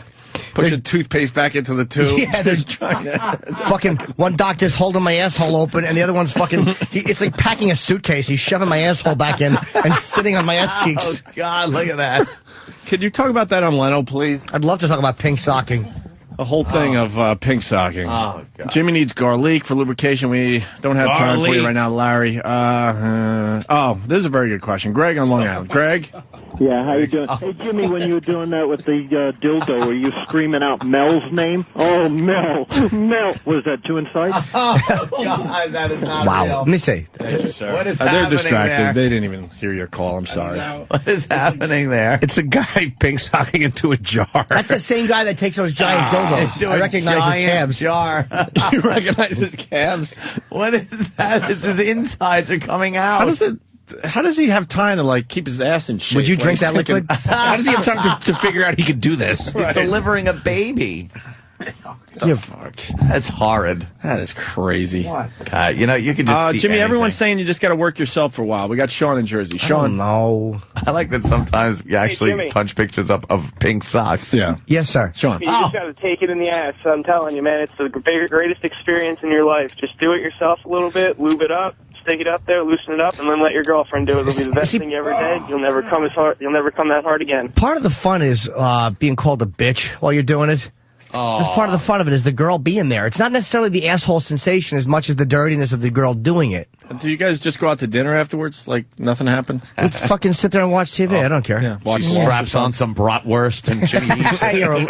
pushing toothpaste back into the tube. Yeah, there's fucking one doctor's holding my asshole open, and the other one's fucking. It's like packing a suitcase. He's shoving my asshole back in and sitting on my ass cheeks. Oh God, look at that! Could you talk about that on Leno, please? I'd love to talk about pink socking. The whole thing of pink socking. Oh, God. Jimmy needs garlic for lubrication. We don't have time for you right now, Larry. This is a very good question. Greg on Long Island. Greg? Yeah, how you doing? Hey, Jimmy, when you were doing that with the dildo, were you screaming out Mel's name? Oh, Mel. Mel. Was that two inside? Oh, God, that is not wow. real. Let me see. Thank you, sir. What is They're happening distracted. there? They didn't even hear your call. I'm sorry. What is happening there? It's a guy pink socking into a jar. That's the same guy that takes those giant dildos. I recognize his calves. Jar. You recognize his calves? What is that? It's his insides are coming out. How does he have time to like keep his ass in shape? Would you drink that liquid? How does he have time to figure out he could do this? He's delivering a baby. Fuck. That's horrid. That is crazy. What? You could just see Jimmy, anything. everyone's saying you just got to work yourself for a while. We got Sean in Jersey. Sean. No. I like that sometimes you actually Jimmy. punch pictures up of pink socks. Yeah. Yes, sir. Sean. You just got to take it in the ass. I'm telling you, man, it's the greatest experience in your life. Just do it yourself a little bit, lube it up, stick it up there, loosen it up, and then let your girlfriend do it. It'll be the best thing you ever did. You'll never come that hard again. Part of the fun is being called a bitch while you're doing it. That's part of the fun of it, is the girl being there. It's not necessarily the asshole sensation as much as the dirtiness of the girl doing it. Do you guys just go out to dinner afterwards? Like nothing happened? Let's fucking sit there and watch TV. I don't care. Yeah. She straps on some bratwurst and Jimmy eats it. You're a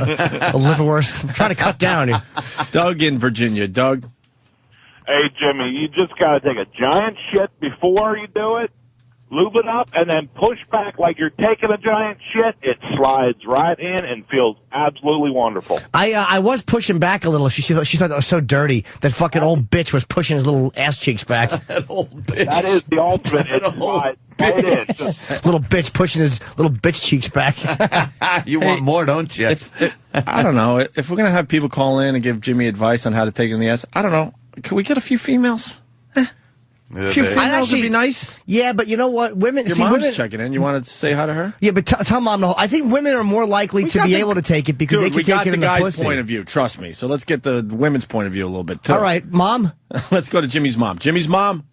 liverwurst. I'm trying to cut down here. Doug in Virginia. Doug. Hey, Jimmy, you just got to take a giant shit before you do it, lube it up, and then push back like you're taking a giant shit. It slides right in and feels absolutely wonderful. I was pushing back a little. She thought that was so dirty. That fucking old bitch was pushing his little ass cheeks back. That old bitch. That is the ultimate. It slides right in. Little bitch pushing his little bitch cheeks back. You want more, don't you? I don't know. If we're going to have people call in and give Jimmy advice on how to take it in the ass, I don't know. Can we get a few females? A few females would be nice. Yeah, but you know what? Women. Your mom's checking in. You want to say hi to her? Yeah, but tell mom the whole. I think women are more likely to be able to take it because Dude, they can we take got it the in the guy's pussy. point of view. Trust me. So let's get the women's point of view a little bit too. All right, mom. Let's go to Jimmy's mom. Jimmy's mom.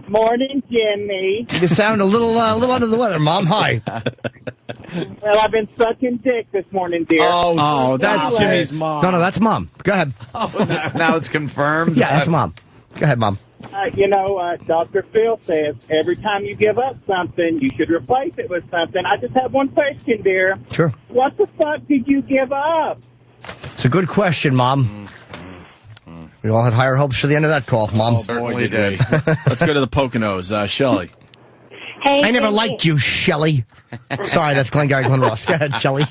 Morning, Jimmy. You sound a little under the weather, mom. Hi. Well, I've been sucking dick this morning, dear. Oh, that's Jimmy's mom. No, that's mom. Go ahead. Oh, now it's confirmed. Yeah, that's mom. Go ahead, mom. Dr. Phil says every time you give up something, you should replace it with something. I just have one question, dear. Sure. What the fuck did you give up? It's a good question, mom. We all had higher hopes for the end of that call, mom. Boy, did we. Let's go to the Poconos. Shelley. Hey, I never liked you, Shelley. Sorry, that's Glengarry Glen Ross. Go ahead, Shelley.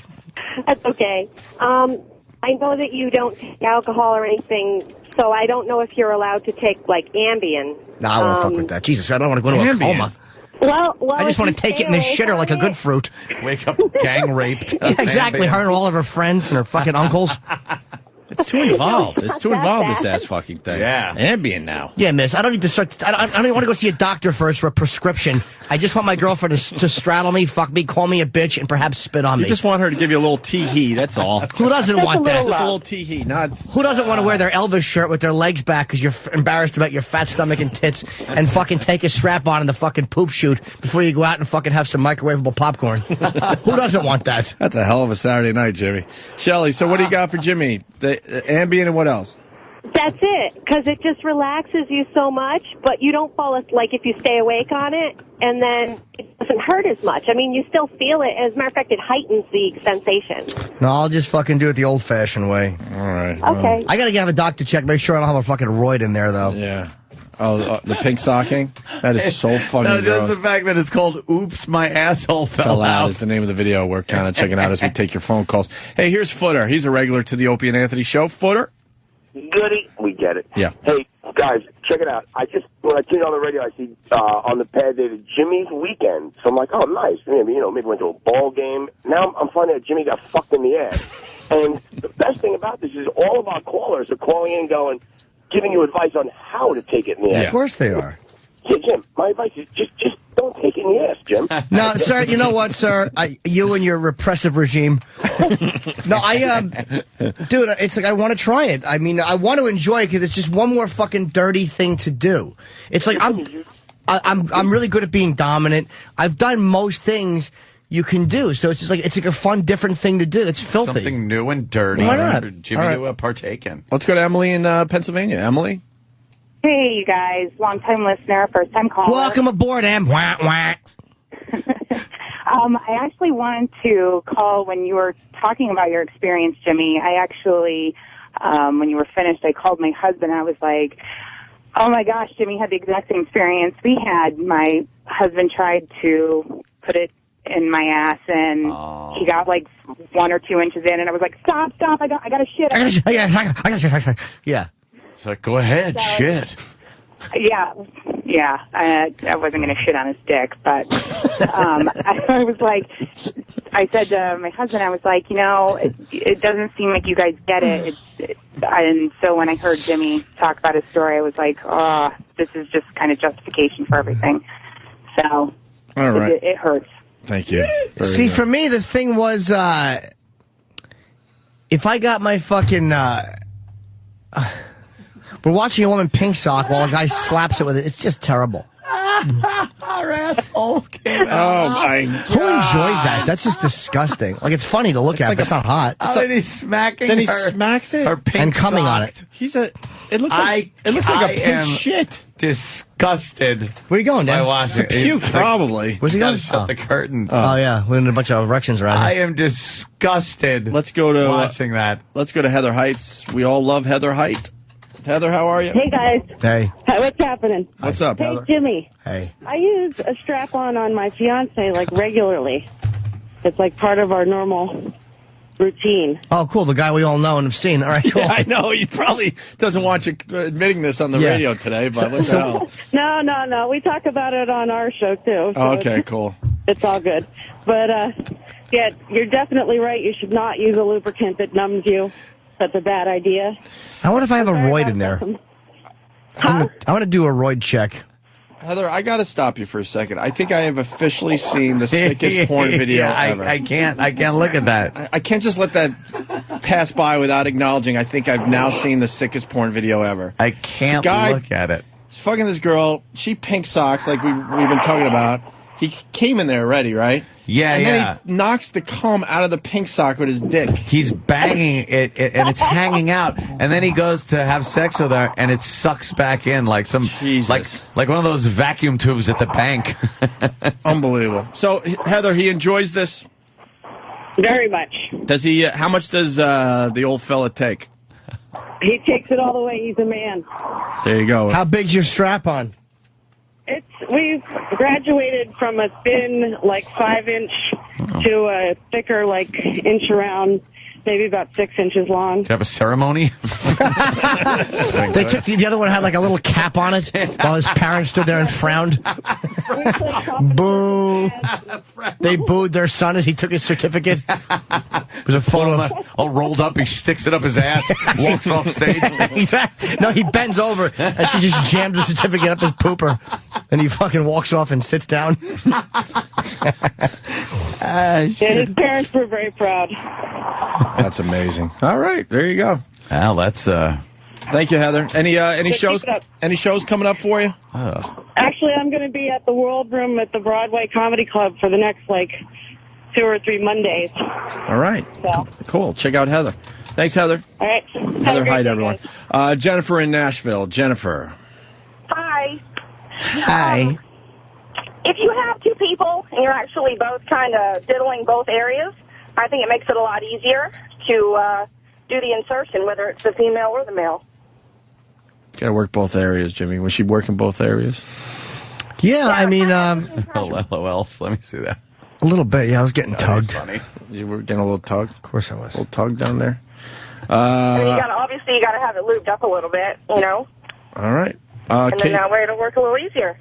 That's okay. I know that you don't take alcohol or anything, so I don't know if you're allowed to take, like, Ambien. No, I won't fuck with that. Jesus, I don't want to go into a coma. Well, I just want to take it in the shitter like a good fruit. Wake up gang raped. Yeah, exactly. Her and all of her friends and her fucking uncles. It's too involved. It's too involved, this ass fucking thing. Yeah. Ambien now. Yeah, miss. I don't need to start. I don't even want to go see a doctor first for a prescription. I just want my girlfriend to straddle me, fuck me, call me a bitch, and perhaps spit on me. You just want her to give you a little tee-hee, that's all. Who doesn't want that? Just a little tee-hee. Who doesn't want to wear their Elvis shirt with their legs back because you're embarrassed about your fat stomach and tits and fucking take a strap on in the fucking poop chute before you go out and fucking have some microwavable popcorn? Who doesn't want that? That's a hell of a Saturday night, Jimmy. Shelley, so what do you got for Jimmy? The Ambien and what else? That's it, because it just relaxes you so much, but you don't fall asleep, like if you stay awake on it, and then it doesn't hurt as much. I mean, you still feel it. As a matter of fact, it heightens the sensation. No, I'll just fucking do it the old-fashioned way. All right. Okay. I gotta have a doctor check, make sure I don't have a fucking roid in there, though. Yeah. Oh, the pink socking? That is so fucking No, just gross. the fact that it's called Oops, My Asshole Fell Out Out. is the name of the video we're kind of checking out as we take your phone calls. Hey, here's Footer. He's a regular to the Opie and Anthony show. Footer? Goody. We get it. Yeah. Hey, guys, check it out. When I tuned on the radio, I see on the pad there Jimmy's Weekend. So I'm like, oh, nice. Maybe went to a ball game. Now I'm finding out Jimmy got fucked in the ass. And the best thing about this is all of our callers are calling in going, giving you advice on how to take it in the ass. Of course they are. Yeah, Jim, my advice is just don't take it in the ass, Jim. No, sir, you know what, sir? You and your repressive regime. No, dude, it's like I want to try it. I mean, I want to enjoy it because it's just one more fucking dirty thing to do. It's like I'm really good at being dominant. I've done most things you can do, so it's like a fun, different thing to do. It's filthy. Something new and dirty. Why not? For Jimmy to partake in. Let's go to Emily in Pennsylvania. Emily? Hey, you guys. Long-time listener, first-time caller. Welcome aboard, Em. Wah, wah. I actually wanted to call when you were talking about your experience, Jimmy. I actually, when you were finished, I called my husband. I was like, oh, my gosh, Jimmy had the exact same experience we had. My husband tried to put it in my ass, and he got like 1 or 2 inches in, and I was like, stop, I got to shit. Yeah. It's like, go ahead, shit. Yeah. I wasn't going to shit on his dick, but I was like, I said to my husband, I was like, it doesn't seem like you guys get it. And so when I heard Jimmy talk about his story, I was like, oh, this is just kind of justification for everything. So all right. It hurts. Thank you. See, for me, the thing was, if I got my fucking, we're watching a woman pink sock while a guy slaps it with it. It's just terrible. Our asshole came out. Oh, my God. Who enjoys that? That's just disgusting. Like, it's funny to look at, but it's not hot. Then he's smacking Then he her, smacks it? her pink And coming on sock. it. It looks like a pink shit. Disgusted. Where you going, Dan? By watching It's a puke, probably. Where's he Gotta going? shut the curtains. Oh, yeah. We're in a bunch of erections around I here. am disgusted. Let's go to watching that. Let's go to Heather Heights. We all love Heather Height. Heather, how are you? Hey, guys. Hey. Hi, what's happening? What's up, Hey, Heather? Jimmy. Hey. I use a strap-on on my fiance like regularly. It's like part of our normal routine. Oh, cool. The guy we all know and have seen. All right, cool. Yeah, I know. He probably doesn't want you admitting this on the radio today, but what the hell? No. We talk about it on our show, too. So Oh, okay, cool. It's all good. But, yeah, you're definitely right. You should not use a lubricant that numbs you. That's a bad idea. I wonder if I have a roid in there. I want to do a roid check. Heather, I got to stop you for a second. I think I have officially seen the sickest porn video ever. I can't look at that. I can't just let that pass by without acknowledging I think I've now seen the sickest porn video ever. I can't look at it. He's fucking this girl. She pink socks like we've been talking about. He came in there already, right? Yeah, and then he knocks the cum out of the pink sock with his dick. He's banging it, and it's hanging out. And then he goes to have sex with her, and it sucks back in like some like one of those vacuum tubes at the bank. Unbelievable. So Heather, he enjoys this. Very much. Does he? How much does the old fella take? He takes it all the way. He's a man. There you go. How big's your strap on? We've graduated from a thin, like 5-inch, to a thicker, like inch around, maybe about 6 inches long. Did you have a ceremony? They took the other one had like a little cap on it while his parents stood there and frowned. Boo! They booed their son as he took his certificate. It was a photo of all rolled up. He sticks it up his ass, walks off stage. Exactly. No, he bends over and she just jams the certificate up his pooper, and he fucking walks off and sits down. Yeah, his parents were very proud. That's amazing. All right, there you go. Well, that's Thank you, Heather. Any shows? Any shows coming up for you? Actually, I'm going to be at the World Room at the Broadway Comedy Club for the next, 2 or 3 Mondays. All right. So. Cool. Check out Heather. Thanks, Heather. All right. Heather Hyde, everyone. Jennifer in Nashville. Jennifer. Hi. Hi. If you have two people and you're actually both kind of diddling both areas, I think it makes it a lot easier to do the insertion, whether it's the female or the male. Got to work both areas, Jimmy. Was she working both areas? Yeah, I mean, LOL. Let me see that. a little bit. Yeah, I was getting tugged. You were getting a little tug? Of course I was. A little tug down there. And you gotta have it lubed up a little bit, you know. All right. And then that way it'll work a little easier.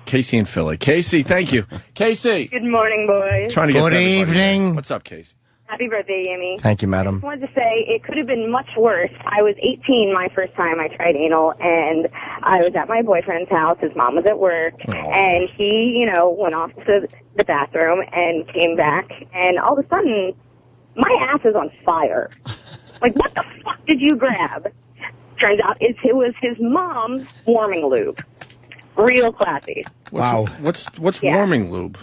Casey in Philly. Casey, thank you. Casey. Good morning, boys. Trying to get Good to everybody. evening. What's up, Casey? Happy birthday, Amy. Thank you, madam. I just wanted to say it could have been much worse. I was 18 my first time I tried anal, and I was at my boyfriend's house. His mom was at work, and he, you know, went off to the bathroom and came back, and all of a sudden, my ass is on fire. Like, what the fuck did you grab? Turns out it was his mom's warming lube. Real classy. What's warming lube?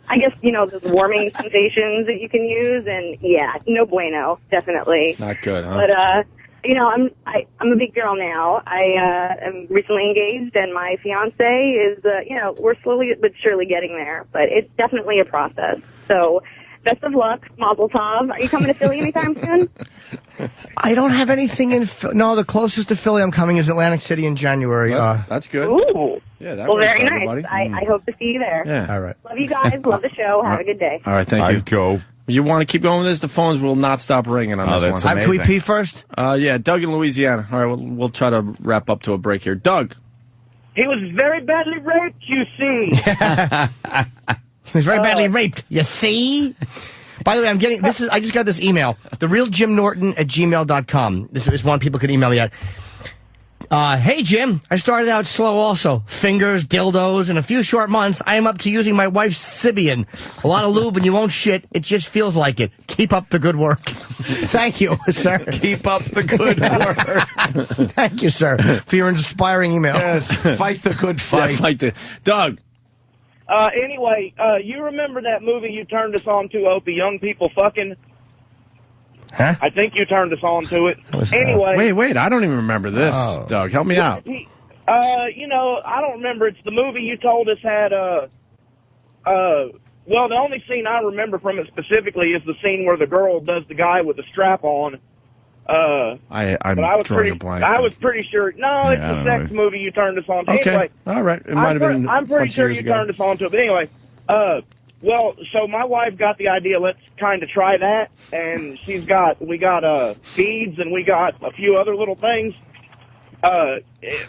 I guess, you know, those warming sensations that you can use, and yeah, no bueno, definitely. Not good, huh? But, you know, I'm a big girl now. I am recently engaged, and my fiance is, you know, we're slowly but surely getting there, but it's definitely a process. So, best of luck, Mazel Tov. Are you coming to Philly anytime soon? I don't have anything in no, the closest to Philly I'm coming is Atlantic City in January. That's good. Ooh. Yeah, that well, works very for nice. everybody. I hope to see you there. Yeah. All right. Love you guys. Love the show. Have a good day. All right, thank you. Go. You want to keep going with this? The phones will not stop ringing on this that's one. Can we pee first? Yeah, Doug in Louisiana. All right, we'll try to wrap up to a break here. Doug. He was very badly raped, you see. He was very badly raped. You see? By the way, I just got this email. TheRealJimNorton@gmail.com. This is one people could email me at. Hey, Jim. I started out slow also. Fingers, dildos. In a few short months, I am up to using my wife's Sybian. A lot of lube and you won't shit. It just feels like it. Keep up the good work. Thank you, sir. Keep up the good work. Thank you, sir, for your inspiring email. Yes. Fight the good fight. Yeah, Doug. Anyway, you remember that movie you turned us on to, Opie, Young People Fucking? Huh? I think you turned us on to it. Anyway. Wait, I don't even remember this, Doug. Help me out. I don't remember. It's the movie you told us had, well, the only scene I remember from it specifically is the scene where the girl does the guy with the strap on. I'm drawing a blank. I was pretty sure. No, it's the sex movie you turned us on to. Okay. Anyway, All right. It might have been. I'm pretty sure you turned us on to it. But anyway, well, so my wife got the idea. Let's kind of try that, and we got beads and we got a few other little things.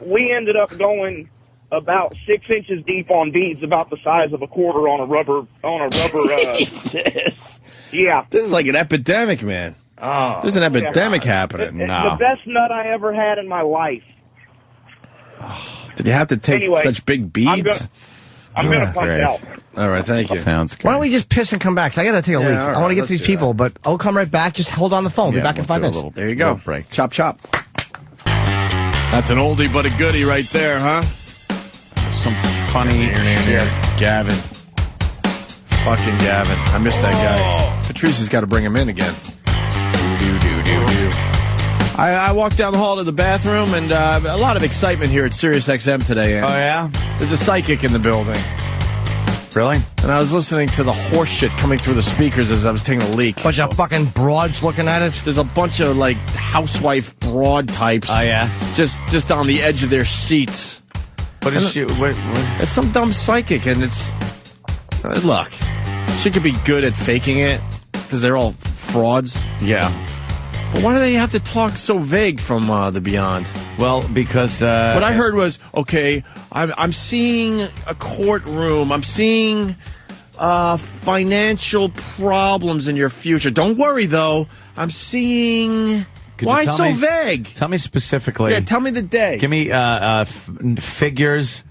We ended up going about 6 inches deep on beads, about the size of a quarter on a rubber. Jesus. Yeah. This is like an epidemic, man. Oh, there's an epidemic happening. It's the best nut I ever had in my life. Did you have to take such big beads? I'm going to punch out. All right, thank you. Sounds good. Why don't we just piss and come back? 'Cause I got to take a leak. I want to get to these people, but I'll come right back. Just hold on the phone. Be back in 5 minutes. There you go. Break. Chop, chop. That's an oldie but a goodie right there, huh? Some funny shit. Gavin. Fucking Gavin. I miss that guy. Patrice has got to bring him in again. I walked down the hall to the bathroom, and a lot of excitement here at Sirius XM today. Oh, yeah? There's a psychic in the building. Really? And I was listening to the horse shit coming through the speakers as I was taking a leak. Bunch of fucking broads looking at it. There's a bunch of, like, housewife broad types. Oh, yeah? Just on the edge of their seats. What is she? What? It's some dumb psychic, and it's... look, she could be good at faking it, because they're all frauds. Yeah. But why do they have to talk so vague from the Beyond? Well, because... what I heard was, okay, I'm seeing a courtroom. I'm seeing financial problems in your future. Don't worry, though. I'm seeing... Why so vague? Tell me specifically. Yeah, tell me the day. Give me figures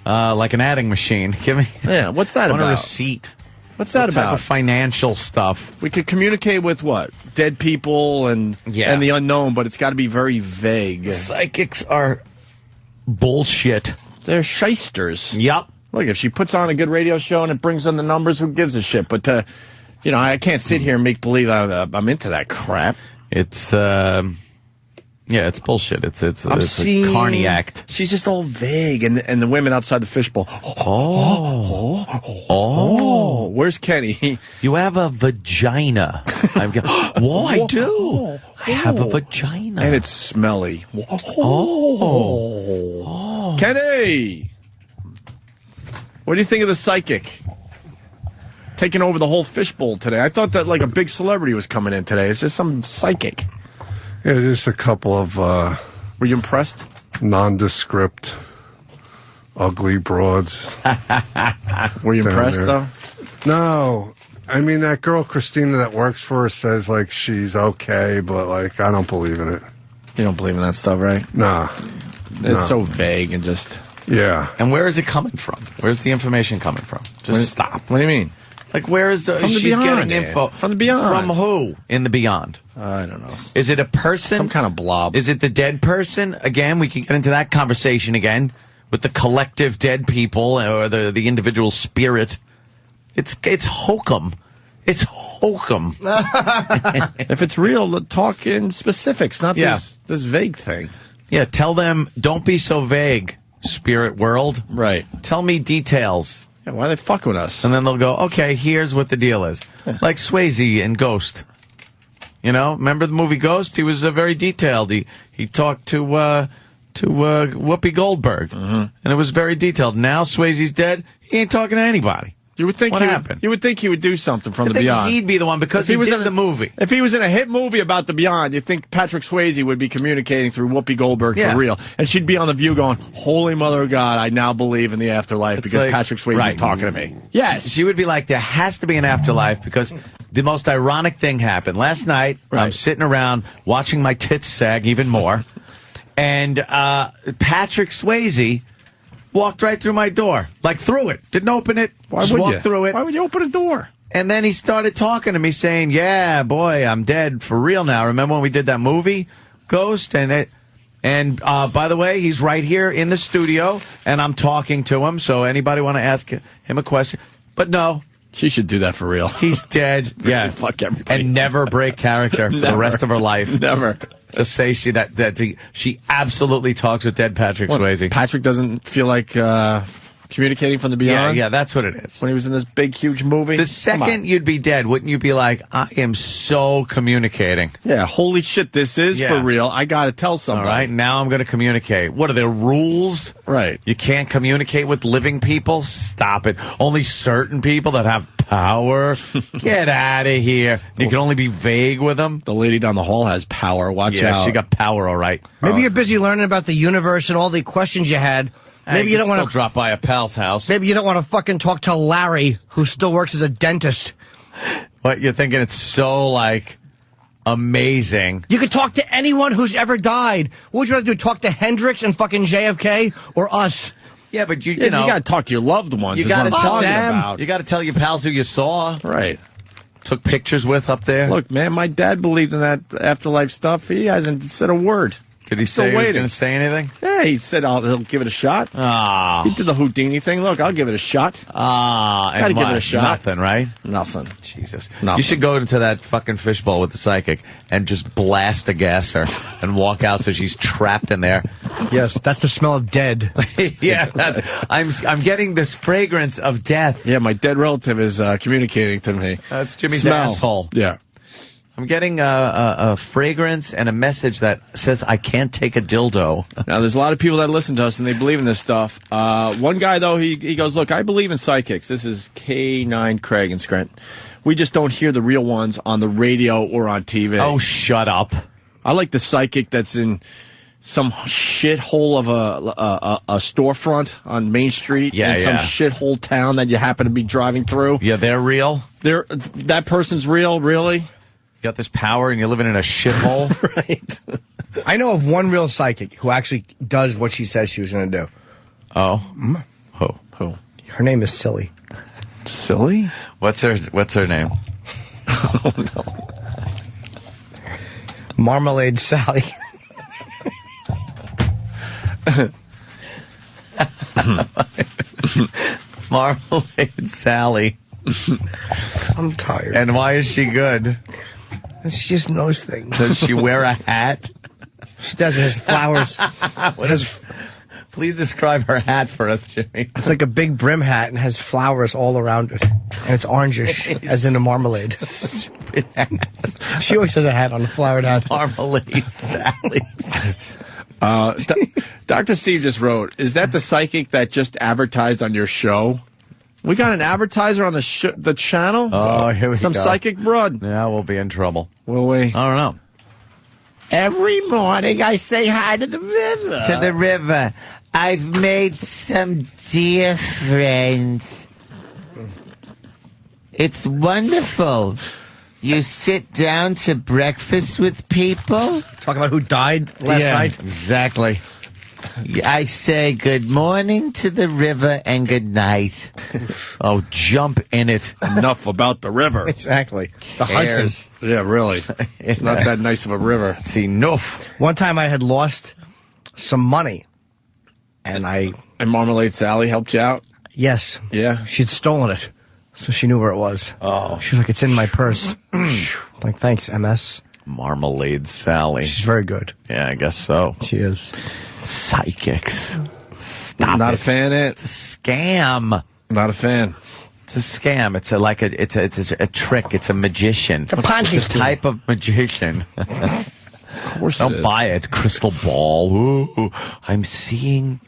like an adding machine. Give me... Yeah, what's that about? A receipt. What's that about? Type of financial stuff. We could communicate with what? Dead people and the unknown, but it's got to be very vague. Psychics are bullshit. They're shysters. Yep. Look, if she puts on a good radio show and it brings in the numbers, who gives a shit? But, I can't sit here and make believe I'm into that crap. It's, it's bullshit. It's a carny act. She's just all vague, and the women outside the fishbowl. Oh. Where's Kenny? You have a vagina. Whoa, I do. I have a vagina. And it's smelly. Oh. Kenny! What do you think of the psychic? Taking over the whole fishbowl today. I thought that like a big celebrity was coming in today. It's just some psychic. Yeah, just a couple of... Were you impressed? Nondescript, ugly broads. Were you impressed, though? No. I mean, that girl, Christina, that works for her says, like, she's okay, but, like, I don't believe in it. You don't believe in that stuff, right? Nah. It's so vague and just... Yeah. And where is it coming from? Where's the information coming from? Stop. What do you mean? Like, where is the... From the she's Beyond, getting info. From the Beyond. From who in the Beyond? I don't know. Is it a person? Some kind of blob. Is it the dead person? Again, we can get into that conversation again with the collective dead people or the individual spirit. It's hokum. It's hokum. If it's real, talk in specifics, not this vague thing. Yeah, tell them, don't be so vague, spirit world. Right. Tell me details. Yeah, why are they fucking with us? And then they'll go, okay, here's what the deal is. Like Swayze in Ghost. You know, remember the movie Ghost? He was very detailed. He talked to Whoopi Goldberg. Mm-hmm. And it was very detailed. Now Swayze's dead. He ain't talking to anybody. You would think What happened? You would think he would do something from I the think Beyond. he'd be the one because he was in the movie. If he was in a hit movie about the Beyond, you think Patrick Swayze would be communicating through Whoopi Goldberg Yeah. for real, and she'd be on The View going, "Holy Mother of God, I now believe in the afterlife It's because like- Patrick Swayze right. is talking to me." Yes. She would be like, there has to be an afterlife because the most ironic thing happened. Last night, I'm sitting around watching my tits sag even more, and Patrick Swayze walked right through my door. Like, through it. Didn't open it. Why just would walked you? through it. Why would you open a door? And then he started talking to me saying, yeah, boy, I'm dead for real now. Remember when we did that movie, Ghost? And by the way, he's right here in the studio, and I'm talking to him. So anybody want to ask him a question? But no. She should do that for real. He's dead. Yeah. Fuck everybody. And never break character for the rest of her life. Never. Just say she absolutely talks with dead Patrick Swayze. Patrick doesn't feel like communicating from the Beyond? Yeah, that's what it is. When he was in this big, huge movie? The second you'd be dead, wouldn't you be like, I am so communicating? Yeah, holy shit, this is for real. I got to tell somebody. All right, now I'm going to communicate. What are the rules? Right. You can't communicate with living people? Stop it. Only certain people that have power? Get out of here. You can only be vague with them? The lady down the hall has power. Watch out. She got power, all right. Maybe you're busy learning about the universe and all the questions you had. Maybe you don't want to drop by a pal's house. Maybe you don't want to fucking talk to Larry, who still works as a dentist. What, you're thinking it's so, like, amazing. You could talk to anyone who's ever died. What would you rather do, talk to Hendrix and fucking JFK or us? Yeah, but you You know. got to talk to your loved ones. You is what got to I'm tell talking them. about. You got to tell your pals who you saw. Right. Took pictures with up there. Look, man, my dad believed in that afterlife stuff. He hasn't said a word. Did he Still say he was waiting. going to say anything? Yeah, he said he'll give it a shot. Ah. He did the Houdini thing. Look, I'll give it a shot. Ah. Gotta and give it what? a shot. Nothing, right? Nothing. Jesus. Nothing. You should go into that fucking fishbowl with the psychic and just blast a gasser and walk out so she's trapped in there. Yes, that's the smell of dead. Yeah, I'm getting this fragrance of death. Yeah, my dead relative is communicating to me. That's Jimmy's Smell. asshole. Yeah. I'm getting a fragrance and a message that says I can't take a dildo. Now, there's a lot of people that listen to us and they believe in this stuff. One guy, though, he goes, look, I believe in psychics. This is K9 Craig in Scranton. We just don't hear the real ones on the radio or on TV. Oh, shut up. I like the psychic that's in some shithole of a storefront on Main Street in some shithole town that you happen to be driving through. Yeah, they're real? That person's real, really? You got this power and you're living in a shithole? Right. I know of one real psychic who actually does what she says she was going to do. Oh? Who? Her name is Silly. Silly? What's her name? Oh, no. Marmalade Sally. Marmalade Sally. I'm tired. And why is she good? She just knows things. Does she wear a hat? She does. It has flowers. Please describe her hat for us, Jimmy. It's like a big brim hat and has flowers all around it. And it's orangish, as in a marmalade. She always has a hat on, a flowered hat. Marmalade Sally. Dr. Steve just wrote, is that the psychic that just advertised on your show? We got an advertiser on the channel? Oh, here we Some go. psychic broad. Yeah, we'll be in trouble. Will we? I don't know. Every morning I say hi to the river. To the river. I've made some dear friends. It's wonderful. You sit down to breakfast with people. Talk about who died last night. Exactly. I say good morning to the river and good night. Oh, jump in it. Enough about the river. Exactly. The Cares. Hudson. Yeah, really. It's not that nice of a river. It's enough. One time I had lost some money. And Marmalade Sally helped you out? Yes. Yeah. She'd stolen it. So she knew where it was. Oh. She was like, it's in my purse. Like, thanks, MS. Marmalade Sally. She's very good. Yeah, I guess so. She is. Psychics. Stop Not it. a fan of it. It's a scam. Not a fan. It's a scam. It's a trick. It's a magician. It's a Ponzi It's a type of magician. Of course Don't it is. buy it. Crystal ball. Ooh, I'm seeing.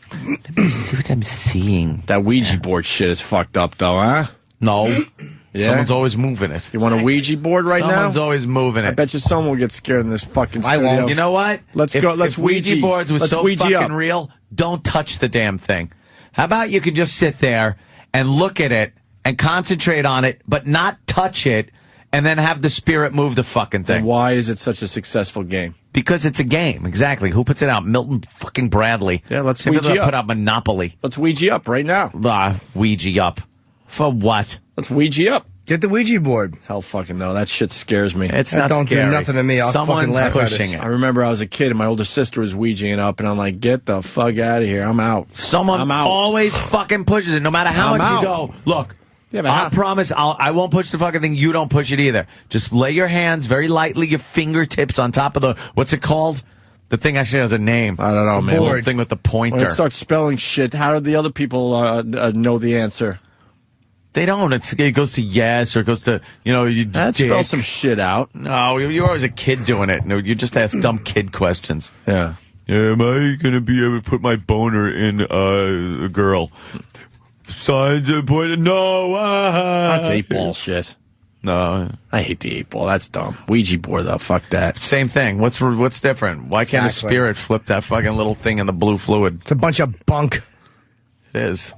Let me see what I'm seeing. That Ouija board shit is fucked up, though, huh? No. Yeah? Someone's always moving it. You want a Ouija board right now? Someone's always moving it. I bet you someone will get scared in this fucking studio. I won't. You know what? Let's If Ouija boards was so Ouija fucking up. real, don't touch the damn thing. How about you could just sit there and look at it and concentrate on it, but not touch it, and then have the spirit move the fucking thing? And why is it such a successful game? Because it's a game, exactly. Who puts it out? Milton fucking Bradley. Yeah, let's Maybe Ouija they'll up. put out Monopoly. Let's Ouija up right now. Ouija up. For what? Let's Ouija up. Get the Ouija board. Hell fucking no. That shit scares me. It's That not don't do scary. nothing to me. I'll Someone's fucking laugh at pushing it. it. I remember I was a kid and my older sister was Ouijaing up, and I'm like, get the fuck out of here. I'm out. Someone I'm out. always fucking pushes it, no matter how I'm much out. you go. Look, Yeah, but I how- promise I won't push the fucking thing. You don't push it either. Just lay your hands very lightly, your fingertips on top of the, what's it called? The thing actually has a name. I don't know, man. The little thing with the pointer. When it starts spelling shit, how do the other people know the answer? They don't. It goes to yes, or it goes to, you That dick. spells some shit out. No, you're always a kid doing it. No, you just ask dumb kid questions. Yeah. Am I going to be able to put my boner in a girl? Signs of point. No. That's 8-ball shit. No. I hate the 8-ball. That's dumb. Ouija board, though. Fuck that. Same thing. What's different? Why can't Exactly. a spirit flip that fucking little thing in the blue fluid? It's a bunch of bunk. It is.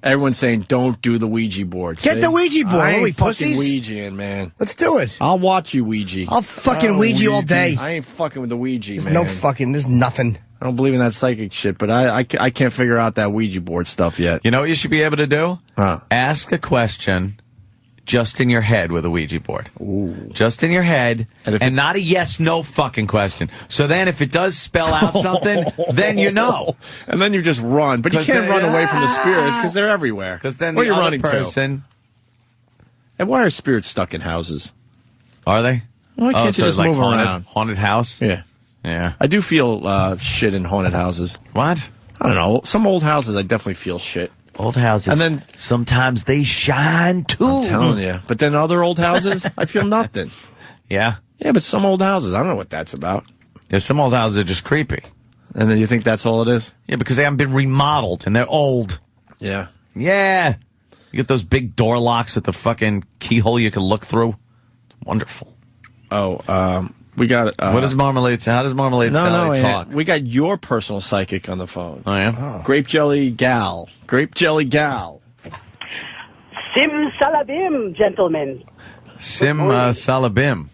Everyone's saying don't do the Ouija board. Get See? the Ouija board. I Are ain't we fucking pussies? Ouijaing, man. Let's do it. I'll watch you Ouija. I'll fucking Ouija all day. I ain't fucking with the Ouija, There's man. there's nothing. I don't believe in that psychic shit, but I can't figure out that Ouija board stuff yet. You know what you should be able to do? Huh. Ask a question just in your head with a Ouija board. Ooh. Just in your head, and not a yes/no fucking question. So then if it does spell out something, then you know. And then you just run. But you 'Cause can't they- run away from the spirits because they're everywhere. Because then Where the you other running person... And why are spirits stuck in houses? Are they? Why can't you so just like move haunted, around? Haunted house? Yeah. Yeah. I do feel shit in haunted houses. What? I don't know. Some old houses, I definitely feel shit. Old houses. And then sometimes they shine too. I'm telling you. But then other old houses, I feel nothing. Yeah. Yeah, but some old houses, I don't know what that's about. Yeah, some old houses are just creepy. And then you think that's all it is? Yeah, because they haven't been remodeled and they're old. Yeah. Yeah. You get those big door locks with the fucking keyhole you can look through. Wonderful. Oh, we got... what does Marmalade say? How does Marmalade Sally talk? We got your personal psychic on the phone. Oh, yeah? Grape Jelly Gal. Grape Jelly Gal. Sim salabim, gentlemen. Sim Salabim.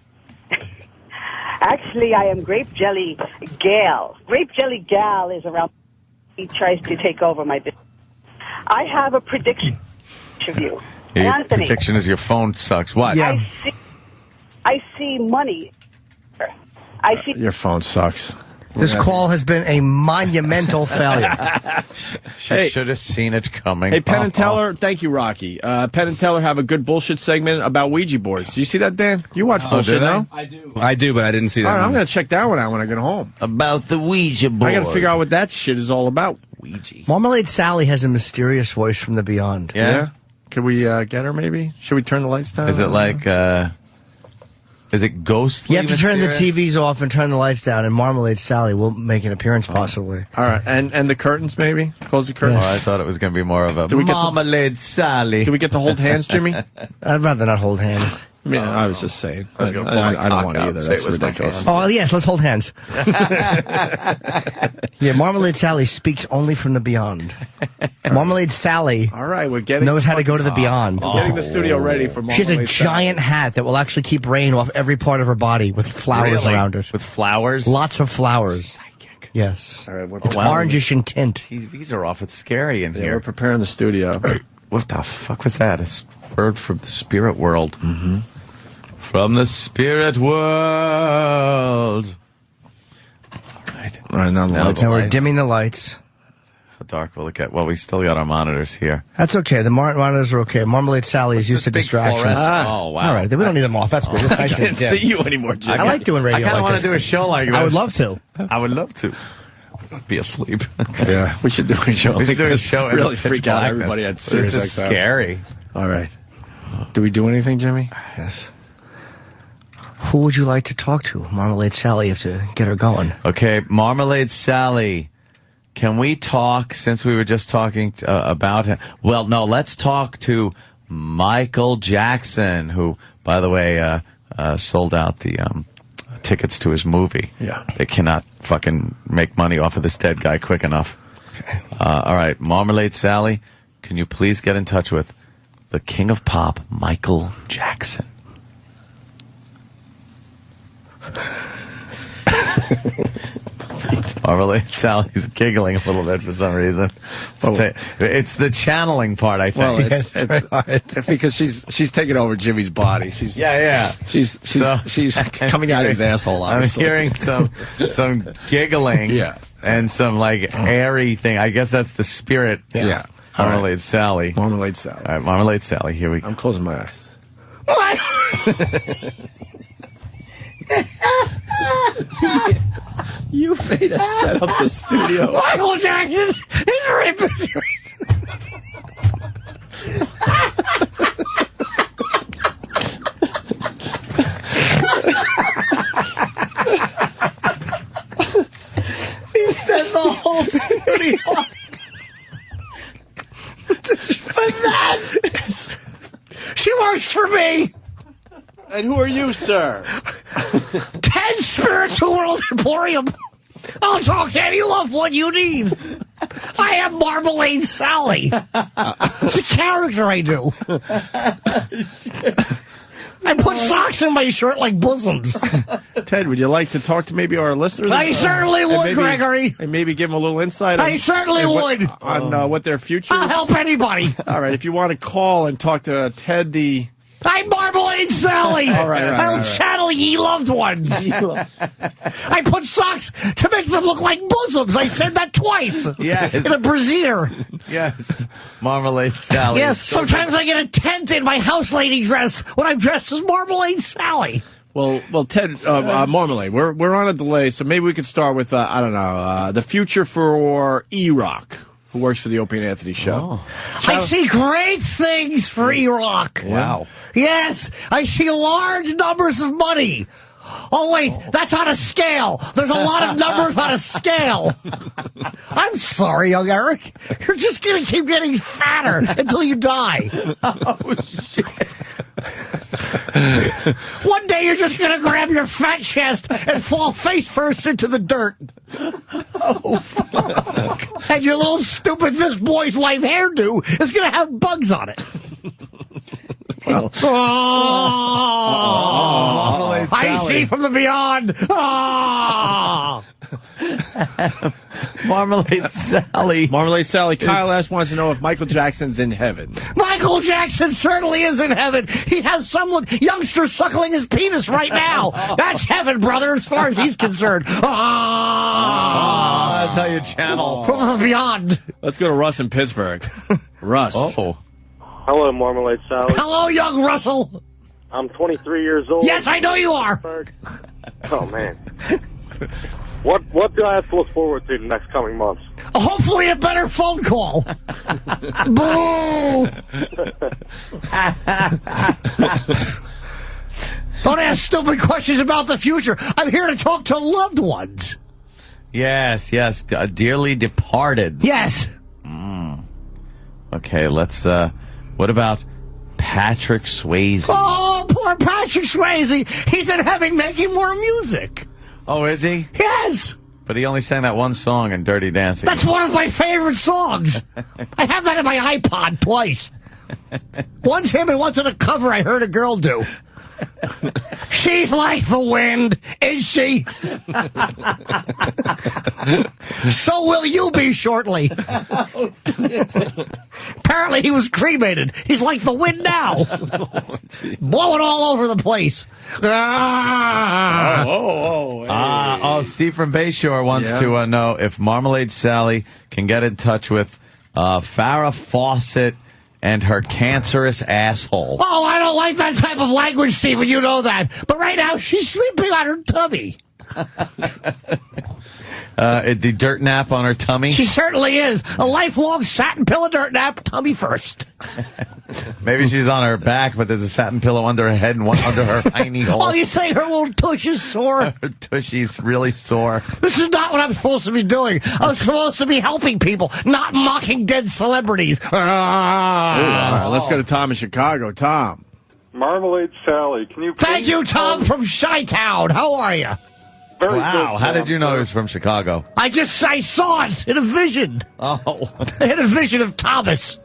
Actually, I am Grape Jelly Gal. Grape Jelly Gal is around. He tries to take over my business. I have a prediction of you. Your Anthony, prediction is your phone sucks. What? I see money. I see. Your phone sucks. This call has been a monumental failure. She should have seen it coming. Hey, Penn and Teller, thank you, Rocky. Penn and Teller have a good bullshit segment about Ouija boards. Do you see that, Dan? You watch bullshit do they? now? I do, but I didn't see that. All right, I'm one. going to check that one out when I get home. About the Ouija board. I got to figure out what that shit is all about. Ouija. Marmalade Sally has a mysterious voice from the beyond. Yeah? Could we get her, maybe? Should we turn the lights down? Is it like, is it ghostly? You have to turn the mysterious? TVs off and turn the lights down, and Marmalade Sally will make an appearance possibly. All right, and the curtains, maybe? Close the curtains. Oh, I thought it was going to be more of a Do we get to- Marmalade Sally. Do we get to hold hands, Jimmy? I'd rather not hold hands. I mean, I was just saying. I was gonna pull my I don't cock want out to and either. say That's it was my ridiculous. Oh, yes, let's hold hands. Yeah, Marmalade Sally speaks only from the beyond. Marmalade Sally All right, we're getting knows how to go to the beyond. We're getting the studio ready for She has a Marmalade Sally. giant hat that will actually keep rain off every part of her body with flowers Really? around it. With flowers? Lots of flowers. Yes. All right, we're It's wow. orangish in tint. These are off. It's scary in Yeah, here. we're preparing the studio. What the fuck was that? A bird from the spirit world. Mm-hmm. From the spirit world. All right, now the Now lights. the Now we're lights. dimming the lights. How dark will it get? Well, we still got our monitors here. That's okay. The monitors are okay. Marmalade Sally is used to big distractions. fluorescent- Oh, wow. All right, then we don't need them off. That's good. It's I nice and can't dim. see you anymore, Jimmy. I like doing radio I kind of like want this. to do a show like this. I would love to. I would love to. Be asleep. Yeah, we should do a show. We should do a show. in Really the pitch freak out blackness. everybody at This Sirius is XM. scary. All right. Do we do anything, Jimmy? Yes. Who would you like to talk to? Marmalade Sally, you have to get her going. Okay, Marmalade Sally. Can we talk, since we were just talking about him? Well, no, let's talk to Michael Jackson, who, by the way, sold out the tickets to his movie. Yeah. They cannot fucking make money off of this dead guy quick enough. Okay. All right, Marmalade Sally, can you please get in touch with the king of pop, Michael Jackson? Marmalade Sally's giggling a little bit for some reason. It's the channeling part, I think. Well, it's because she's taking over Jimmy's body. She's She's coming out of his asshole. Obviously. I'm hearing some giggling. Yeah. And some like airy thing. I guess that's the spirit. Yeah. Marmalade Sally. Marmalade Sally. All right, Marmalade Sally. Here we go. I'm closing my eyes. What? You made us set up the studio. Michael Jackson is right beside He said the whole studio. But that, she works for me. And who are you, sir? Ted Spiritual World Emporium. I'll talk to any loved one you need. I am Marmalade Sally. It's a character I do. I put socks in my shirt like bosoms. Ted, would you like to talk to maybe our listeners? I certainly would, Gregory. And maybe give them a little insight. I certainly would. On what their future I'll help anybody. All right, if you want to call and talk to Ted the... I'm Marmalade Sally. All right. I'll channel ye loved ones. I put socks to make them look like bosoms. I said that twice. Yes. In a brassiere. Yes. Marmalade Sally. Yes, sometimes I get a tent in my house lady dress when I'm dressed as Marmalade Sally. Well, Ted, Marmalade, we're on a delay, so maybe we could start with, the future for E-Rock, who works for the Opie and Anthony show. Oh. I see great things for E-Rock. Wow. Yes, I see large numbers of money. Oh, wait, that's on a scale. There's a lot of numbers on a scale. I'm sorry, young Eric. You're just going to keep getting fatter until you die. Oh, shit. One day you're just going to grab your fat chest and fall face first into the dirt. Oh, fuck. And your little stupid This Boy's Life hairdo is going to have bugs on it. Well, I see from the beyond. Marmalade Sally. Marmalade Sally. Kyle S. wants to know if Michael Jackson's in heaven. Michael Jackson certainly is in heaven. He has some youngster suckling his penis right now. That's heaven, brother, as far as he's concerned. That's how you channel. From the beyond. Let's go to Russ in Pittsburgh. Russ. Oh. Hello, Marmalade Sally. Hello, young Russell. I'm 23 years old. Yes, I know you are. Oh, man. What do I have to look forward to in the next coming months? Hopefully a better phone call. Boo! Don't ask stupid questions about the future. I'm here to talk to loved ones. Yes, dearly departed. Yes. Okay, let's, what about Patrick Swayze? Oh, poor Patrick Swayze. He's in heaven making more music. Oh, is he? Yes. But he only sang that one song in Dirty Dancing. That's one of my favorite songs. I have that in my iPod twice. Once him and once in a cover I heard a girl do. She's like the wind, is she? So will you be shortly. Apparently he was cremated. He's like the wind now. Blowing all over the place. Steve from Bayshore wants to know if Marmalade Sally can get in touch with Farrah Fawcett and her cancerous asshole. Oh, I don't like that type of language, Stephen. You know that. But right now, she's sleeping on her tummy. The dirt nap on her tummy. She certainly is. A lifelong satin pillow dirt nap, tummy first. Maybe she's on her back, but there's a satin pillow under her head and one under her hiney hole. Oh, you say her little tush is sore? Her tushy's really sore. This is not what I'm supposed to be doing. I'm supposed to be helping people, not mocking dead celebrities. Let's go to Tom in Chicago. Tom. Marmalade Sally, can you... Thank you, Tom from Chi-Town. How are you? Very wow, good, how did you know he was from Chicago? I saw it in a vision. Oh. I had a vision of Thomas.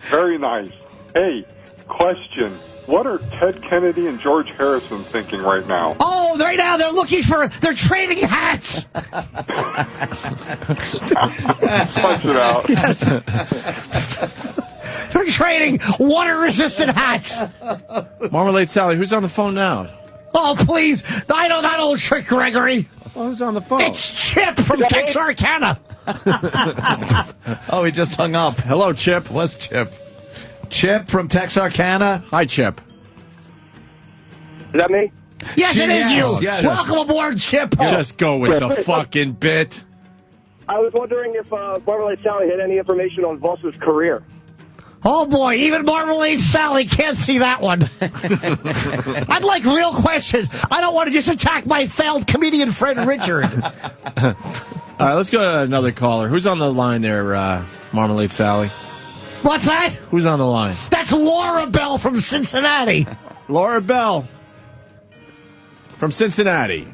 Very nice. Hey, question. What are Ted Kennedy and George Harrison thinking right now? Oh, right now they're trading hats. Punch it out. Yes. They're trading water-resistant hats. Marmalade Sally, who's on the phone now? Oh, please. I know that old trick, Gregory. Oh, who's on the phone? It's Chip from Texarkana. Oh, he just hung up. Hello, Chip. What's Chip? Chip from Texarkana. Hi, Chip. Is that me? Yes, it is you. Yes. Welcome aboard, Chip. Just go with the fucking bit. I was wondering if Marmalade Sally had any information on Voss's career. Oh, boy, even Marmalade Sally can't see that one. I'd like real questions. I don't want to just attack my failed comedian friend Richard. All right, let's go to another caller. Who's on the line there, Marmalade Sally? What's that? Who's on the line? That's Laura Bell from Cincinnati. Laura Bell from Cincinnati.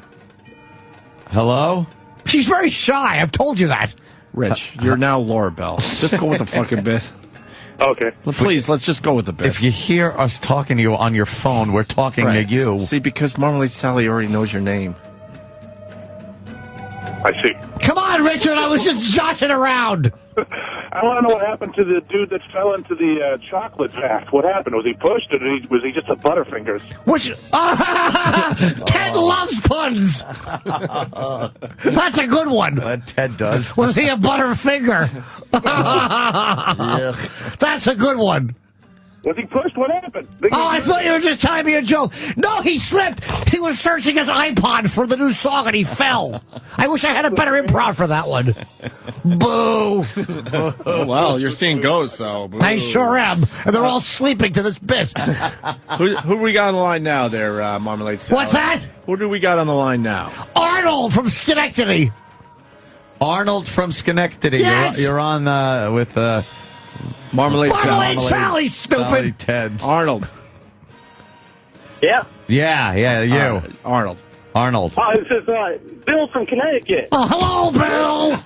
Hello? She's very shy. I've told you that. Rich, you're now Laura Bell. Just go with the fucking bit. Okay. Well, please, let's just go with the bit. If you hear us talking to you on your phone, we're talking to you. See, because Marmalade Sally already knows your name. I see. Come on, Richard. I was just joshing around. I want to know what happened to the dude that fell into the chocolate vat. What happened? Was he pushed, or was he just a Butterfingers? Which Ted loves puns. That's a good one. Ted does. Was he a Butterfinger? That's a good one. Was he pushed? What happened? Oh, I thought you were just telling me a joke. No, he slipped. He was searching his iPod for the new song, and he fell. I wish I had a better improv for that one. Boo. Oh, well, you're seeing ghosts, so. Boo. I sure am. And they're all sleeping to this bit. Who do we got on the line now there, Marmalade Sally? What's that? Who do we got on the line now? Arnold from Schenectady. Arnold from Schenectady. Yes. You're on with... Marmalade Sally, stupid. Sally, Ted. Arnold. Yeah. Yeah, you. Arnold. Arnold. Oh, this is Bill from Connecticut. Oh, hello, Bill.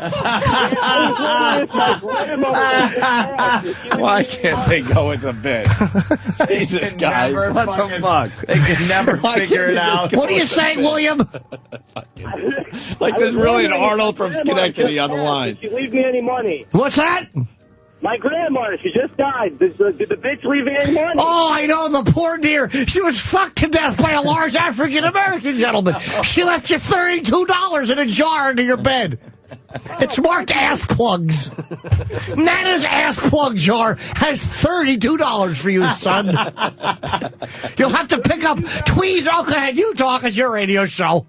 Why can't they go with a bit? Jesus, guys. What the fuck? They can never figure it out. What are you saying, William? Like, there's really an Arnold from Schenectady on the line. Did you leave me any money? What's that? My grandmother, she just died. Did the bitch leave me any money? Oh, I know, the poor dear. She was fucked to death by a large African-American gentleman. She left you $32 in a jar under your bed. It's marked ass plugs. Nana's ass plug jar has $32 for you, son. You'll have to pick up tweez. Oh, go ahead, you talk. It's your radio show.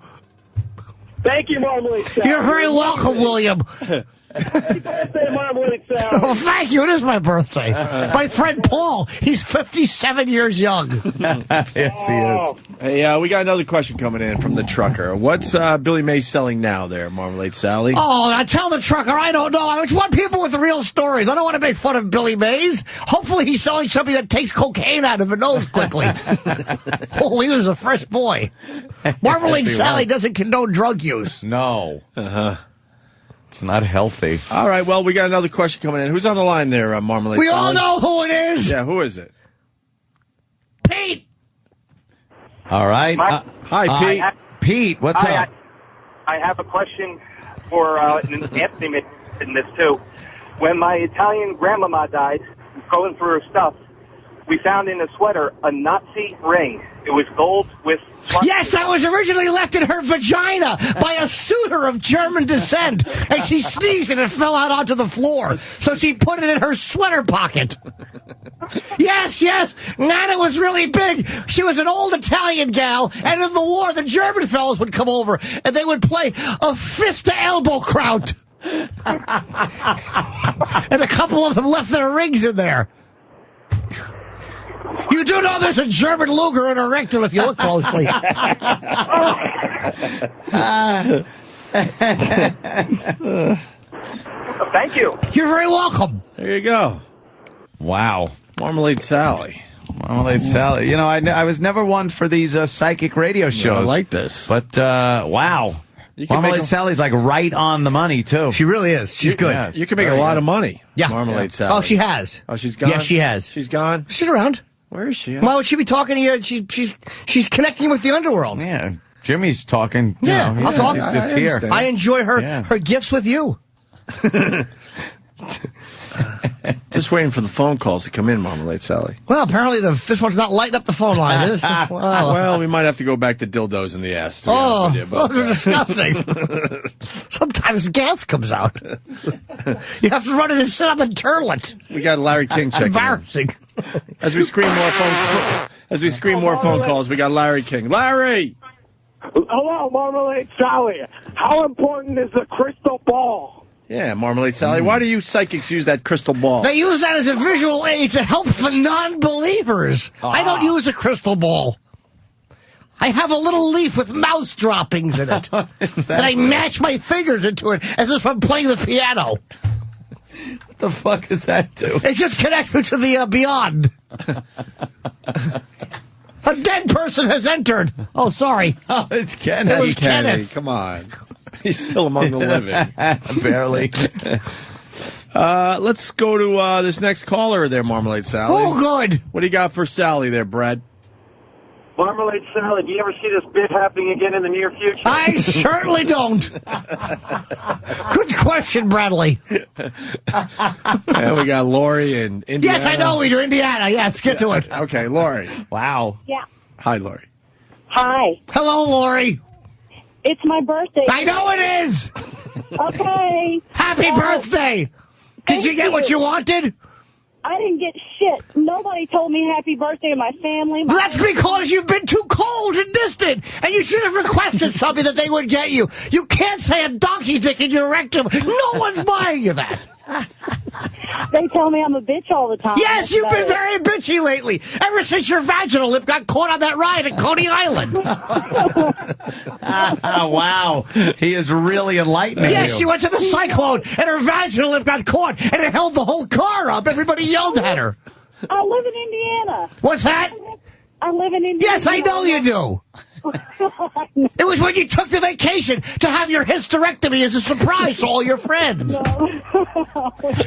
Thank you, Marmalade Sally. You're very welcome, William. Happy birthday, Marmalade Sally. Oh, thank you. It is my birthday. My friend Paul, he's 57 years young. Yes, he is. Hey, we got another question coming in from the trucker. What's Billy Mays selling now there, Marmalade Sally? Oh, I tell the trucker, I don't know. I just want people with real stories. I don't want to make fun of Billy Mays. Hopefully he's selling something that takes cocaine out of the nose quickly. Oh, he was a fresh boy. Marmalade Sally doesn't condone drug use. No. Uh-huh. It's not healthy. All right, well, we got another question coming in. Who's on the line there, Marmalade We Sally? all know who it is. Yeah, who is it? Pete. All right. Hi, Pete. Pete, what's up? I have a question for Anthony in this too. When my Italian grandmama died, going through her stuff, we found in the sweater a Nazi ring. It was gold with... Yes, that was originally left in her vagina by a suitor of German descent. And she sneezed and it fell out onto the floor. So she put it in her sweater pocket. Yes. Nana was really big. She was an old Italian gal. And in the war, the German fellas would come over and they would play a fist to elbow kraut. And a couple of them left their rings in there. You do know there's a German Luger in her rectum if you look closely. Thank you. You're very welcome. There you go. Wow. Marmalade Sally. Marmalade Sally. You know, I was never one for these psychic radio shows. I like this. But, wow. Marmalade Sally's like right on the money, too. She really is. She's good. Yeah, You can make a lot of money. Yeah. Marmalade Sally. Oh, she has. Oh, she's gone? Yes, she has. She's gone? She's around. Where is she? Why would she be talking to you? She's connecting with the underworld. Yeah. Jimmy's talking. Yeah, I'll talk. He's just here. I enjoy her gifts with you. Just waiting for the phone calls to come in, Marmalade Sally. Well, apparently this one's not lighting up the phone line, is it? Well, we might have to go back to dildos in the ass. To be honest with you, but, those are disgusting. Sometimes gas comes out. You have to run in and sit up and turtle it. We got Larry King checking in. Embarrassing. As we screen more phone calls, we got Larry King. Larry! Hello, Marmalade Sally. How important is the crystal ball? Yeah, Marmalade Sally. Why do you psychics use that crystal ball? They use that as a visual aid to help the non-believers. I don't use a crystal ball. I have a little leaf with mouse droppings in it. And I match my fingers into it as if I'm playing the piano. What the fuck does that do? It just connects me to the beyond. A dead person has entered. Oh, sorry. Oh, it's Kenneth. It was Kenneth. Come on. He's still among the living. Barely. Let's go to this next caller there, Marmalade Sally. Oh, good. What do you got for Sally there, Brad? Marmalade Sally, do you ever see this bit happening again in the near future? I certainly don't. Good question, Bradley. And we got Lori in Indiana. Yes, I know we do. Indiana. Yes, get to it. Okay, Lori. Wow. Yeah. Hi, Lori. Hi. Hello, Lori. It's my birthday. I know it is. Okay. Happy birthday. Did you get what you wanted? I didn't get shit. Nobody told me happy birthday to my family. That's because you've been too cold and distant, and you should have requested something that they would get you. You can't say a donkey dick in your rectum. No one's buying you that. They tell me I'm a bitch all the time. Yes, you've been very bitchy lately. Ever since your vaginal lip got caught on that ride at Coney Island. Wow. He is really enlightening Yes, you. she went to the cyclone, and her vaginal lip got caught, and it held the whole car up. Everybody yelled at her. I live in Indiana. What's that? I live in Indiana. Yes, I know you do. It was when you took the vacation to have your hysterectomy as a surprise to all your friends. Do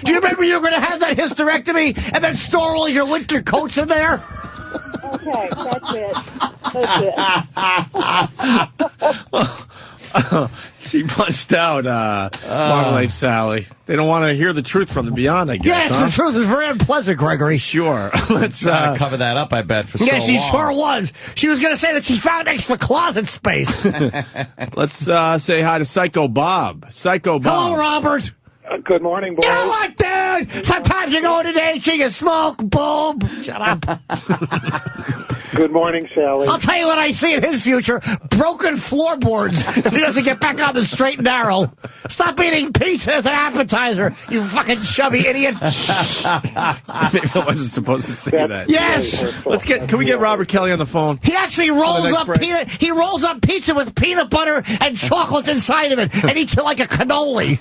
you remember you were going to have that hysterectomy and then store all your winter coats in there? Okay, that's it. She punched out Marmalade Sally. They don't want to hear the truth from the beyond, I guess. Yes, huh? the truth is very unpleasant, Gregory. Sure. Let's cover that up, I bet, for so long. Yes, she sure was. She was going to say that she found extra closet space. Let's say hi to Psycho Bob. Psycho Bob. Hello, Robert. Good morning, boys. You know what, dude? Sometimes you go into dancing and smoke, boom. Shut up. Good morning, Sally. I'll tell you what I see in his future. Broken floorboards if he doesn't get back on the straight and narrow. Stop eating pizza as an appetizer, you fucking chubby idiot. Maybe I wasn't supposed to say that. Yes. Can we get Robert Kelly on the phone? He actually rolls up pizza with peanut butter and chocolate inside of it and eats it like a cannoli.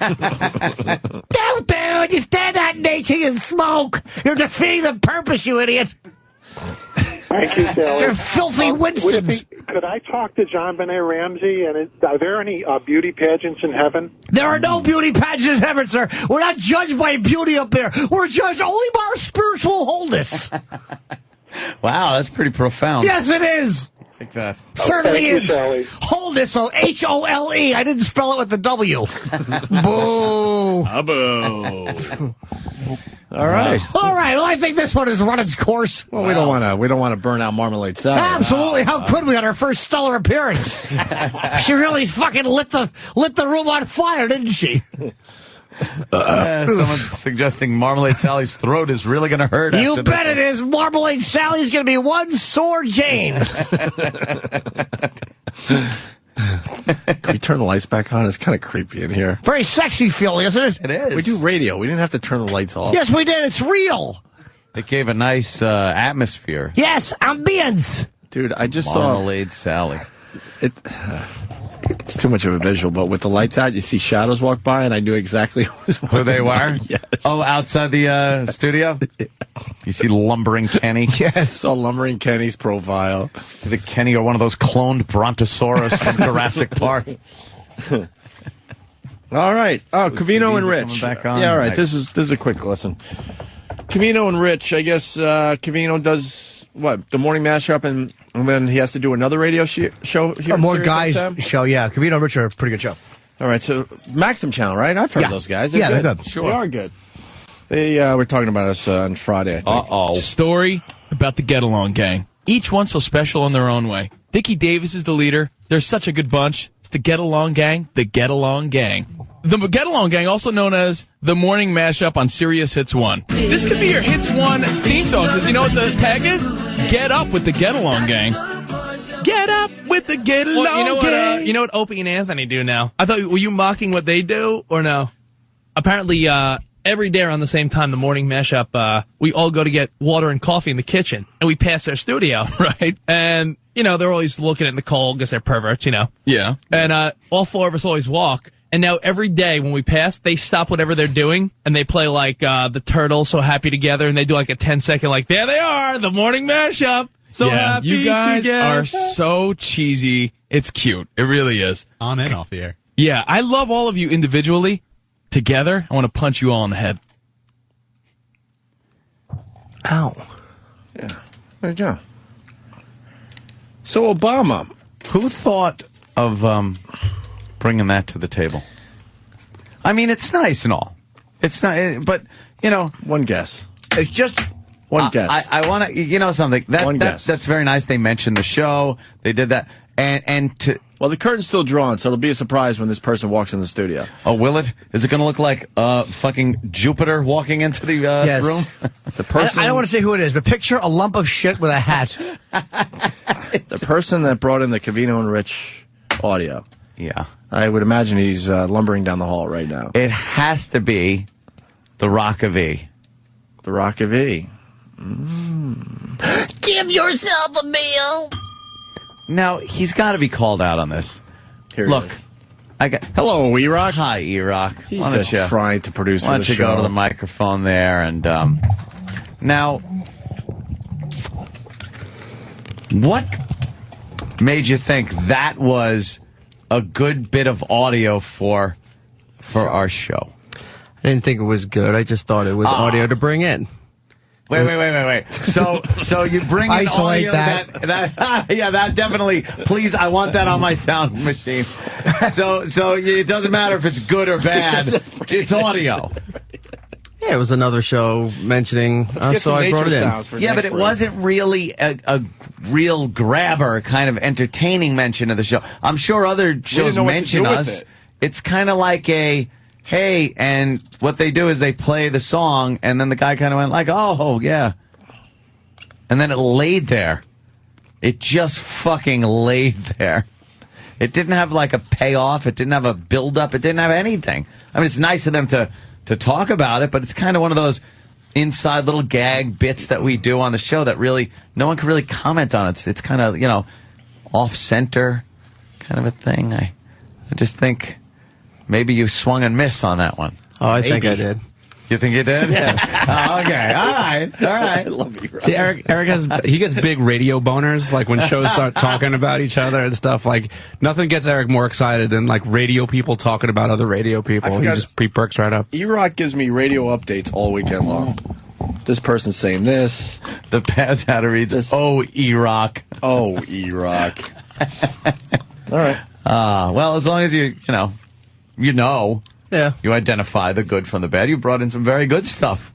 Dude, you stand out in nature and smoke. You're defeating the purpose, you idiot. Thank you, Sally. You're filthy Winstons. Could I talk to John Benet Ramsey? And are there any beauty pageants in heaven? There are no beauty pageants in heaven, sir. We're not judged by beauty up there. We're judged only by our spiritual wholeness. Wow, that's pretty profound. Yes, it is. Like that. Certainly Thank you, is. Sally. Wholeness, so H-O-L-E. I didn't spell it with the W. Boo. Boo. All right. All right. Well, I think this one has run its course. Well, we don't want to burn out Marmalade Sally. Absolutely. How could we on our first stellar appearance? She really fucking lit the room on fire, didn't she? Someone's suggesting Marmalade Sally's throat is really going to hurt. You after bet this it is. Marmalade Sally's going to be one sore Jane. Can we turn the lights back on? It's kind of creepy in here. Very sexy feeling, isn't it? It is. We do radio. We didn't have to turn the lights off. Yes, we did. It's real. It gave a nice atmosphere. Yes, ambience. Dude, I just Marmalade Sally. It's too much of a visual, but with the lights out, you see shadows walk by, and I knew exactly who they were. Yes. Oh, outside the studio. You see Lumbering Kenny. Yes, saw Lumbering Kenny's profile. The Kenny or one of those cloned Brontosaurus from Jurassic Park. All right. Oh, Covino and Rich. Back on. Yeah, all right. Nice. This is a quick listen. Covino and Rich. I guess Covino does what, the morning mashup, and then he has to do another radio show here. More Sirius guys XM? show. Yeah, Covino and Rich are a pretty good show. All right, so Maxim Channel, right? I've heard of those guys. They're good. Sure. They are good. They were talking about us on Friday, I think. Story about the Get Along Gang. Each one so special in their own way. Dickie Davis is the leader. They're such a good bunch. It's the Get Along Gang, the Get Along Gang. The Get Along Gang, also known as the morning mashup on Sirius Hits 1. This could be your Hits 1 theme song, because you know what the tag is? Get up with the Get Along Gang. Get up with the Get Along Gang. You know what Opie and Anthony do now? I thought, were you mocking what they do, or no? Apparently, every day around the same time, the morning mashup, we all go to get water and coffee in the kitchen, and we pass their studio, right? And, you know, they're always looking at Nicole because they're perverts, you know? Yeah. And all four of us always walk. And now every day when we pass, they stop whatever they're doing, and they play, like, the Turtles, So Happy Together, and they do, like, a 10-second, like, there they are, the morning mashup. So happy you guys together. are so cheesy. It's cute. It really is. On and off the air. Yeah, I love all of you individually. Together, I want to punch you all in the head. Ow. Yeah. There you go. So Obama. Who thought of bringing that to the table? I mean, it's nice and all. It's not, but, you know. One guess. It's just. One guess. I want to, you know something. One guess. That's very nice. They mentioned the show. They did that. And to. Well, the curtain's still drawn, so it'll be a surprise when this person walks in the studio. Oh, will it? Is it going to look like fucking Jupiter walking into the room? The person. I don't want to say who it is, but picture a lump of shit with a hat. The person that brought in the Covino and Rich audio. Yeah. I would imagine he's lumbering down the hall right now. It has to be the Rock of E. The Rock of E. Give yourself a meal. Now, he's got to be called out on this. Here Look, he is. I got. Hello, E-Rock. Hi, E-Rock. He's just trying to produce Why for don't the you show. go to the microphone there and now, what made you think that was a good bit of audio for our show? I didn't think it was good. I just thought it was audio to bring in. Wait. So you bring in Isolate audio that yeah, that definitely. Please, I want that on my sound machine. So it doesn't matter if it's good or bad. It's audio. Yeah, it was another show mentioning us, so I brought it in. Yeah, but it wasn't really a real grabber kind of entertaining mention of the show. I'm sure other shows mention us. It's kind of like a, hey, and what they do is they play the song, and then the guy kind of went like, oh, yeah. And then it laid there. It just fucking laid there. It didn't have like a payoff. It didn't have a build-up. It didn't have anything. I mean, it's nice of them to talk about it, but it's kind of one of those inside little gag bits that we do on the show that really, no one can really comment on it. It's kind of, you know, off-center kind of a thing. I just think maybe you swung and missed on that one. Oh, I think I did. You think you did? Yeah. Oh, okay. All right. I love you. See, Eric gets big radio boners, like when shows start talking about each other and stuff. Like, nothing gets Eric more excited than, like, radio people talking about other radio people. He just pre-perks right up. E-Rock gives me radio updates all weekend long. This person's saying this. The bad data reads, oh, E-Rock. Oh, E-Rock. All right. Well, as long as you know. Yeah. You identify the good from the bad. You brought in some very good stuff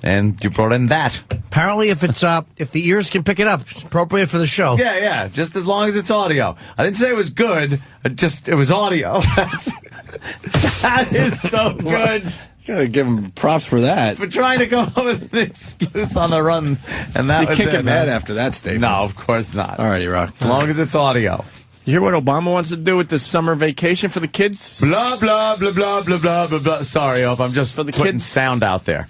And you brought in that. Apparently, if it's if the ears can pick it up, it's appropriate for the show. Yeah, just as long as it's audio. I didn't say it was good. It was audio. That is so good. You gotta give him props for that. For trying to come up with an excuse on the run, and that You was can't it, get mad man. after that statement. No, of course not. All right, you rock. As long as it's audio. You hear what Obama wants to do with this summer vacation for the kids? Blah, blah, blah, blah, blah, blah, blah, blah. Sorry, Op, I'm just putting kids. sound out there.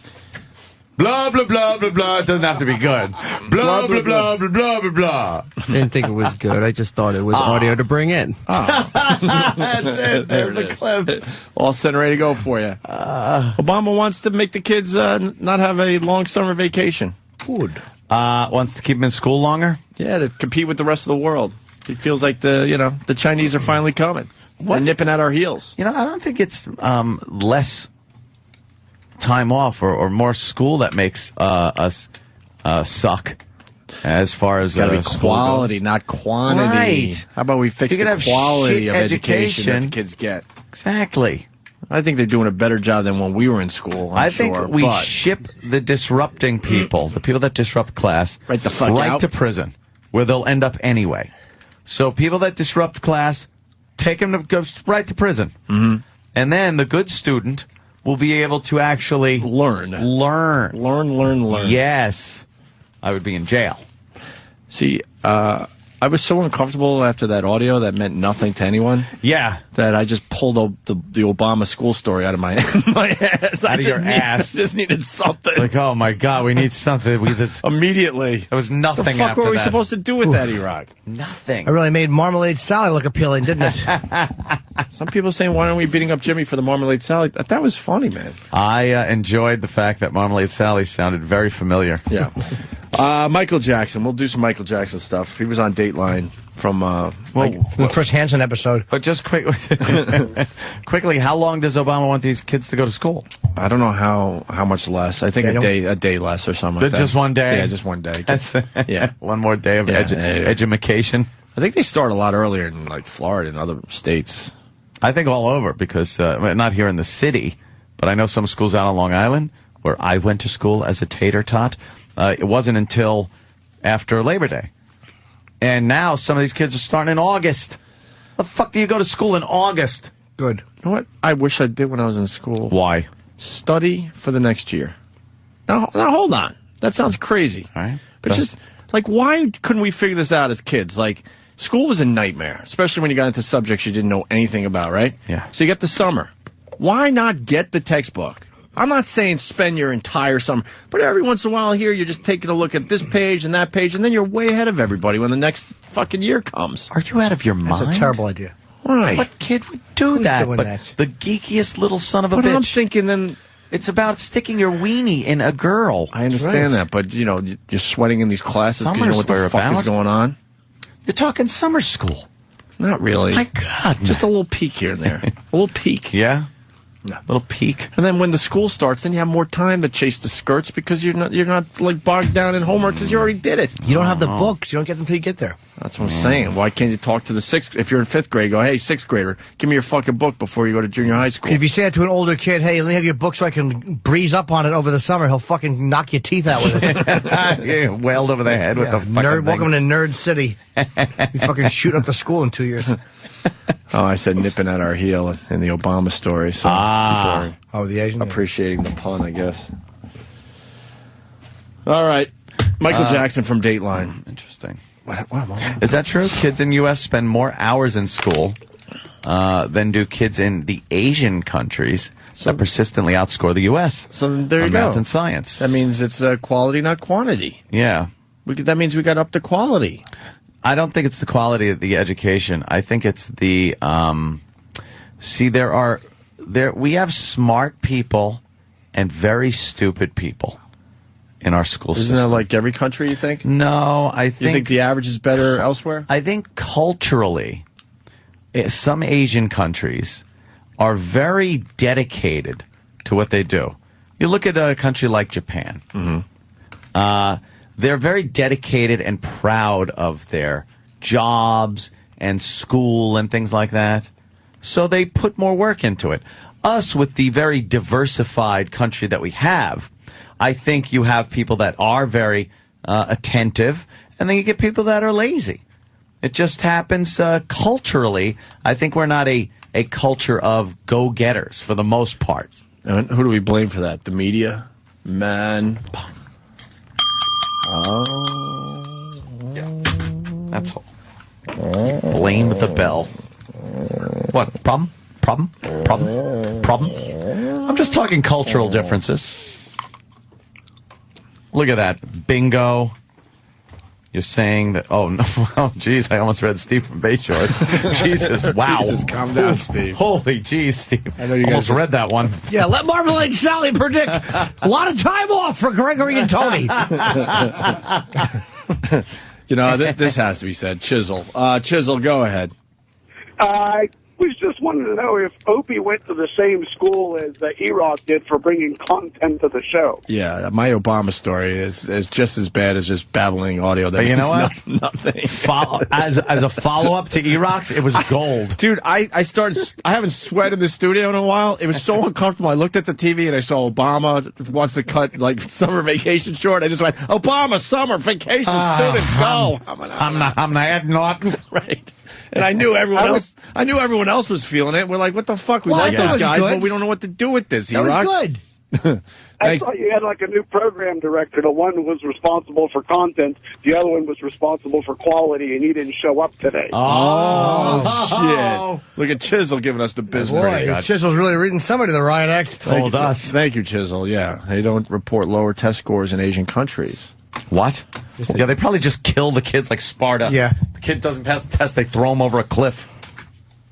Blah, blah, blah, blah, blah. It doesn't have to be good. Blah, blah, blah, blah, blah, blah, blah. I didn't think it was good. I just thought it was audio to bring in. That's it. There's the clip. All set and ready to go for you. Obama wants to make the kids not have a long summer vacation. Good. Wants to keep them in school longer? Yeah, to compete with the rest of the world. He feels like the Chinese are finally coming. They're nipping at our heels. I don't think it's less time off or more school that makes us suck as far as Got to be school quality, goes. not quantity. Right. How about we fix You can the have quality shit of education that the education. kids get? Exactly. I think they're doing a better job than when we were in school. I think sure, we but ship the disrupting people, the people that disrupt class, Right the fuck out. to prison, where they'll end up anyway. So people that disrupt class, take them to go right to prison. Mm-hmm. And then the good student will be able to actually learn. Yes. I would be in jail. See, I was so uncomfortable after that audio that meant nothing to anyone. Yeah. That I just pulled the Obama school story out of my ass. Out of your ass. I just needed something. Like, oh my God, we need something. Immediately. There was nothing The fuck after were we that. supposed to do with that, E-Rock? Nothing. I really made marmalade salad look appealing, didn't it? Some people saying, why aren't we beating up Jimmy for the marmalade salad? That was funny, man. I enjoyed the fact that Marmalade Sally sounded very familiar. Yeah. Michael Jackson. We'll do some Michael Jackson stuff. He was on Dateline from the Chris Hansen episode. But just quickly, how long does Obama want these kids to go to school? I don't know how much less. I think a day less or something like that. Just one day? Yeah, just one day. That's Yeah. one more day of education. I think they start a lot earlier in like Florida and other states. I think all over because not here in the city, but I know some schools out on Long Island where I went to school as a tater tot. It wasn't until after Labor Day. And now some of these kids are starting in August. The fuck do you go to school in August? Good. You know what? I wish I did when I was in school. Why? Study for the next year. Now hold on. That sounds crazy. All right. But just, like, why couldn't we figure this out as kids? Like, school was a nightmare, especially when you got into subjects you didn't know anything about, right? Yeah. So you get the summer. Why not get the textbook? I'm not saying spend your entire summer, but every once in a while here, you're just taking a look at this page and that page, and then you're way ahead of everybody when the next fucking year comes. Are you out of your mind? That's a terrible idea. Why? What kid would do Who's that? doing But that? the geekiest little son of a But bitch. I'm thinking then... It's about sticking your weenie in a girl. I understand that, but, you're sweating in these classes because you know what the Summer's fuck is whereabouts. going on. You're talking summer school. Not really. My God. Just a little peek here and there. A little peek. Yeah? Little peek. And then when the school starts, then you have more time to chase the skirts because you're not like bogged down in homework because you already did it. You don't have the books. You don't get them until you get there. That's what I'm saying. Why can't you talk to the if you're in fifth grade, go, hey, sixth grader, give me your fucking book before you go to junior high school. If you say that to an older kid, hey, let me have your book so I can breeze up on it over the summer, he'll fucking knock your teeth out with it. Yeah, wailed over the head with the fucking Nerd, thing. welcome to Nerd City. You fucking shoot up the school in 2 years. Oh, I said nipping at our heel in the Obama story. So people Oh, the Asian. are appreciating the pun, I guess. All right. Michael Jackson from Dateline. Interesting. What? Is that true? Kids in U.S. spend more hours in school than do kids in the Asian countries that persistently outscore the U.S. So there you on go. math and science. That means it's quality, not quantity. Yeah. That means we got up to quality. I don't think it's the quality of the education. I think it's the we have smart people and very stupid people in our school system. Isn't that like every country, you think? No, I You think the average is better elsewhere? I think culturally, some Asian countries are very dedicated to what they do. You look at a country like Japan. Mm-hmm. They're very dedicated and proud of their jobs and school and things like that. So they put more work into it. Us, with the very diversified country that we have, I think you have people that are very attentive, and then you get people that are lazy. It just happens culturally. I think we're not a culture of go-getters for the most part. And who do we blame for that? The media? Man. Yeah. That's all. Blame the bell. What? Problem? I'm just talking cultural differences. Look at that. Bingo. You're saying that, oh, no, well, geez, I almost read Steve from Bayshore. Jesus, wow. Jesus, calm down, Steve. Holy geez, Steve. I know you almost guys read that one. Yeah, let Marmalade Sally predict a lot of time off for Gregory and Tony. You know, this has to be said. Chisel. Chisel, go ahead. I was just wanting to know if Opie went to the same school as E-Rock did for bringing content to the show. Yeah, my Obama story is just as bad as just babbling audio. That But you know means what? Nothing. As a follow-up to E-Rocks, it was gold. Dude, I haven't sweat in the studio in a while. It was so uncomfortable. I looked at the TV and I saw Obama wants to cut like summer vacation short. I just went, Obama, summer vacation, students, go. I'm not adding nothing. Right. And I knew everyone else. I knew everyone else was feeling it. We're like, what the fuck? We like those guys, but we don't know what to do with this. That was good. I thought you had like a new program director. The one was responsible for content. The other one was responsible for quality, and he didn't show up today. Oh, shit. Look at Chisel giving us the business. Boy, Chisel's really reading somebody the riot act. Told us. Thank you, Chisel. Yeah, they don't report lower test scores in Asian countries. What? Yeah, they probably just kill the kids like Sparta. Yeah. The kid doesn't pass the test, they throw him over a cliff.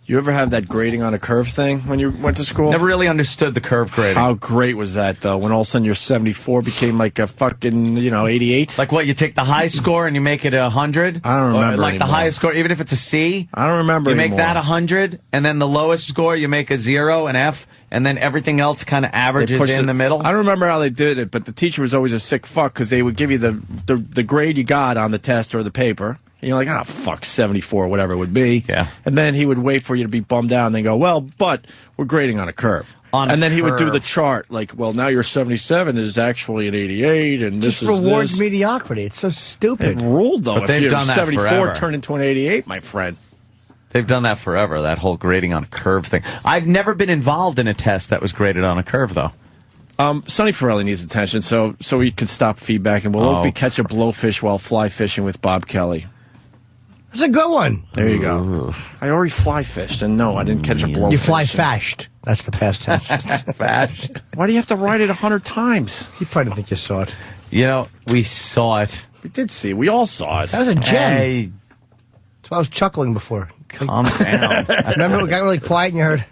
You ever have that grading on a curve thing when you went to school? Never really understood the curve grading. How great was that, though, when all of a sudden your 74 became like a fucking, 88? Like what, you take the high score and you make it 100? I don't remember Like the anymore. highest score, even if it's a C? I don't remember You make anymore. that 100, and then the lowest score you make a 0, an F, and then everything else kind of They averages pushed in the middle? I don't remember how they did it, but the teacher was always a sick fuck because they would give you the grade you got on the test or the paper. And you're like, fuck, 74, whatever it would be. Yeah. And then he would wait for you to be bummed out and then go, well, but we're grading on a curve. And then he would do the chart, like, well, now your 77 is actually an 88, and this Just rewards this. mediocrity. It's so stupid. It ruled, though. But if they've your done that 74 forever. turned into an 88, my friend. They've done that forever, that whole grading on a curve thing. I've never been involved in a test that was graded on a curve, though. Sonny Forelli needs attention, so we could stop feedback, and we'll be catch a blowfish while fly fishing with Bob Kelly. That's a good one. There you go. I already fly fished, and no, I didn't catch a blowfish. You fly fashed. That's the past tense. Fashed. Why do you have to write it 100 times? You probably don't think you saw it. You know, we saw it. We did see it. We all saw it. That was a gem. Hey, That's why I was chuckling before. calm down. Remember it got really quiet and you heard,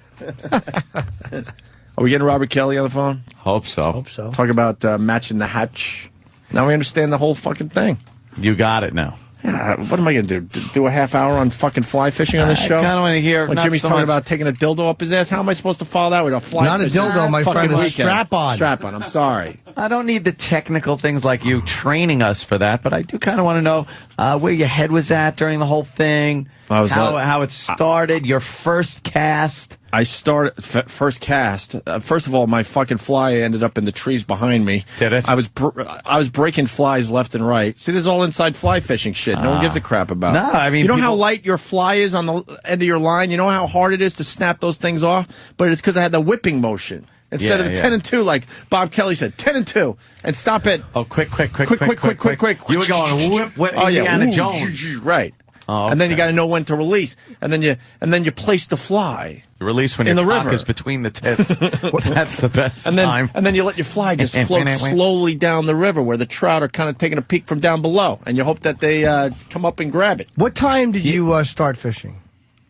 Are we getting Robert Kelly on the phone? Hope so. hope so. Talk about matching the hatch. Now we understand the whole fucking thing. You got it now. Yeah, what am I going to do? Do a half hour on fucking fly fishing on this show? I kind of want to hear. When not Jimmy's so talking much- about taking a dildo up his ass, how am I supposed to follow that with a fly Not a fishing? dildo, my Fucking friend, a weekend. strap-on. Strap-on, I'm sorry. I don't need the technical things like you training us for that, but I do kind of want to know where your head was at during the whole thing, how it started, your first cast. I started first cast. First of all, my fucking fly ended up in the trees behind me. Did it? I was breaking flies left and right. See, this is all inside fly fishing shit. No one gives a crap about. No, I mean, you know how people- light your fly is on the end of your line. You know how hard it is to snap those things off. But it's because I had the whipping motion instead of the 10 and 2, like Bob Kelly said, 10 and 2, and stop it. Oh, quick. Quick. You were going whip, Indiana Ooh, Jones. right? Oh, And then you okay. got to know when to release, and then you place the fly. Release when in your the cock river. is between the tits. That's the best And then, time. and then you let your fly just float slowly down the river where the trout are kind of taking a peek from down below, and you hope that they come up and grab it. What time did you start fishing?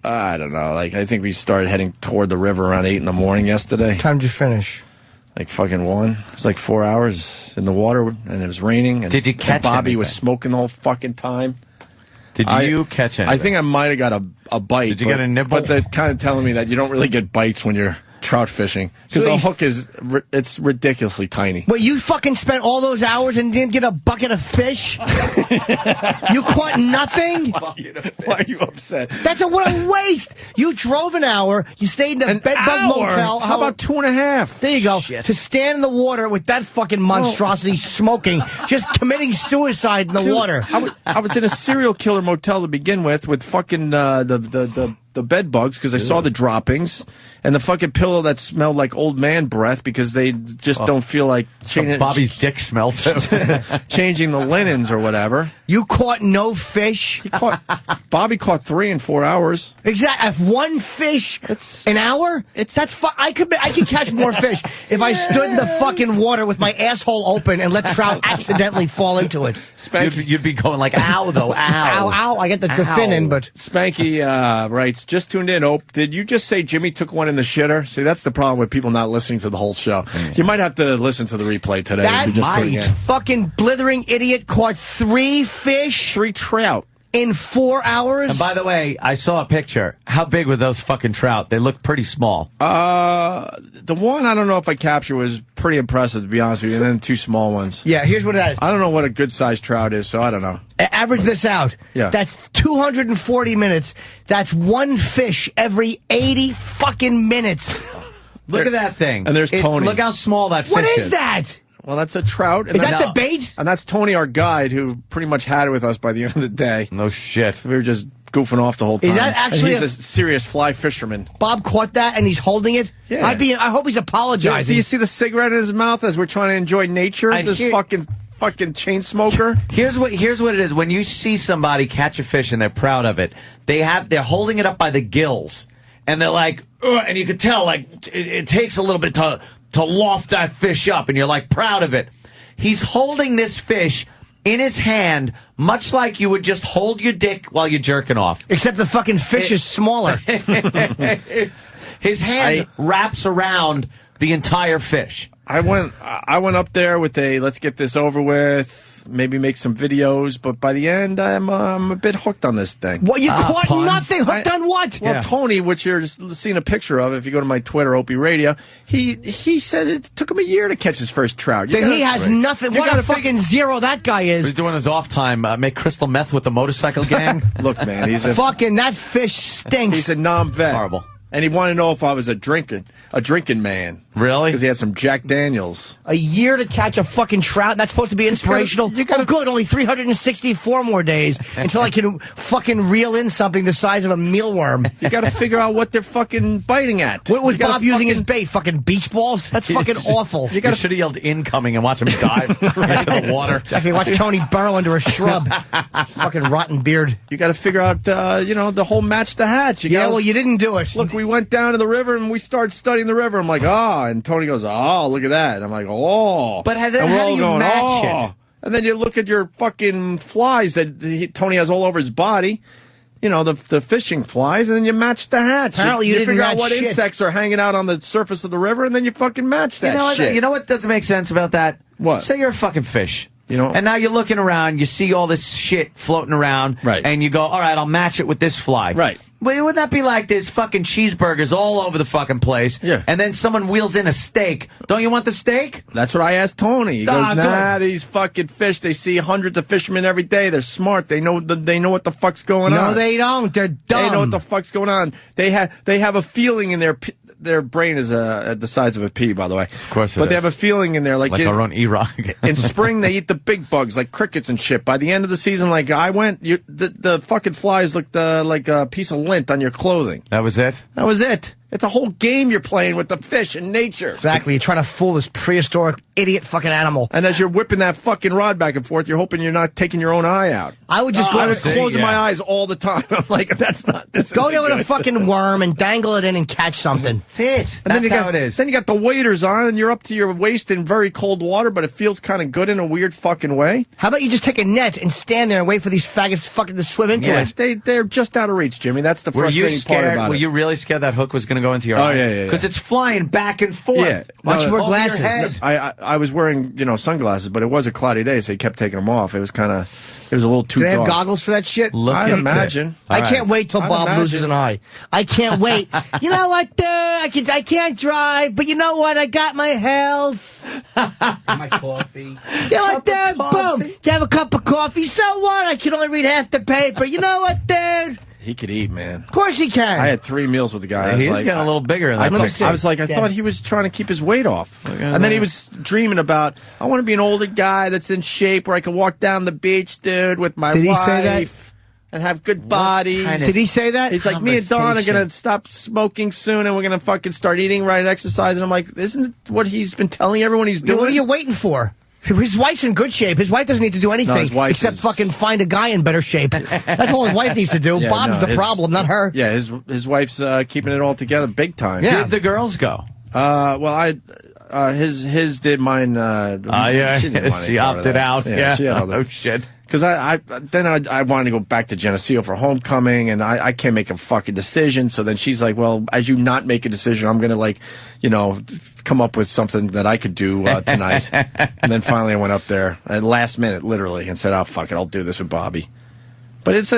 I don't know. Like I think we started heading toward the river around 8 in the morning yesterday. What time did you finish? Like fucking 1. It was like 4 hours in the water, and it was raining. And, Did you catch and Bobby was anything? smoking the whole fucking time. Did you catch anything? I think I might have got a bite. Did you get a nibble? But they're kind of telling me that you don't really get bites when you're trout fishing because the hook it's ridiculously tiny. Well, you fucking spent all those hours and didn't get a bucket of fish? You caught nothing? Why are you upset? What a waste. You drove an hour. You stayed in a bedbug motel. How about 2.5? There you go. Shit. To stand in the water with that fucking monstrosity smoking, just committing suicide in the water. I was in a serial killer motel to begin with fucking the bed bugs because I saw the droppings and the fucking pillow that smelled like old man breath because they just don't feel like changing. Bobby's dick smelled changing the linens or whatever. You caught no fish. Bobby caught 3 in 4 hours. Exactly. If one fish an hour, I could catch more fish if I stood in the fucking water with my asshole open and let trout accidentally fall into it. You'd be going like, ow, though, ow. Ow. I get the fin in, but. Spanky writes, just tuned in. Oh, did you just say Jimmy took one in the shitter? See, that's the problem with people not listening to the whole show. You might have to listen to the replay today. That if you're just tuning in. Fucking blithering idiot caught 3 fish. 3 trout. In 4 hours? And by the way, I saw a picture. How big were those fucking trout? They look pretty small. The one I don't know if I captured was pretty impressive, to be honest with you, and then 2 small ones. Yeah, here's what that is. I don't know what a good-sized trout is, so I don't know. Average this out. Yeah. That's 240 minutes. That's 1 fish every 80 fucking minutes. Look at that thing. And there's Tony. Look how small that fish is. What is that? Well, that's a trout. Is that the bait? And that's Tony, our guide, who pretty much had it with us by the end of the day. No shit. We were just goofing off the whole time. Is that actually he's a serious fly fisherman. Bob caught that and he's holding it? Yeah. I hope he's apologizing. Do you see the cigarette in his mouth as we're trying to enjoy nature? This fucking chain smoker. Here's what it is. When you see somebody catch a fish and they're proud of it, they're holding it up by the gills, and they're like, ugh, and you can tell like it takes a little bit to loft that fish up, and you're like proud of it. He's holding this fish in his hand, much like you would just hold your dick while you're jerking off. Except the fucking fish is smaller. His hand wraps around the entire fish. I went up there with let's get this over with, maybe make some videos, but by the end, I'm a bit hooked on this thing. What, you caught nothing? Hooked on what? Well, Tony, which you're seeing a picture of, if you go to my Twitter, Opie Radio, he said it took him a year to catch his first trout. Then he has nothing. What a fucking zero that guy is. He's doing his off time, make crystal meth with the motorcycle gang. Look, man, he's fucking, that fish stinks. He's a non-vet. Horrible. And he wanted to know if I was a drinking man. Really? Because he had some Jack Daniels. A year to catch a fucking trout? That's supposed to be inspirational? Oh, good, only 364 more days until I can fucking reel in something the size of a mealworm. You got to figure out what they're fucking biting at. What was Bob using his bait? Fucking beach balls? That's fucking awful. You should have yelled incoming and watch him dive into the water. Exactly, watch Tony burrow under a shrub. Fucking rotten beard. You got to figure out, the whole match to hatch. Well, you didn't do it. Look, we went down to the river and we started studying the river. I'm like, and Tony goes, look at that. And I'm like, But how do you match it? And then you look at your fucking flies that Tony has all over his body. You know, the fishing flies, and then you match the hatch. Apparently you didn't figure out match what shit. insects are hanging out on the surface of the river, and then you fucking match that shit. You know what doesn't make sense about that? What? Say you're a fucking fish. And now you're looking around, you see all this shit floating around, right? And you go, all right, I'll match it with this fly. Right. Well, would that be like there's fucking cheeseburgers all over the fucking place? Yeah. And then someone wheels in a steak. Don't you want the steak? That's what I asked Tony. He goes, good. These fucking fish, they see hundreds of fishermen every day. They're smart. They know what the fuck's going on. No, they don't. They're dumb. They know what the fuck's going on. They have a feeling in their brain is the size of a pea, by the way. Of course, but they have a feeling in there, like our own E-Rock. In spring, they eat the big bugs, like crickets and shit. By the end of the season, like I went, the fucking flies looked like a piece of lint on your clothing. That was it? That was it. It's a whole game you're playing with the fish and nature. Exactly. You're trying to fool this prehistoric idiot fucking animal. And as you're whipping that fucking rod back and forth, you're hoping you're not taking your own eye out. I would just I was closing my eyes all the time. I'm like, go there with a fucking worm and dangle it in and catch something. That's it. And That's how it is. Then you got the waders on, and you're up to your waist in very cold water, but it feels kind of good in a weird fucking way. How about you just take a net and stand there and wait for these faggots fucking to swim into it? They're just out of reach, Jimmy. That's the frustrating part about it. Were you really scared that hook was going to to go into your Oh, eye? yeah, yeah, yeah. Because it's flying back and forth. Yeah. Why don't you wear Over your glasses? head. I was wearing, sunglasses, but it was a cloudy day, so he kept taking them off. It was a little too Do they have dark. goggles for that shit? I'd imagine. I can't wait till I'd Bob imagine. loses an eye. I can't wait. You know what? I can't drive, but you know what? I got my health. My coffee. You know what, dude? Boom. You have a cup of coffee. So what? I can only read half the paper. You know what, dude? He could eat, man. Of course he can. I had 3 meals with the guy. I was He's like, getting a little bigger in I that picture. was like, I Yeah. thought he was trying to keep his weight off. at And then that. he was dreaming about, I want to be an older guy that's in shape where I can walk down the beach, dude, with my Did he wife. say that? And have good bodies. Did he say that? He's like, me and Dawn are going to stop smoking soon and we're going to fucking start eating right, exercise. And I'm like, isn't it what he's been telling everyone he's Then doing? what are you waiting for? His wife's in good shape. His wife doesn't need to do anything his wife except is- fucking find a guy in better shape. That's all his wife needs to do. Yeah, Bob's no, the problem, not her. Yeah, his wife's keeping it all together big time. Did the girls go? Well, his did mine. Yeah, she didn't want any she part of opted that. out. Yeah. she had other. Oh, shit. Because I wanted to go back to Geneseo for homecoming, and I can't make a fucking decision. So then she's like, well, as you not make a decision, I'm going to come up with something that I could do tonight. And then finally I went up there at last minute, literally, and said, oh, fuck it, I'll do this with Bobby. But it's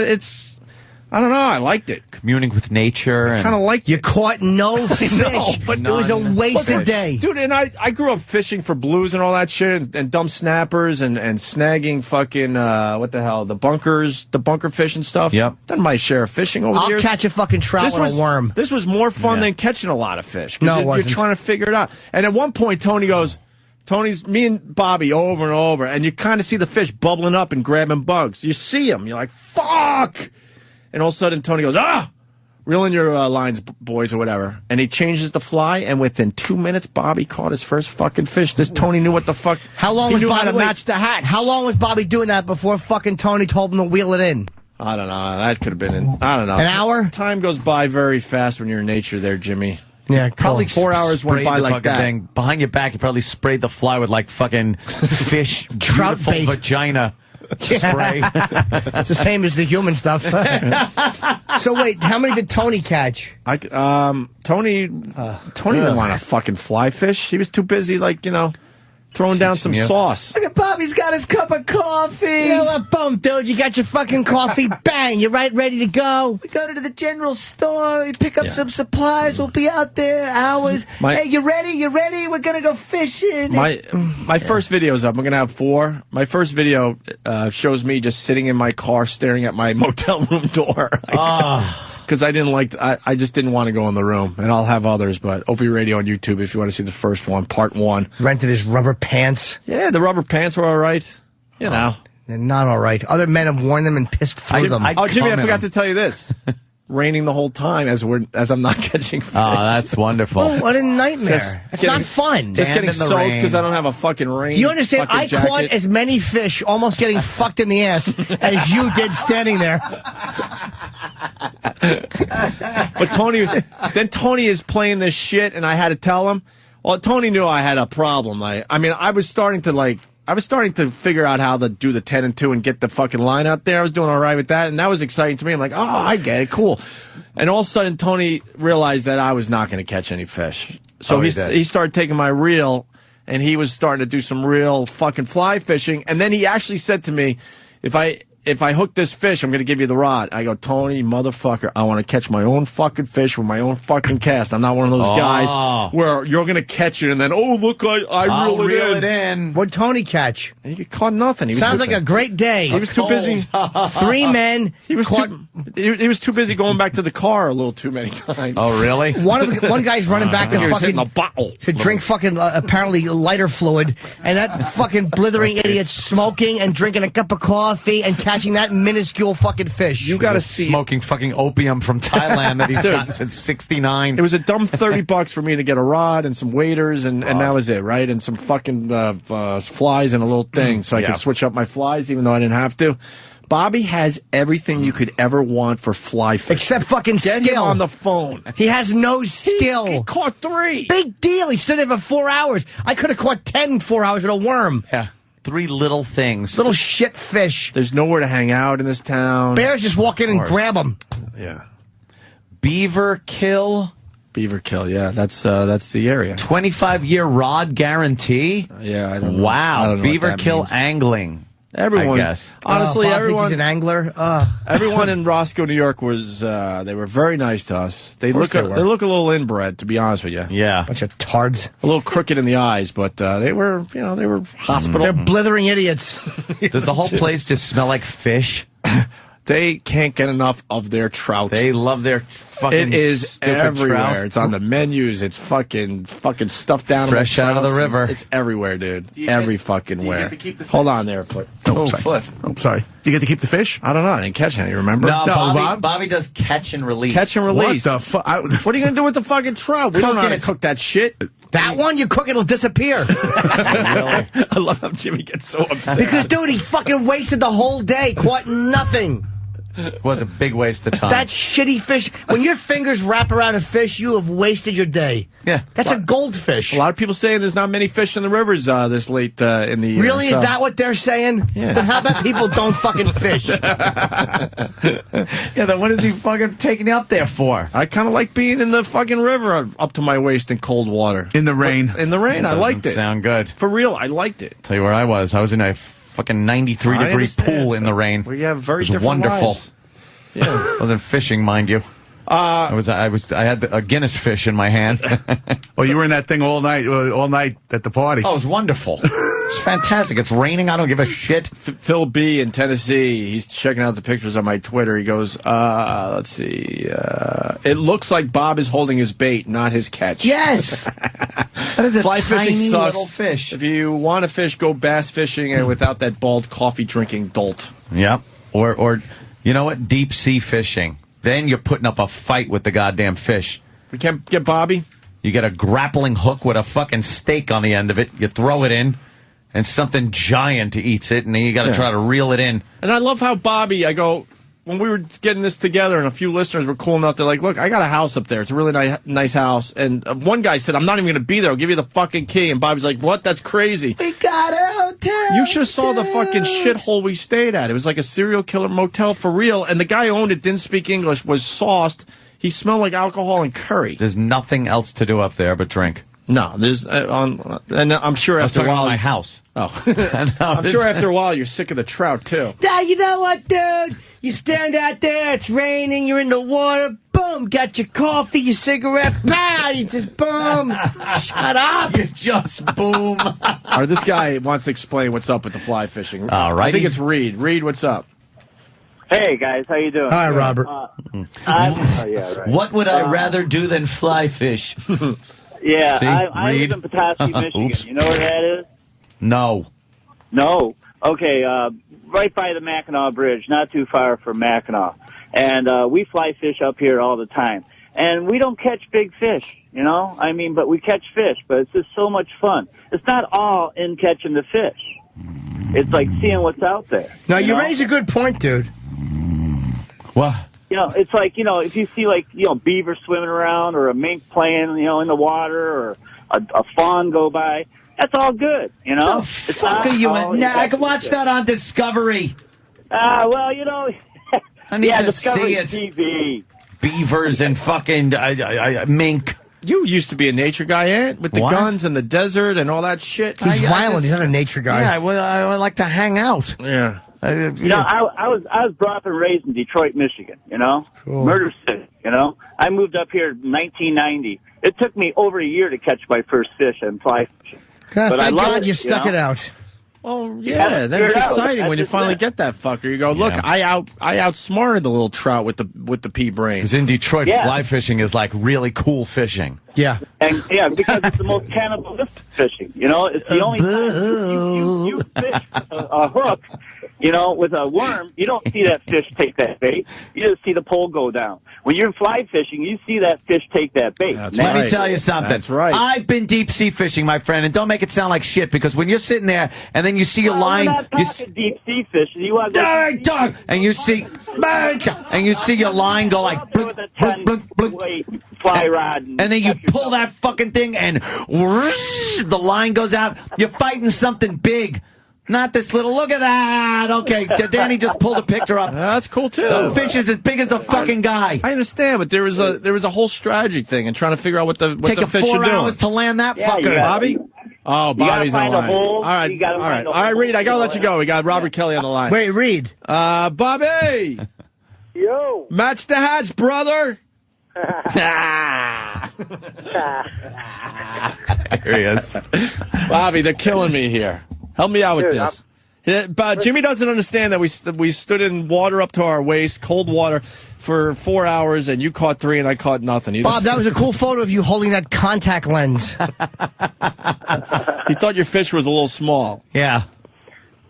I don't know, I liked it. Communing with nature. I kind of liked You caught no fish. but it was a wasted day. Dude, and I grew up fishing for blues and all that shit, and dumb snappers and snagging fucking, what the hell, the bunker fish and stuff. Yep. Done my share of fishing over the I'll years. catch a fucking trout with a worm. This was more fun than catching a lot of fish. 'Cause No, it you're wasn't. trying to figure it out. And at one point, Tony's me and Bobby over and over, and you kind of see the fish bubbling up and grabbing bugs. You see them. You're like, fuck! And all of a sudden, Tony goes, reel in your lines, boys, or whatever. And he changes the fly, and within 2 minutes, Bobby caught his first fucking fish. This Tony knew what the fuck. How long he was knew Bobby how to wait, match the hatch? How long was Bobby doing that before fucking Tony told him to wheel it in? I don't know. That could have been I don't know. An hour? Time goes by very fast when you're in nature there, Jimmy. Yeah, Probably 4 hours went sprayed by the like fucking that. thing. Behind your back, you probably sprayed the fly with like fucking fish, Trout beautiful bait. vagina spray. It's the same as the human stuff. So wait, how many did Tony catch? Tony didn't want to fucking fly fish. He was too busy, throwing down some you. sauce. Look at Bobby's got his cup of coffee. You know what, boom, dude, you got your fucking coffee. Bang, you're ready to go. We go to the general store, we pick up some supplies. We'll be out there hours. Hey, you ready? We're gonna go fishing. My first video's up. I'm gonna have 4. My first video shows me just sitting in my car staring at my motel room door. Because I just didn't want to go in the room. And I'll have others, but Opie Radio on YouTube if you want to see the first one, part 1. Rented his rubber pants. Yeah, the rubber pants were all right. You know. They're not all right. Other men have worn them and pissed through them. Jimmy, I forgot to tell you this. Raining the whole time as I'm not catching fish. Oh, that's wonderful. Oh, what a nightmare. It's getting- not fun. Just Stand getting in the soaked rain. because I don't have a fucking rain. Do you understand? fucking I jacket. caught as many fish almost getting fucked in the ass as you did standing there. But Tony is playing this shit, and I had to tell him. Well, Tony knew I had a problem. I was starting to figure out how to do the 10 and 2 and get the fucking line out there. I was doing all right with that, and that was exciting to me. I'm like, oh, I get it, cool. And all of a sudden, Tony realized that I was not going to catch any fish. So he started taking my reel, and he was starting to do some real fucking fly fishing. And then he actually said to me, if I hook this fish, I'm going to give you the rod. I go, Tony, motherfucker, I want to catch my own fucking fish with my own fucking cast. I'm not one of those guys where you're going to catch it and then, oh, look, I reel it in. What'd Tony catch? He caught nothing. He was Sounds like a great day. He was too busy. 3 men. He was too busy going back to the car a little too many times. Oh, really? One guy's running back He to was hitting fucking the bottle. to drink fucking apparently lighter fluid, and that fucking blithering idiot smoking and drinking a cup of coffee and catching that minuscule fucking fish. You got to see. Smoking fucking opium from Thailand that he's gotten since '69. It was a dumb $30 for me to get a rod and some waders, and that was it, right? And some fucking flies and a little thing, so I could switch up my flies, even though I didn't have to. Bobby has everything you could ever want for fly fishing. Except fucking Get skill. him on the phone. He has no skill. He caught 3. Big deal. He stood there for 4 hours. I could have caught 10 in 4 hours with a worm. Yeah. 3 little things. Little shit fish. There's nowhere to hang out in this town. Bears just walk in and grab them. Yeah. Beaver kill Beaver Kill, yeah, that's the area. 25-year rod guarantee? Yeah, I don't know. Wow, I don't know Beaver what that Kill means. angling. Everyone, I guess. honestly, Bob thinks everyone, he's an angler. everyone in Roscoe, New York was they were very nice to us. They course look they were. they look a little inbred, to be honest with you. Yeah, Bunch of tards. A little crooked in the eyes, but they were hospital. They're blithering idiots. Does the whole place just smell like fish? They can't get enough of their trout. They love their fucking It is stupid everywhere. trout. It's on the menus. It's fucking stuffed down. Fresh out of the river. It's everywhere, dude. Every fucking where. Hold on there, Foot. Oh, Foot. Oh, sorry. You get to keep the fish? I don't know. I didn't catch any. Remember? No, Bob. Bobby does catch and release. Catch and release. What the fuck? What are you gonna do with the fucking trout? We don't know how to it. cook that shit. That one, you cook, it'll disappear. I love how Jimmy gets so upset. Because, dude, he fucking wasted the whole day, caught nothing. It was a big waste of time. That shitty fish. When your fingers wrap around a fish, you have wasted your day. Yeah. That's a goldfish. A lot of people saying there's not many fish in the rivers this late in the year. Really? so- Is that what they're saying? Yeah. Then how about people don't fucking fish? Yeah, then what is he fucking taking you up there for? I kind of like being in the fucking river up to my waist in cold water. In the rain. In the rain, I liked it. Sound good. For real, I liked it. Tell you where I was. I was in a fucking 93-degree understand. pool in the rain. We have very it was different wonderful. lives. Yeah. I wasn't fishing, mind you. I had a Guinness fish in my hand. Well, you were in that thing all night at the party. Oh, it was wonderful. It's fantastic. It's raining. I don't give a shit. Phil B in Tennessee, he's checking out the pictures on my Twitter. He goes, let's see. It looks like Bob is holding his bait, not his catch. Yes. That is a Fly tiny fishing sucks. little fish. If you want to fish, go bass fishing and without that bald coffee drinking dolt. Yep. Or you know what? Deep sea fishing. Then you're putting up a fight with the goddamn fish. We can't get Bobby. You get a grappling hook with a fucking stake on the end of it. You throw it in, and something giant eats it, and then you got to try to reel it in. And I love how Bobby, I go, when we were getting this together and a few listeners were cool enough, they're like, look, I got a house up there. It's a really nice house. And one guy said, I'm not even going to be there. I'll give you the fucking key. And Bobby's like, what? That's crazy. We got a hotel. You should have saw the fucking shithole we stayed at. It was like a serial killer motel for real. And the guy who owned it didn't speak English, was sauced. He smelled like alcohol and curry. There's nothing else to do up there but drink. No, there's, and I'm sure I was after a talking while. about my house. Oh, I'm sure after a while you're sick of the trout too. Yeah, you know what, dude? You stand out there, it's raining, you're in the water, boom, got your coffee, your cigarette, pow, you just boom. Shut up. You just boom. All right, this guy wants to explain what's up with the fly fishing. All right. I think it's Reed. Reed, what's up? Hey guys, how you doing? Hi, Robert. Yeah, right. What would I rather do than fly fish? Yeah, See, I live Reed? in Petoskey, Michigan. Oops. You know where that is? No. No. Okay, right by the Mackinac Bridge, not too far from Mackinac. And we fly fish up here all the time. And we don't catch big fish, you know? I mean, but we catch fish, but it's just so much fun. It's not all in catching the fish. It's like seeing what's out there. No, you know? raise a good point, dude. What? You know, it's like, you know, if you see like, you know, beaver swimming around or a mink playing, you know, in the water or a fawn go by, that's all good, you know? The fuck are you in? I can watch that on Discovery. Well, you know, I need to Discovery see it. TV. Beavers and fucking mink. You used to be a nature guy, Ant, with the What? guns and the desert and all that shit. He's violent, he's not a nature guy. Yeah, I would like to hang out. Yeah. You know, I was brought up and raised in Detroit, Michigan, you know? Cool. Murder City, you know? I moved up here in 1990. It took me over a year to catch my first fish and fly fishing. God, But I thank love God it, you stuck know? it out. Oh, yeah, then it's figure it out. exciting when you That's finally it. get that fucker. You go, look, Yeah. I outsmarted the little trout with the pea brains. Because in Detroit, Yeah. fly fishing is like really cool fishing. Yeah. And yeah, because it's the most cannibalistic fishing. You know, it's the only time you fish a hook, you know, with a worm. You don't see that fish take that bait. You just see the pole go down. When you're fly fishing, you see that fish take that bait. That's Let right. me tell you something. That's right. I've been deep sea fishing, my friend, and don't make it sound like shit, because when you're sitting there and then you see a line, We're not talking deep sea fishing. You want to go and you see, your line go like, out there with a 10-weight fly rod, and then you pull that fucking thing and whoosh, the line goes out. You're fighting something big. Not this little. Look at that. Okay, Danny just pulled a picture up. That's cool too. The fish is as big as the fucking guy. I understand, but there was a whole strategy thing and trying to figure out what the Take the a fish 4 are doing. hours to land that fucker. Bobby? Oh, Bobby's on the line. hole. All right, all right, Reed, I gotta let you go. We got Robert Kelly on the line. Wait, Reed. Bobby. Yo. Match the hatch, brother. Here he is. Bobby, they're killing me here. Help me out with this. Jimmy doesn't understand that we stood in water up to our waist, cold water, for 4 hours, and you caught 3 and I caught nothing. Bob, that was a cool photo of you holding that contact lens. He thought your fish was a little small. Yeah.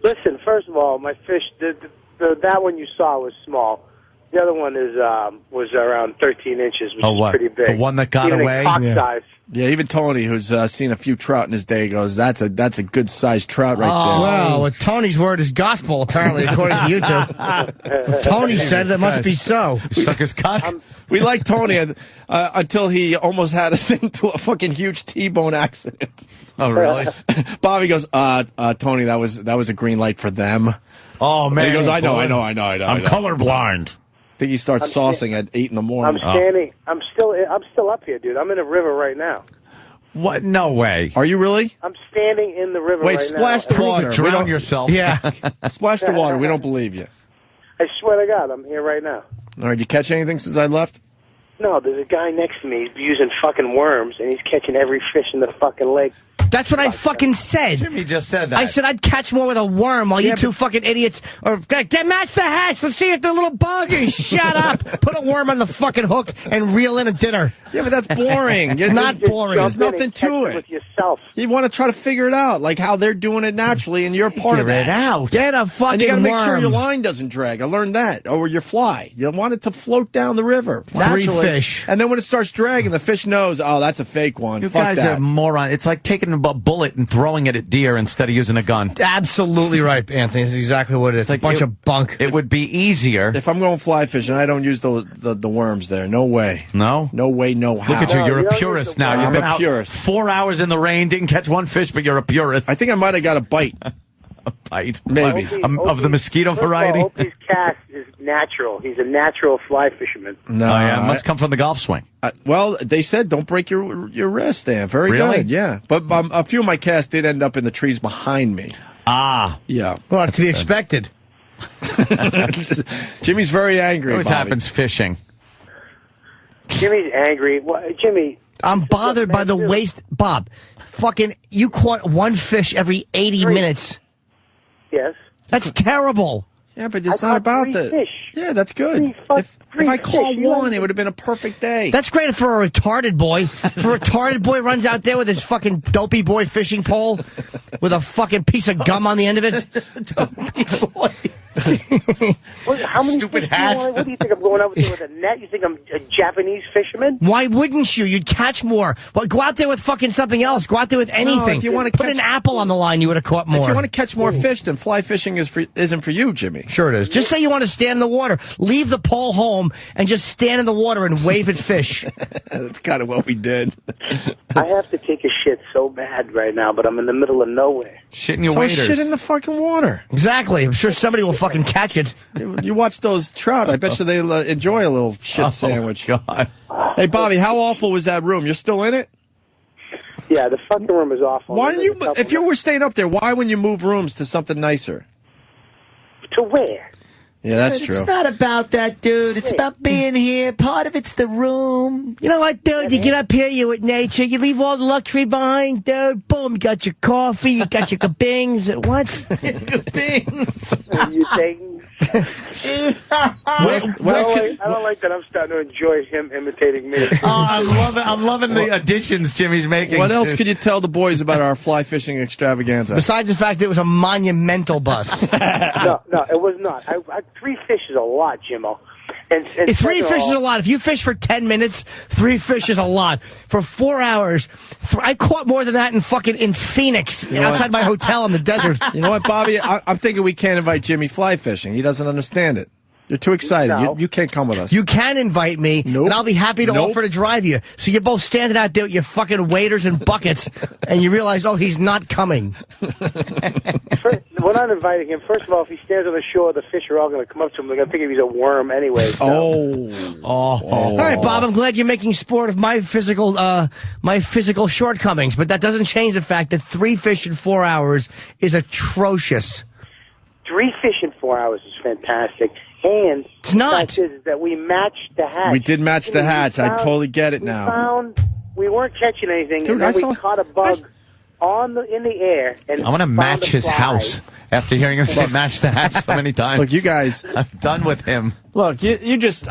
Listen, first of all, my fish, that one you saw was small. The other one was around 13 inches, which is pretty big. The one that got Even away? in cock size. Yeah, even Tony, who's seen a few trout in his day, goes, "That's a good-sized trout right there." Well, Tony's word is gospel, apparently, according to YouTube. If Tony said that must be so. Suck his cock. We like Tony until he almost had us into a fucking huge T-bone accident. Oh, really? Bobby goes, Tony, that was a green light for them. Oh, man. And he goes, I know. I'm colorblind. I think he starts saucing at 8 in the morning. I'm still up here, dude. I'm in a river right now. What? No way. Are you really? I'm standing in the river Wait, right splash now. the water. Drown yourself. Yeah. Splash the water. We don't believe you. I swear to God, I'm here right now. All right, you catch anything since I left? No, there's a guy next to me. He's using fucking worms, and he's catching every fish in the fucking lake. That's what I fucking said. Jimmy just said that. I said I'd catch more with a worm while you two fucking idiots or get match the hatch. Let's see if they're little buggies. Shut up. Put a worm on the fucking hook and reel in a dinner. Yeah, but that's boring. It's not boring. There's nothing to it. With yourself. You want to try to figure it out, like how they're doing it naturally, and you're part of Figure that. it out. Get a fucking And you got to make sure worm. your line doesn't drag. I learned that. Or your fly. You want it to float down the river. Naturally. fish. And then when it starts dragging, the fish knows, oh, that's a fake one. You Fuck guys that. are moron. It's like taking a bullet and throwing it at deer instead of using a gun. Absolutely right, Anthony. That's exactly what it is. It's like a bunch of bunk. It would be easier. If I'm going fly fishing, I don't use the worms there. No way. No? No way, no how. Look at you. You're a purist now. You've I'm been a out purist. 4 hours in the rain, didn't catch one fish, but you're a purist. I think I might have got a bite. A bite? Maybe. Of the mosquito variety? Opie's cast is natural. He's a natural fly fisherman. No, Oh, yeah. It must come from the golf swing. Well, they said don't break your wrist, Dan. Very Really? good, yeah. But a few of my casts did end up in the trees behind me. Ah. Yeah. Well, to be expected. Jimmy's very angry. It always Bobby. happens fishing. Jimmy's angry. Jimmy. I'm bothered by the waste. Bob, fucking, you caught one fish every 80 minutes. Yes. That's terrible. Yeah, but it's I not caught about 3 that. fish. Yeah, that's good. If I caught one, it would have been a perfect day. That's great for a retarded boy. If a retarded boy runs out there with his fucking dopey boy fishing pole with a fucking piece of gum on the end of it. Dopey boy. How many Stupid fish hat. do you want? What do you think I'm going out there with a net? You think I'm a Japanese fisherman? Why wouldn't you? You'd catch more. Well, go out there with fucking something else. Go out there with anything. if you wanna Put catch- an apple on the line, you would have caught more. If you want to catch more fish, then fly fishing isn't for you, Jimmy. Sure it is. Just say you want to stand in the water. Leave the pole home and just stand in the water and wave at fish. That's kind of what we did. I have to take a shit so bad right now, but I'm in the middle of nowhere. Shit in your So waders. shit in the fucking water. Exactly. I'm sure somebody will fucking catch it. You watch those trout. I bet you they enjoy a little shit sandwich. God. Hey, Bobby, how awful was that room? You're still in it? Yeah, the fucking room is awful. Why didn't you? If you were staying up there, why wouldn't you move rooms to something nicer? To where? Yeah, that's true. It's not about that, dude. It's about being here. Part of it's the room. You know what, dude? You get up here, you with nature. You leave all the luxury behind, dude. Boom, you got your coffee. You got your kabings. What? Are you taking? I don't like that. I'm starting to enjoy him imitating me. I'm loving the additions Jimmy's making. What else could you tell the boys about our fly fishing extravaganza? Besides the fact that it was a monumental bust. No, it was not. 3 fish is a lot, Jimmo. And If 3 fish is a lot. If you fish for 10 minutes, 3 fish is a lot. For 4 hours, I caught more than that in Phoenix, outside my hotel in the desert. You know what, Bobby? I'm thinking we can't invite Jimmy fly fishing. He doesn't understand it. You're too excited. No. You can't come with us. You can invite me, and I'll be happy to offer to drive you. So you're both standing out there with your fucking waders and buckets, and you realize, oh, he's not coming. We're not inviting him. First of all, if he stands on the shore, the fish are all going to come up to him. They're going to think he's a worm anyway. So. All right, Bob. I'm glad you're making sport of my physical shortcomings, but that doesn't change the fact that 3 fish in 4 hours is atrocious. 3 fish in 4 hours is fantastic. And it's not. The fact is that we matched the hatch. We did match the hatch. I totally get it now. We weren't catching anything, Dude, and then we caught a bug in the air. And I want to match his house after hearing him say match the hatch so many times. Look, you guys. I'm done with him. Look, you just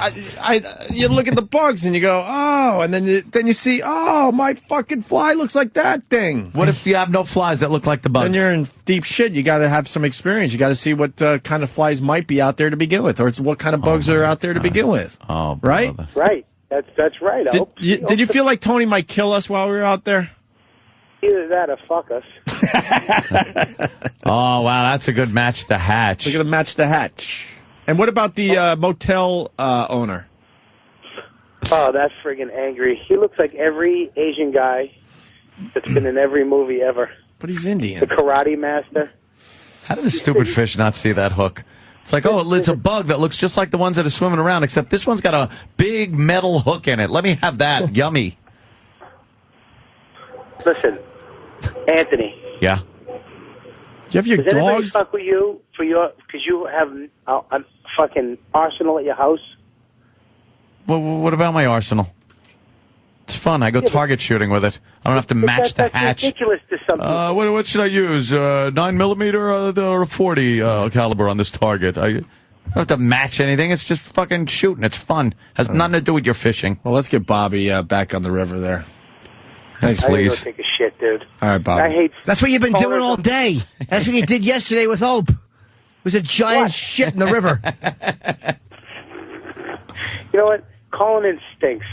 you look at the bugs and you go, oh, and then you see, oh, my fucking fly looks like that thing. What if you have no flies that look like the bugs? Then you're in deep shit. You got to have some experience. You got to see what kind of flies might be out there to begin with, or what kind of bugs are out there to begin with. Oh, right? Right. That's right. Did you feel like Tony might kill us while we were out there? Either that or fuck us. Oh, wow, that's a good match the hatch. We're going to match the hatch. And what about the motel owner? Oh, that's friggin' angry. He looks like every Asian guy that's been in every movie ever. But he's Indian. The Karate Master. How did the stupid fish not see that hook? It's like, oh, it's a bug that looks just like the ones that are swimming around, except this one's got a big metal hook in it. Let me have that. Yummy. Listen, Anthony. Yeah. You have your Does anybody dogs? fuck with you because you have a fucking arsenal at your house? What about my arsenal? It's fun. I go target shooting with it. I don't have to match the that's hatch. ridiculous to some people. What should I use? 9mm or 40 caliber on this target? I don't have to match anything. It's just fucking shooting. It's fun. Has nothing to do with your fishing. Well, let's get Bobby back on the river there. Thanks, I gotta go please. take a shit, dude. All right, Bobby. I hate. That's what you've been doing all day. That's what you did yesterday with Hope. It was a giant shit in the river. You know what? Calling in stinks.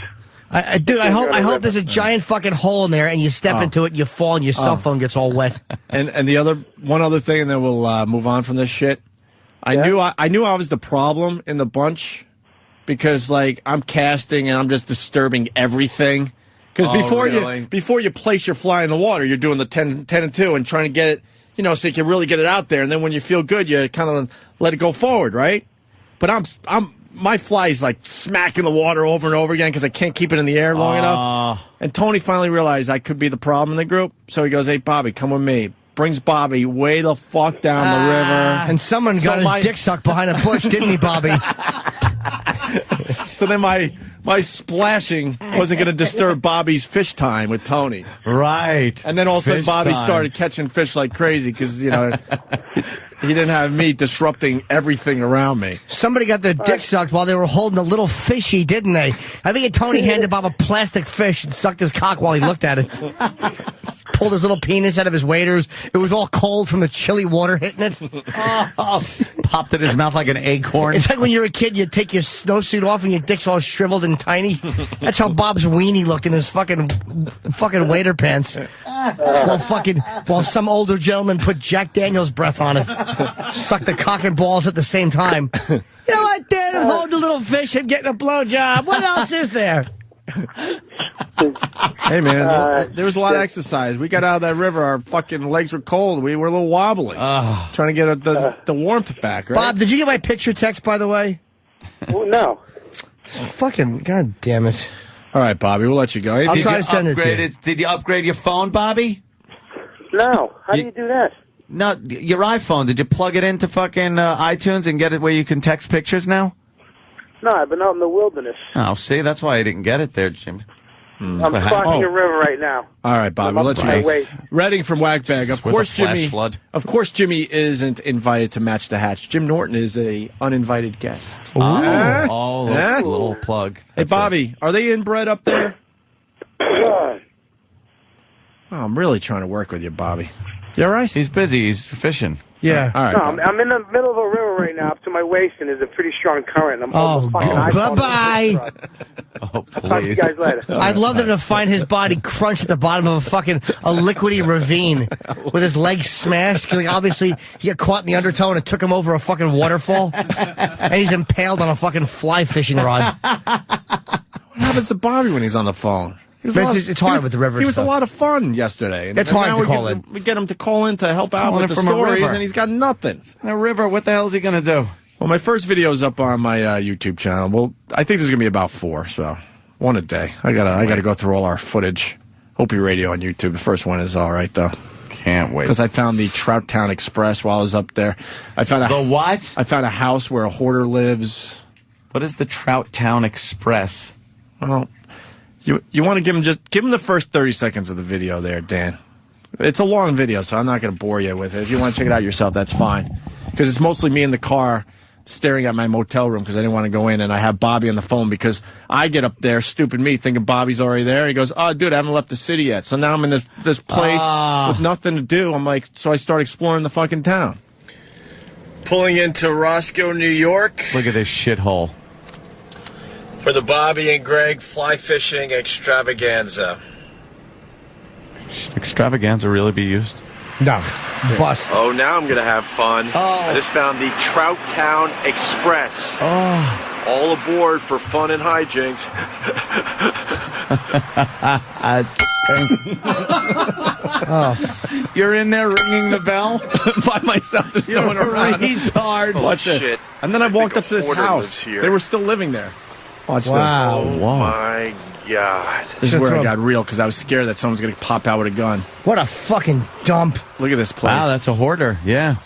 Dude, I hope there's a giant fucking hole in there, and you step into it, and you fall, and your cell phone gets all wet. And one other thing, and then we'll move on from this shit. I knew I was the problem in the bunch because like I'm casting and I'm just disturbing everything. Because before you place your fly in the water, you're doing the 10 and 2 and trying to get it, so you can really get it out there. And then when you feel good, you kind of let it go forward, right? But my fly is like smacking the water over and over again because I can't keep it in the air long enough. And Tony finally realized I could be the problem in the group. So he goes, hey, Bobby, come with me. Brings Bobby way the fuck down the river. And someone got his dick sucked behind a bush, didn't he, Bobby? So then my splashing wasn't going to disturb Bobby's fish time with Tony. Right. And then all of a sudden Fish Bobby time. started catching fish like crazy because, he didn't have me disrupting everything around me. Somebody got their dick sucked while they were holding a little fishy, didn't they? I think Tony handed Bob a plastic fish and sucked his cock while he looked at it. Pulled his little penis out of his waders. It was all cold from the chilly water hitting it. Popped in his mouth like an acorn. It's like when you're a kid, you take your snowsuit off and your dick's all shriveled and tiny. That's how Bob's weenie looked in his fucking wader pants. While some older gentleman put Jack Daniels breath on it. Sucked the cock and balls at the same time. You know what, Dad? I'm holding a little fish and getting a blowjob. What else is there? Hey, man, there was a lot of exercise. We got out of that river. Our fucking legs were cold. We were a little wobbly. Trying to get the warmth back, right? Bob, did you get my picture text, by the way? Well, no. Fucking, god damn it. All right, Bobby, we'll let you go. I'll try to send it to you. Did you upgrade your phone, Bobby? No. How do you do that? No, your iPhone. Did you plug it into fucking iTunes and get it where you can text pictures now? No, I've been out in the wilderness. Oh, see, that's why I didn't get it there, Jim. I'm crossing a river right now. All right, Bobby, we'll let you my go. way. Redding from Whackbag. Of With course, a flash Jimmy. flood. Of course, Jimmy isn't invited to match the hatch. Jim Norton is a uninvited guest. Little plug. Hey, Bobby, are they inbred up there? God. Oh, I'm really trying to work with you, Bobby. You all right? He's busy. He's fishing. Yeah. All right. No, I'm in the middle of a river right now, up to my waist, and there's a pretty strong current. And I'm holding fucking iPhone. Bye-bye. Oh, Talk to you guys later. I'd love them to find his body crunched at the bottom of a liquidy ravine with his legs smashed. Like, obviously, he got caught in the undertow and it took him over a fucking waterfall. And he's impaled on a fucking fly fishing rod. What happens to Bobby when he's on the phone? It's hard with the river He was stuff. a lot of fun yesterday. It's hard to call in. We get him to call in to help out with the stories, and he's got nothing. A river. What the hell is he going to do? Well, my first video is up on my YouTube channel. Well, I think there's going to be about 4, so one a day. I gotta go through all our footage. Opie Radio on YouTube. The first one is all right, though. Can't wait. Because I found the Trout Town Express while I was up there. I found the what? I found a house where a hoarder lives. What is the Trout Town Express? Well, you want to give him the first 30 seconds of the video there, Dan. It's a long video, so I'm not going to bore you with it. If you want to check it out yourself, that's fine. Because it's mostly me in the car staring at my motel room because I didn't want to go in, and I have Bobby on the phone because I get up there, stupid me, thinking Bobby's already there. He goes, "Oh, dude, I haven't left the city yet." So now I'm in this place with nothing to do. I'm like, so I start exploring the fucking town. Pulling into Roscoe, New York. Look at this shithole. For the Bobby and Greg fly fishing extravaganza. Extravaganza really be used? No. Bust. Oh, now I'm going to have fun. I just found the Trout Town Express. All aboard for fun and hijinks. You're in there ringing the bell? By myself, there's no one around. Retard. Watch this. And then I walked up to this house. They were still living there. Watch this. Oh, my God. This is where I got real because I was scared that someone's going to pop out with a gun. What a fucking dump. Look at this place. Wow, that's a hoarder. Yeah.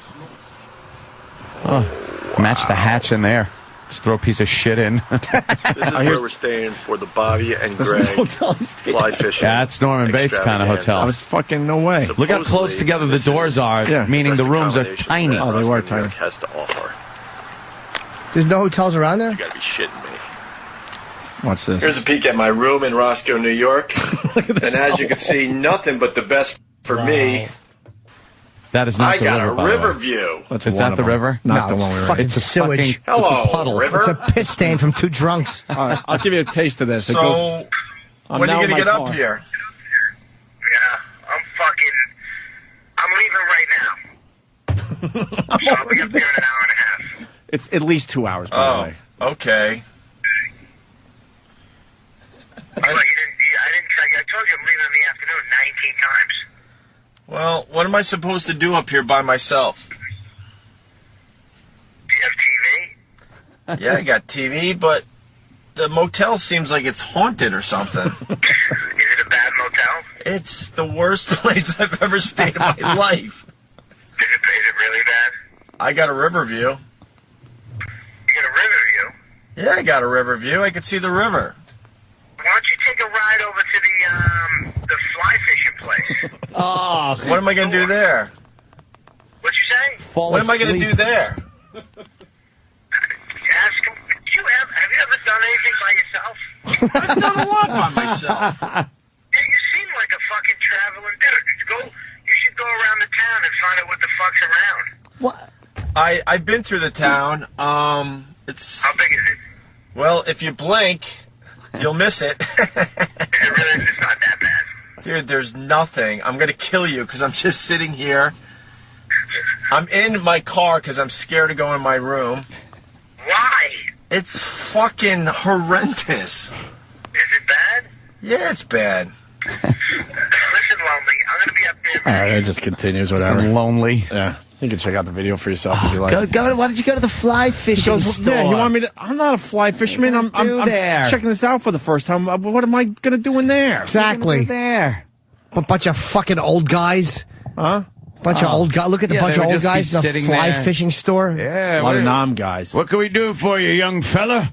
Match the hatch in there. Just throw a piece of shit in. This is where we're staying for the Bobby and Greg fly fishing. Yeah, that's Norman Bates kind of hotel. I was fucking no way. Look how close together the doors are, meaning the rooms are tiny. Oh, they were tiny. Has to offer. There's no hotels around there? You gotta be shitting me. Watch this. Here's a peek at my room in Roscoe, New York. And as you can see, nothing but the best for me. That is not I the got river, a by the river way. view. Is that the river? Not the one we were fucking in. It's a sewage. fucking Hello, it's a puddle. river. It's a piss stain from 2 drunks. All right, I'll give you a taste of this. So, when are you going to get up here? Yeah, I'm leaving right now. So I'll be up there in an hour and a half. It's at least 2 hours, by the way. Okay. I told you I'm leaving in the afternoon 19 times. Well, what am I supposed to do up here by myself? Do you have TV? Yeah, I got TV, but the motel seems like it's haunted or something. Is it a bad motel? It's the worst place I've ever stayed in my life. Is it really bad? I got a river view. You got a river view? Yeah, I got a river view. I could see the river. Why don't you take a ride over to the fly fishing place? What am I going to do there? What'd you say? What am I going to do there? Ask him. Have you ever done anything by yourself? I've done a lot by myself. Yeah, you seem like a fucking traveling dude. You should go around the town and find out what the fuck's around. What? I've been through the town. It's How big is it? well, if you blink, you'll miss it. It's not that bad. Dude, there's nothing. I'm going to kill you because I'm just sitting here. I'm in my car because I'm scared to go in my room. Why? It's fucking horrendous. Is it bad? Yeah, it's bad. Listen, Lonely, I'm going to be up there. All right, it just continues, whatever. I'm lonely. Yeah. You can check out the video for yourself if you like. Why don't you go to the fly fishing store? Yeah, you want me to? I'm not a fly fisherman. I'm checking this out for the first time. What am I going to do in there? Exactly. There. A bunch of fucking old guys. Huh? Bunch of old guys. Look at the bunch they of would old just be guys in the sitting fly there. fishing store. Yeah. A lot of nom guys. What can we do for you, young fella?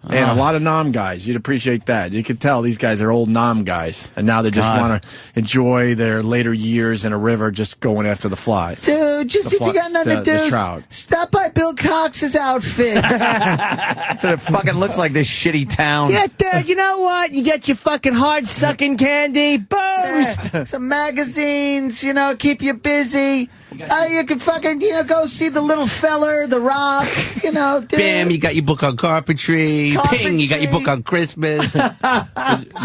And a lot of nom guys. You'd appreciate that. You could tell these guys are old nom guys. And now they just want to enjoy their later years in a river just going after the flies. Dude, just if you got nothing to do, trout. stop by Bill Cox's outfit. So it fucking looks like this shitty town. Yeah, dude, you know what? You get your fucking hard-sucking candy, boost! Some magazines, keep you busy. You can fucking, go see the little feller, the Rock, dude. Bam, you got your book on carpentry. Ping, you got your book on Christmas. You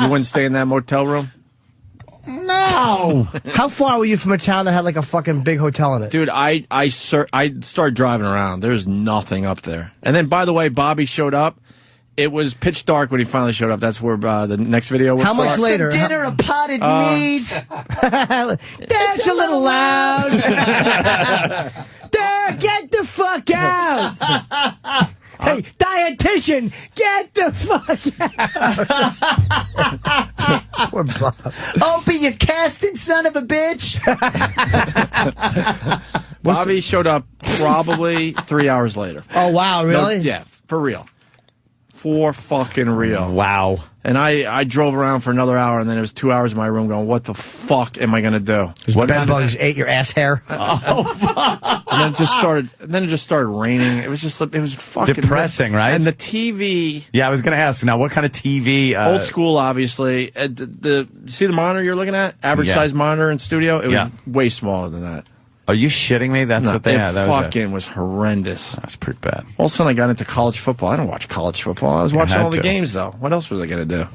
wouldn't stay in that motel room? No! How far were you from a town that had like a fucking big hotel in it? Dude, I started driving around. There's nothing up there. And then, by the way, Bobby showed up. It was pitch dark when he finally showed up. That's where the next video was. How much later? Some dinner, a potted meat. That's a little loud. There, get the fuck out. Hey, dietitian, get the fuck out. Poor Bob. Open your casting, son of a bitch. Bobby showed up probably 3 hours later. Oh, wow, really? No, yeah, for real. For fucking real. Wow. And I drove around for another hour, and then it was 2 hours in my room going, what the fuck am I going to do? What bed bugs ate your ass hair? Oh, fuck. And then it just started raining. It was fucking depressing, right? And the TV. Yeah, I was going to ask now, what kind of TV? Old school, obviously. See the monitor you're looking at? Average size monitor in studio? It was way smaller than that. Are you shitting me? That's what they had. It was horrendous. That's pretty bad. All of a sudden, I got into college football. I don't watch college football. I was watching all the games, though. What else was I going to do?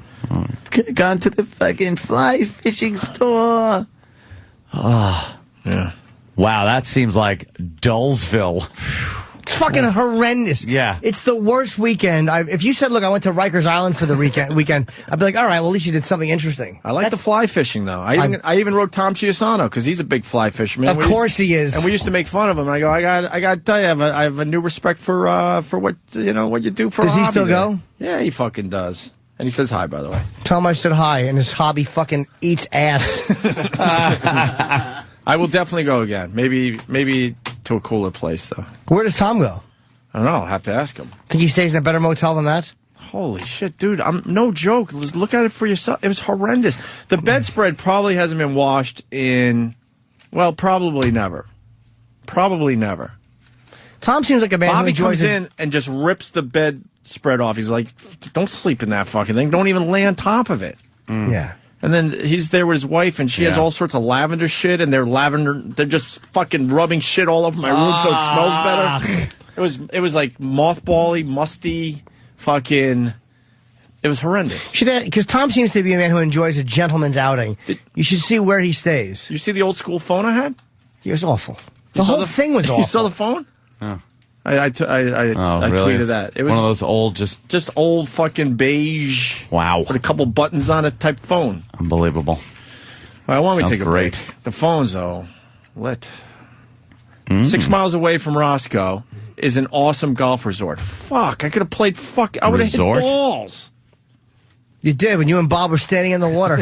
Could have gone to the fucking fly fishing store. Oh. Yeah. Wow, that seems like Dullsville. It's fucking horrendous. Yeah. It's the worst weekend. If you said, look, I went to Rikers Island for the weekend, I'd be like, all right, well, at least you did something interesting. I like the fly fishing, though. I even wrote Tom Chiusano, because he's a big fly fisherman. Of course he is. And we used to make fun of him. I go, I got to tell you, I have a new respect for what you do for a hobby. Does he still go? Yeah, he fucking does. And he says hi, by the way. Tell him I said hi, and his hobby fucking eats ass. I will definitely go again. Maybe to a cooler place, though. Where does Tom go? I don't know. I'll have to ask him. Think he stays in a better motel than that? Holy shit, dude. No joke. Look at it for yourself. It was horrendous. The bedspread probably hasn't been washed in, well, probably never. Probably never. Tom seems like a man Bobby who enjoys comes in and just rips the bedspread off. He's like, don't sleep in that fucking thing. Don't even lay on top of it. Yeah. And then he's there with his wife, and she has all sorts of lavender shit, and they're just fucking rubbing shit all over my room so it smells better. It was like mothbally, musty, fucking. It was horrendous. Because Tom seems to be a man who enjoys a gentleman's outing. You should see where he stays. You see the old school phone I had? It was awful. The whole thing was awful. You saw the phone? Oh. I really? tweeted that. It was one of those old, just old fucking beige. Wow. With a couple buttons on it type phone. Unbelievable. All right, why don't we take a great break? The phone's, though, lit. 6 miles away from Roscoe is an awesome golf resort. Fuck, I could have played I would have hit balls. You did when you and Bob were standing in the water.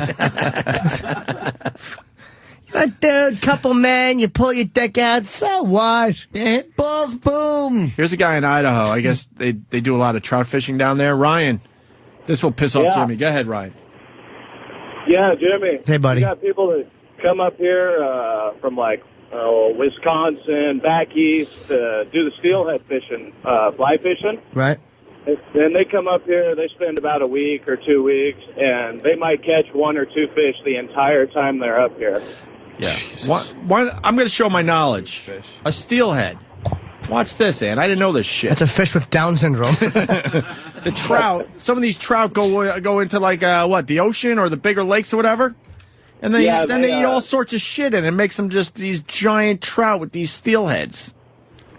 Dude, couple men, you pull your dick out, so what? You hit balls, boom. Here's a guy in Idaho. I guess they do a lot of trout fishing down there. Ryan, this will piss off Jimmy. Go ahead, Ryan. Yeah, Jimmy. Hey, buddy. We got people that come up here from Wisconsin, back east, to do the steelhead fishing, fly fishing. Right. And they come up here, they spend about a week or 2 weeks, and they might catch 1 or 2 fish the entire time they're up here. Yeah. I'm going to show my knowledge. A steelhead. Watch this, Ann. I didn't know this shit. That's a fish with Down syndrome. The trout, some of these trout go into the ocean or the bigger lakes or whatever. And they eat all sorts of shit and it makes them just these giant trout with these steelheads.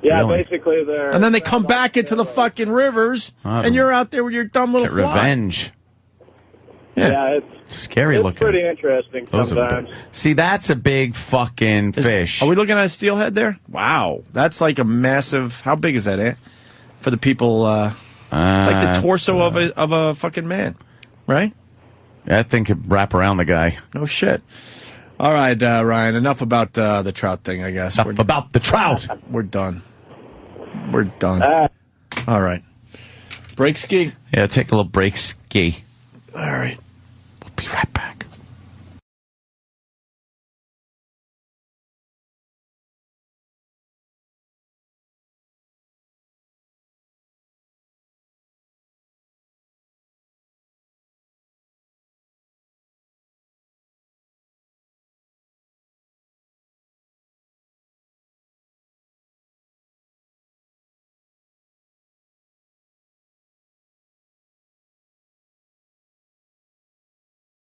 Yeah, basically they're... And then they come back into the fucking rivers and you're out there with your dumb little fly. Revenge. Yeah, it's scary looking. It's pretty interesting sometimes. See, that's a big fucking fish. Are we looking at a steelhead there? Wow. That's like a massive... How big is that, Ant? For the people... it's like the torso of a fucking man. Right? That thing could wrap around the guy. No shit. All right, Ryan, enough about the trout thing, I guess. Enough about the trout. We're done. We're done. All right. Break ski. Yeah, take a little break ski. All right. We'll be right back.